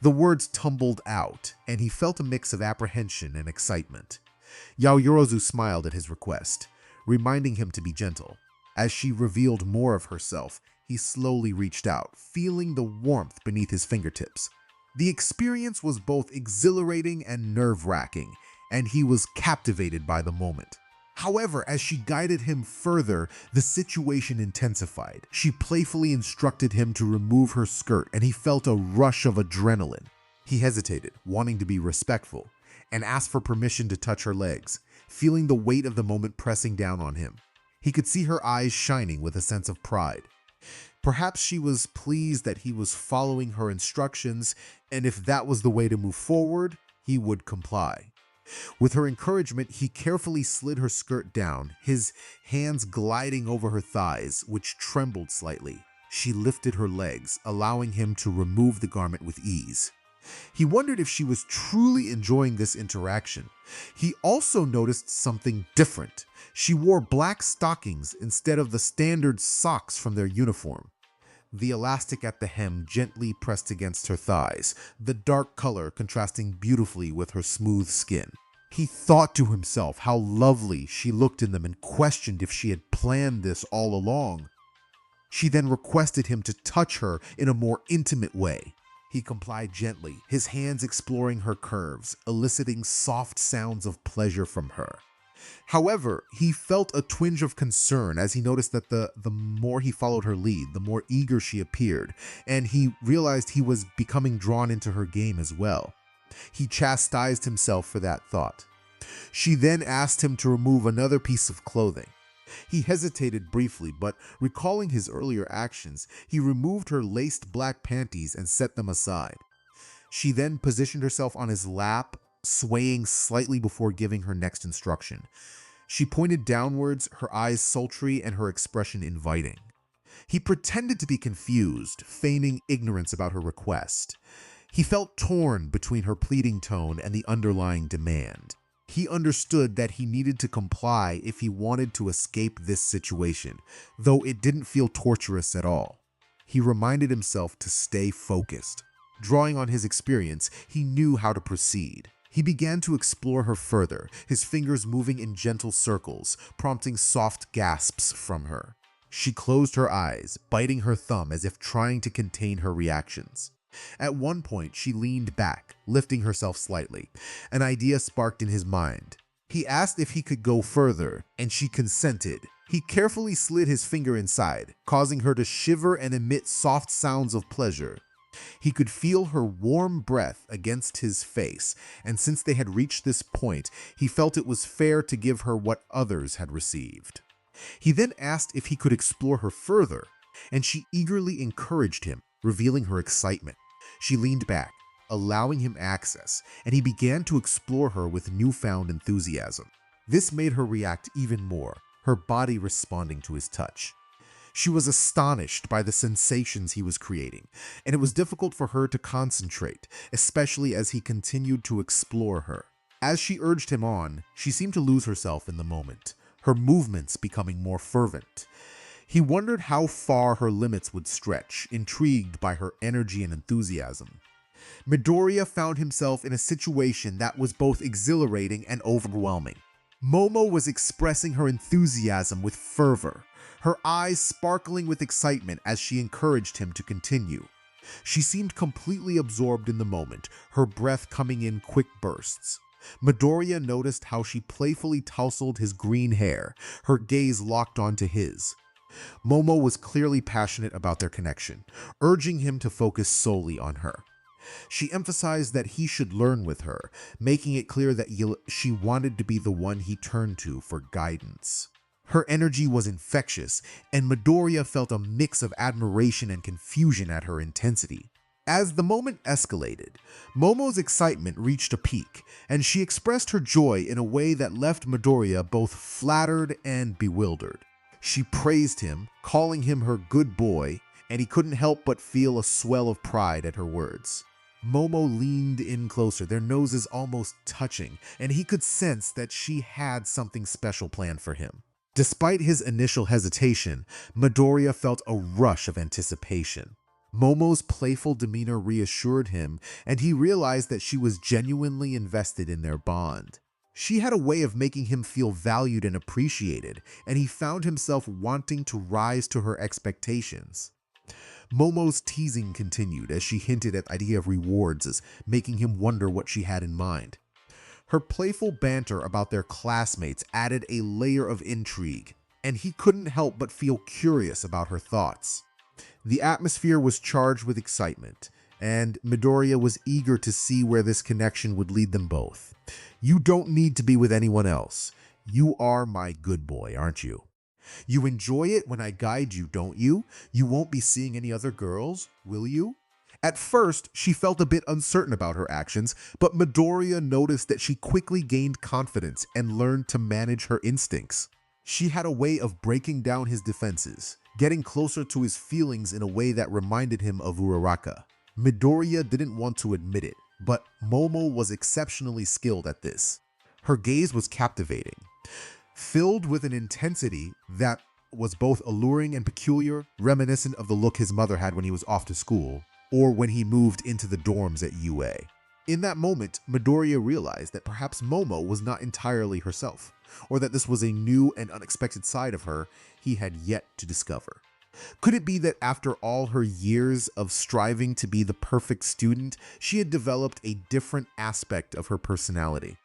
The words tumbled out, and he felt a mix of apprehension and excitement. Yaoyorozu smiled at his request, reminding him to be gentle. As she revealed more of herself, he slowly reached out, feeling the warmth beneath his fingertips. The experience was both exhilarating and nerve-wracking, and he was captivated by the moment. However, as she guided him further, the situation intensified. She playfully instructed him to remove her skirt, and he felt a rush of adrenaline. He hesitated, wanting to be respectful, and asked for permission to touch her legs, feeling the weight of the moment pressing down on him. He could see her eyes shining with a sense of pride. Perhaps she was pleased that he was following her instructions, and if that was the way to move forward, he would comply. With her encouragement, he carefully slid her skirt down, his hands gliding over her thighs, which trembled slightly. She lifted her legs, allowing him to remove the garment with ease. He wondered if she was truly enjoying this interaction. He also noticed something different. She wore black stockings instead of the standard socks from their uniform. The elastic at the hem gently pressed against her thighs, the dark color contrasting beautifully with her smooth skin. He thought to himself how lovely she looked in them and questioned if she had planned this all along. She then requested him to touch her in a more intimate way. He complied gently, his hands exploring her curves, eliciting soft sounds of pleasure from her. However, he felt a twinge of concern as he noticed that the more he followed her lead, the more eager she appeared, and he realized he was becoming drawn into her game as well. He chastised himself for that thought. She then asked him to remove another piece of clothing. He hesitated briefly, but recalling his earlier actions, he removed her laced black panties and set them aside. She then positioned herself on his lap, swaying slightly before giving her next instruction. She pointed downwards, her eyes sultry and her expression inviting. He pretended to be confused, feigning ignorance about her request. He felt torn between her pleading tone and the underlying demand. He understood that he needed to comply if he wanted to escape this situation, though it didn't feel torturous at all. He reminded himself to stay focused. Drawing on his experience, he knew how to proceed. He began to explore her further, his fingers moving in gentle circles, prompting soft gasps from her. She closed her eyes, biting her thumb as if trying to contain her reactions. At one point, she leaned back, lifting herself slightly. An idea sparked in his mind. He asked if he could go further, and she consented. He carefully slid his finger inside, causing her to shiver and emit soft sounds of pleasure. He could feel her warm breath against his face, and since they had reached this point, he felt it was fair to give her what others had received. He then asked if he could explore her further, and she eagerly encouraged him, revealing her excitement. She leaned back, allowing him access, and he began to explore her with newfound enthusiasm. This made her react even more, her body responding to his touch. She was astonished by the sensations he was creating, and it was difficult for her to concentrate, especially as he continued to explore her. As she urged him on, she seemed to lose herself in the moment, her movements becoming more fervent. He wondered how far her limits would stretch, intrigued by her energy and enthusiasm. Midoriya found himself in a situation that was both exhilarating and overwhelming. Momo was expressing her enthusiasm with fervor, her eyes sparkling with excitement as she encouraged him to continue. She seemed completely absorbed in the moment, her breath coming in quick bursts. Midoriya noticed how she playfully tousled his green hair, her gaze locked onto his. Momo was clearly passionate about their connection, urging him to focus solely on her. She emphasized that he should learn with her, making it clear that she wanted to be the one he turned to for guidance. Her energy was infectious, and Midoriya felt a mix of admiration and confusion at her intensity. As the moment escalated, Momo's excitement reached a peak, and she expressed her joy in a way that left Midoriya both flattered and bewildered. She praised him, calling him her good boy, and he couldn't help but feel a swell of pride at her words. Momo leaned in closer, their noses almost touching, and he could sense that she had something special planned for him. Despite his initial hesitation, Midoriya felt a rush of anticipation. Momo's playful demeanor reassured him, and he realized that she was genuinely invested in their bond. She had a way of making him feel valued and appreciated, and he found himself wanting to rise to her expectations. Momo's teasing continued as she hinted at the idea of rewards, making him wonder what she had in mind. Her playful banter about their classmates added a layer of intrigue, and he couldn't help but feel curious about her thoughts. The atmosphere was charged with excitement, and Midoriya was eager to see where this connection would lead them both. "You don't need to be with anyone else. You are my good boy, aren't you? You enjoy it when I guide you, don't you? You won't be seeing any other girls, will you?" At first, she felt a bit uncertain about her actions, but Midoriya noticed that she quickly gained confidence and learned to manage her instincts. She had a way of breaking down his defenses, getting closer to his feelings in a way that reminded him of Uraraka. Midoriya didn't want to admit it, but Momo was exceptionally skilled at this. Her gaze was captivating, filled with an intensity that was both alluring and peculiar, reminiscent of the look his mother had when he was off to school, or when he moved into the dorms at UA. In that moment, Midoriya realized that perhaps Momo was not entirely herself, or that this was a new and unexpected side of her he had yet to discover. Could it be that after all her years of striving to be the perfect student, she had developed a different aspect of her personality?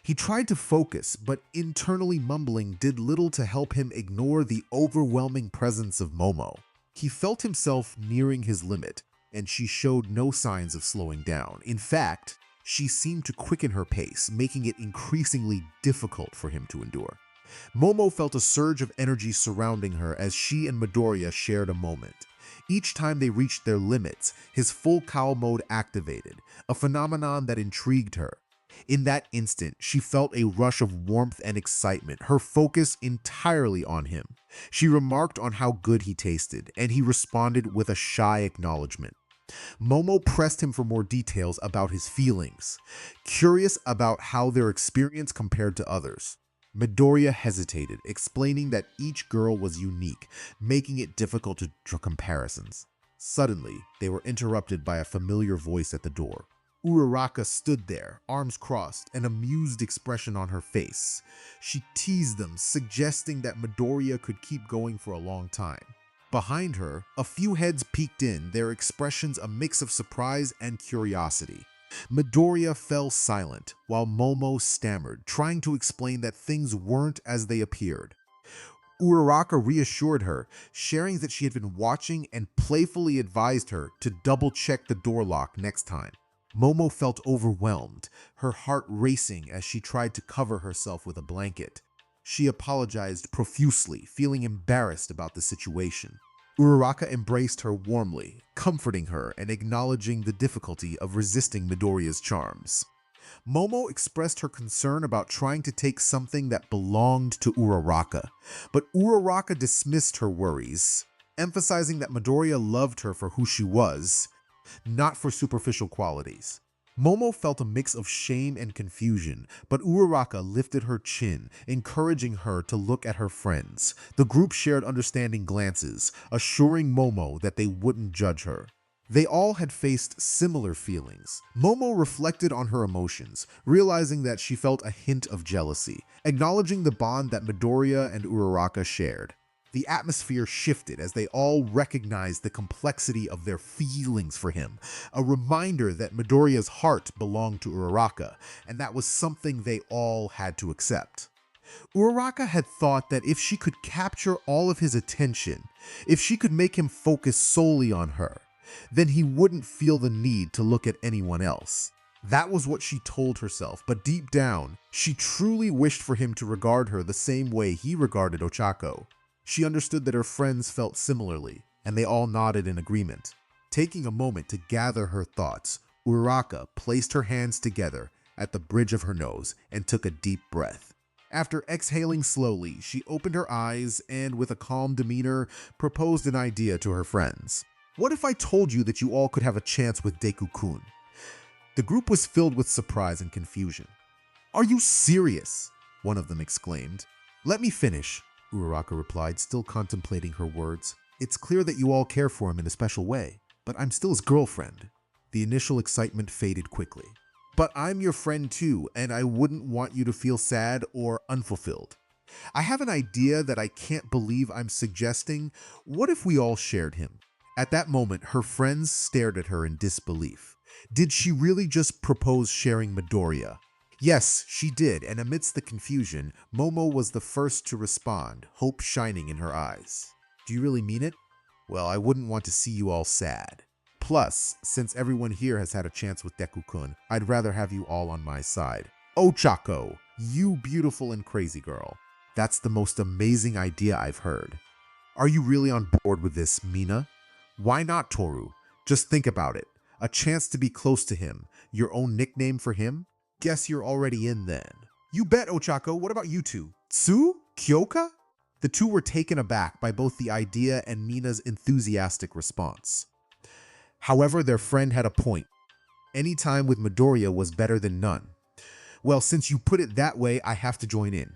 He tried to focus, but internally mumbling did little to help him ignore the overwhelming presence of Momo. He felt himself nearing his limit, and she showed no signs of slowing down. In fact, she seemed to quicken her pace, making it increasingly difficult for him to endure. Momo felt a surge of energy surrounding her as she and Midoriya shared a moment. Each time they reached their limits, his full cow mode activated, a phenomenon that intrigued her. In that instant, she felt a rush of warmth and excitement, her focus entirely on him. She remarked on how good he tasted, and he responded with a shy acknowledgement. Momo pressed him for more details about his feelings, curious about how their experience compared to others. Midoriya hesitated, explaining that each girl was unique, making it difficult to draw comparisons. Suddenly, they were interrupted by a familiar voice at the door. Uraraka stood there, arms crossed, an amused expression on her face. She teased them, suggesting that Midoriya could keep going for a long time. Behind her, a few heads peeked in, their expressions a mix of surprise and curiosity. Midoriya fell silent, while Momo stammered, trying to explain that things weren't as they appeared. Uraraka reassured her, sharing that she had been watching and playfully advised her to double-check the door lock next time. Momo felt overwhelmed, her heart racing as she tried to cover herself with a blanket. She apologized profusely, feeling embarrassed about the situation. Uraraka embraced her warmly, comforting her and acknowledging the difficulty of resisting Midoriya's charms. Momo expressed her concern about trying to take something that belonged to Uraraka, but Uraraka dismissed her worries, emphasizing that Midoriya loved her for who she was, not for superficial qualities. Momo felt a mix of shame and confusion, but Uraraka lifted her chin, encouraging her to look at her friends. The group shared understanding glances, assuring Momo that they wouldn't judge her. They all had faced similar feelings. Momo reflected on her emotions, realizing that she felt a hint of jealousy, acknowledging the bond that Midoriya and Uraraka shared. The atmosphere shifted as they all recognized the complexity of their feelings for him, a reminder that Midoriya's heart belonged to Uraraka, and that was something they all had to accept. Uraraka had thought that if she could capture all of his attention, if she could make him focus solely on her, then he wouldn't feel the need to look at anyone else. That was what she told herself, but deep down, she truly wished for him to regard her the same way he regarded Ochako. She understood that her friends felt similarly, and they all nodded in agreement. Taking a moment to gather her thoughts, Uraraka placed her hands together at the bridge of her nose and took a deep breath. After exhaling slowly, she opened her eyes and, with a calm demeanor, proposed an idea to her friends. "What if I told you that you all could have a chance with Deku-kun?" The group was filled with surprise and confusion. "Are you serious?" one of them exclaimed. "Let me finish," Uraraka replied, still contemplating her words. "It's clear that you all care for him in a special way, but I'm still his girlfriend." The initial excitement faded quickly. "But I'm your friend too, and I wouldn't want you to feel sad or unfulfilled. I have an idea that I can't believe I'm suggesting. What if we all shared him?" At that moment, her friends stared at her in disbelief. Did she really just propose sharing Midoriya? Yes, she did, and amidst the confusion, Momo was the first to respond, hope shining in her eyes. "Do you really mean it? Well, I wouldn't want to see you all sad. Plus, since everyone here has had a chance with Deku-kun, I'd rather have you all on my side. Ochako, you beautiful and crazy girl. That's the most amazing idea I've heard. Are you really on board with this, Mina? Why not, Toru? Just think about it. A chance to be close to him, your own nickname for him? Guess you're already in then." "You bet, Ochako. What about you two? Tsu? Kyoka?" The two were taken aback by both the idea and Mina's enthusiastic response. However, their friend had a point. Any time with Midoriya was better than none. "Well, since you put it that way, I have to join in.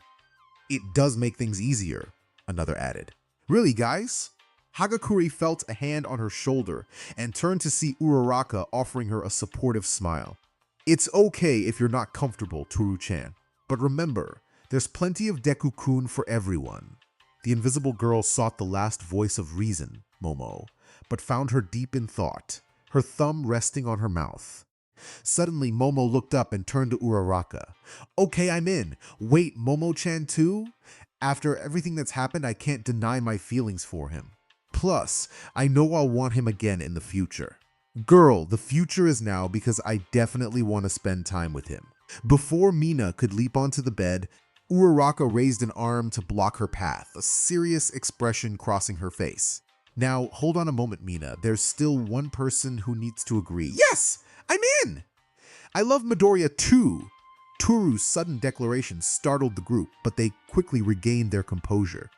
It does make things easier," another added. "Really, guys?" Hagakure felt a hand on her shoulder and turned to see Uraraka offering her a supportive smile. "It's okay if you're not comfortable, Toru-chan. But remember, there's plenty of Deku-kun for everyone." The invisible girl sought the last voice of reason, Momo, but found her deep in thought, her thumb resting on her mouth. Suddenly, Momo looked up and turned to Uraraka. "Okay, I'm in. Wait, Momo-chan too? After everything that's happened, I can't deny my feelings for him. Plus, I know I'll want him again in the future. Girl, the future is now because I definitely want to spend time with him." Before Mina could leap onto the bed, Uraraka raised an arm to block her path, a serious expression crossing her face. "Now, hold on a moment, Mina. There's still one person who needs to agree." "Yes, I'm in! I love Midoriya too. Toru's sudden declaration startled the group, but they quickly regained their composure.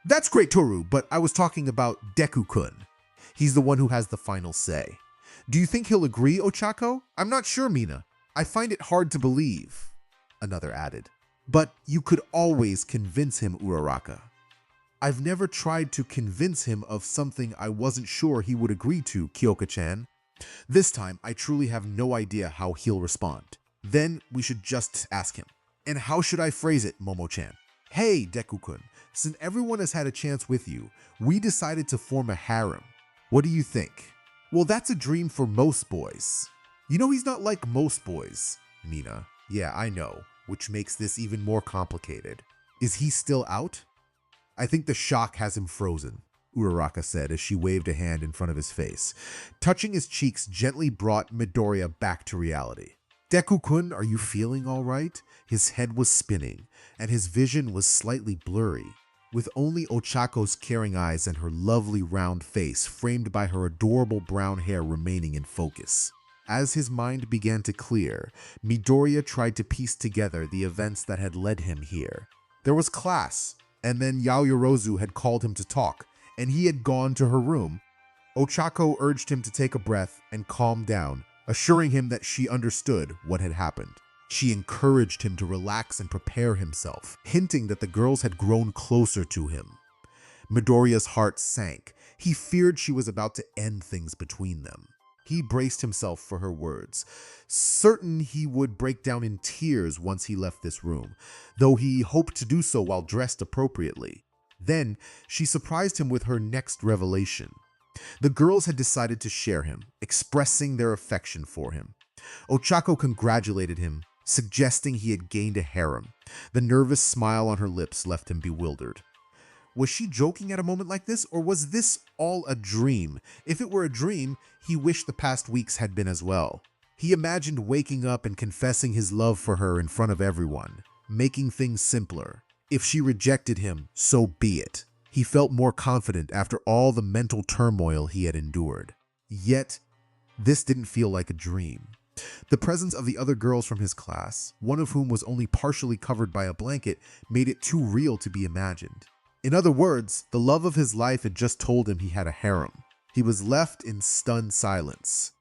That's great, Toru, but I was talking about Deku-kun. He's the one who has the final say. Do you think he'll agree, Ochako? I'm not sure, Mina. I find it hard to believe, another added. But you could always convince him, Uraraka. I've never tried to convince him of something I wasn't sure he would agree to, Kyoka-chan. This time, I truly have no idea how he'll respond. Then we should just ask him. And how should I phrase it, Momo-chan? Hey, Deku-kun, since everyone has had a chance with you, we decided to form a harem. What do you think? Well, that's a dream for most boys. You know he's not like most boys, Mina. Yeah, I know, which makes this even more complicated. Is he still out? I think the shock has him frozen, Uraraka said as she waved a hand in front of his face. Touching his cheeks gently brought Midoriya back to reality. Deku-kun, are you feeling all right? His head was spinning, and his vision was slightly blurry, with only Ochako's caring eyes and her lovely round face framed by her adorable brown hair remaining in focus. As his mind began to clear, Midoriya tried to piece together the events that had led him here. There was class, and then Yaoyorozu had called him to talk, and he had gone to her room. Ochako urged him to take a breath and calm down, assuring him that she understood what had happened. She encouraged him to relax and prepare himself, hinting that the girls had grown closer to him. Midoriya's heart sank. He feared she was about to end things between them. He braced himself for her words, certain he would break down in tears once he left this room, though he hoped to do so while dressed appropriately. Then she surprised him with her next revelation. The girls had decided to share him, expressing their affection for him. Ochako congratulated him, suggesting he had gained a harem. The nervous smile on her lips left him bewildered. Was she joking at a moment like this, or was this all a dream? If it were a dream, he wished the past weeks had been as well. He imagined waking up and confessing his love for her in front of everyone, making things simpler. If she rejected him, so be it. He felt more confident after all the mental turmoil he had endured. Yet, this didn't feel like a dream. The presence of the other girls from his class, one of whom was only partially covered by a blanket, made it too real to be imagined. In other words, the love of his life had just told him he had a harem. He was left in stunned silence.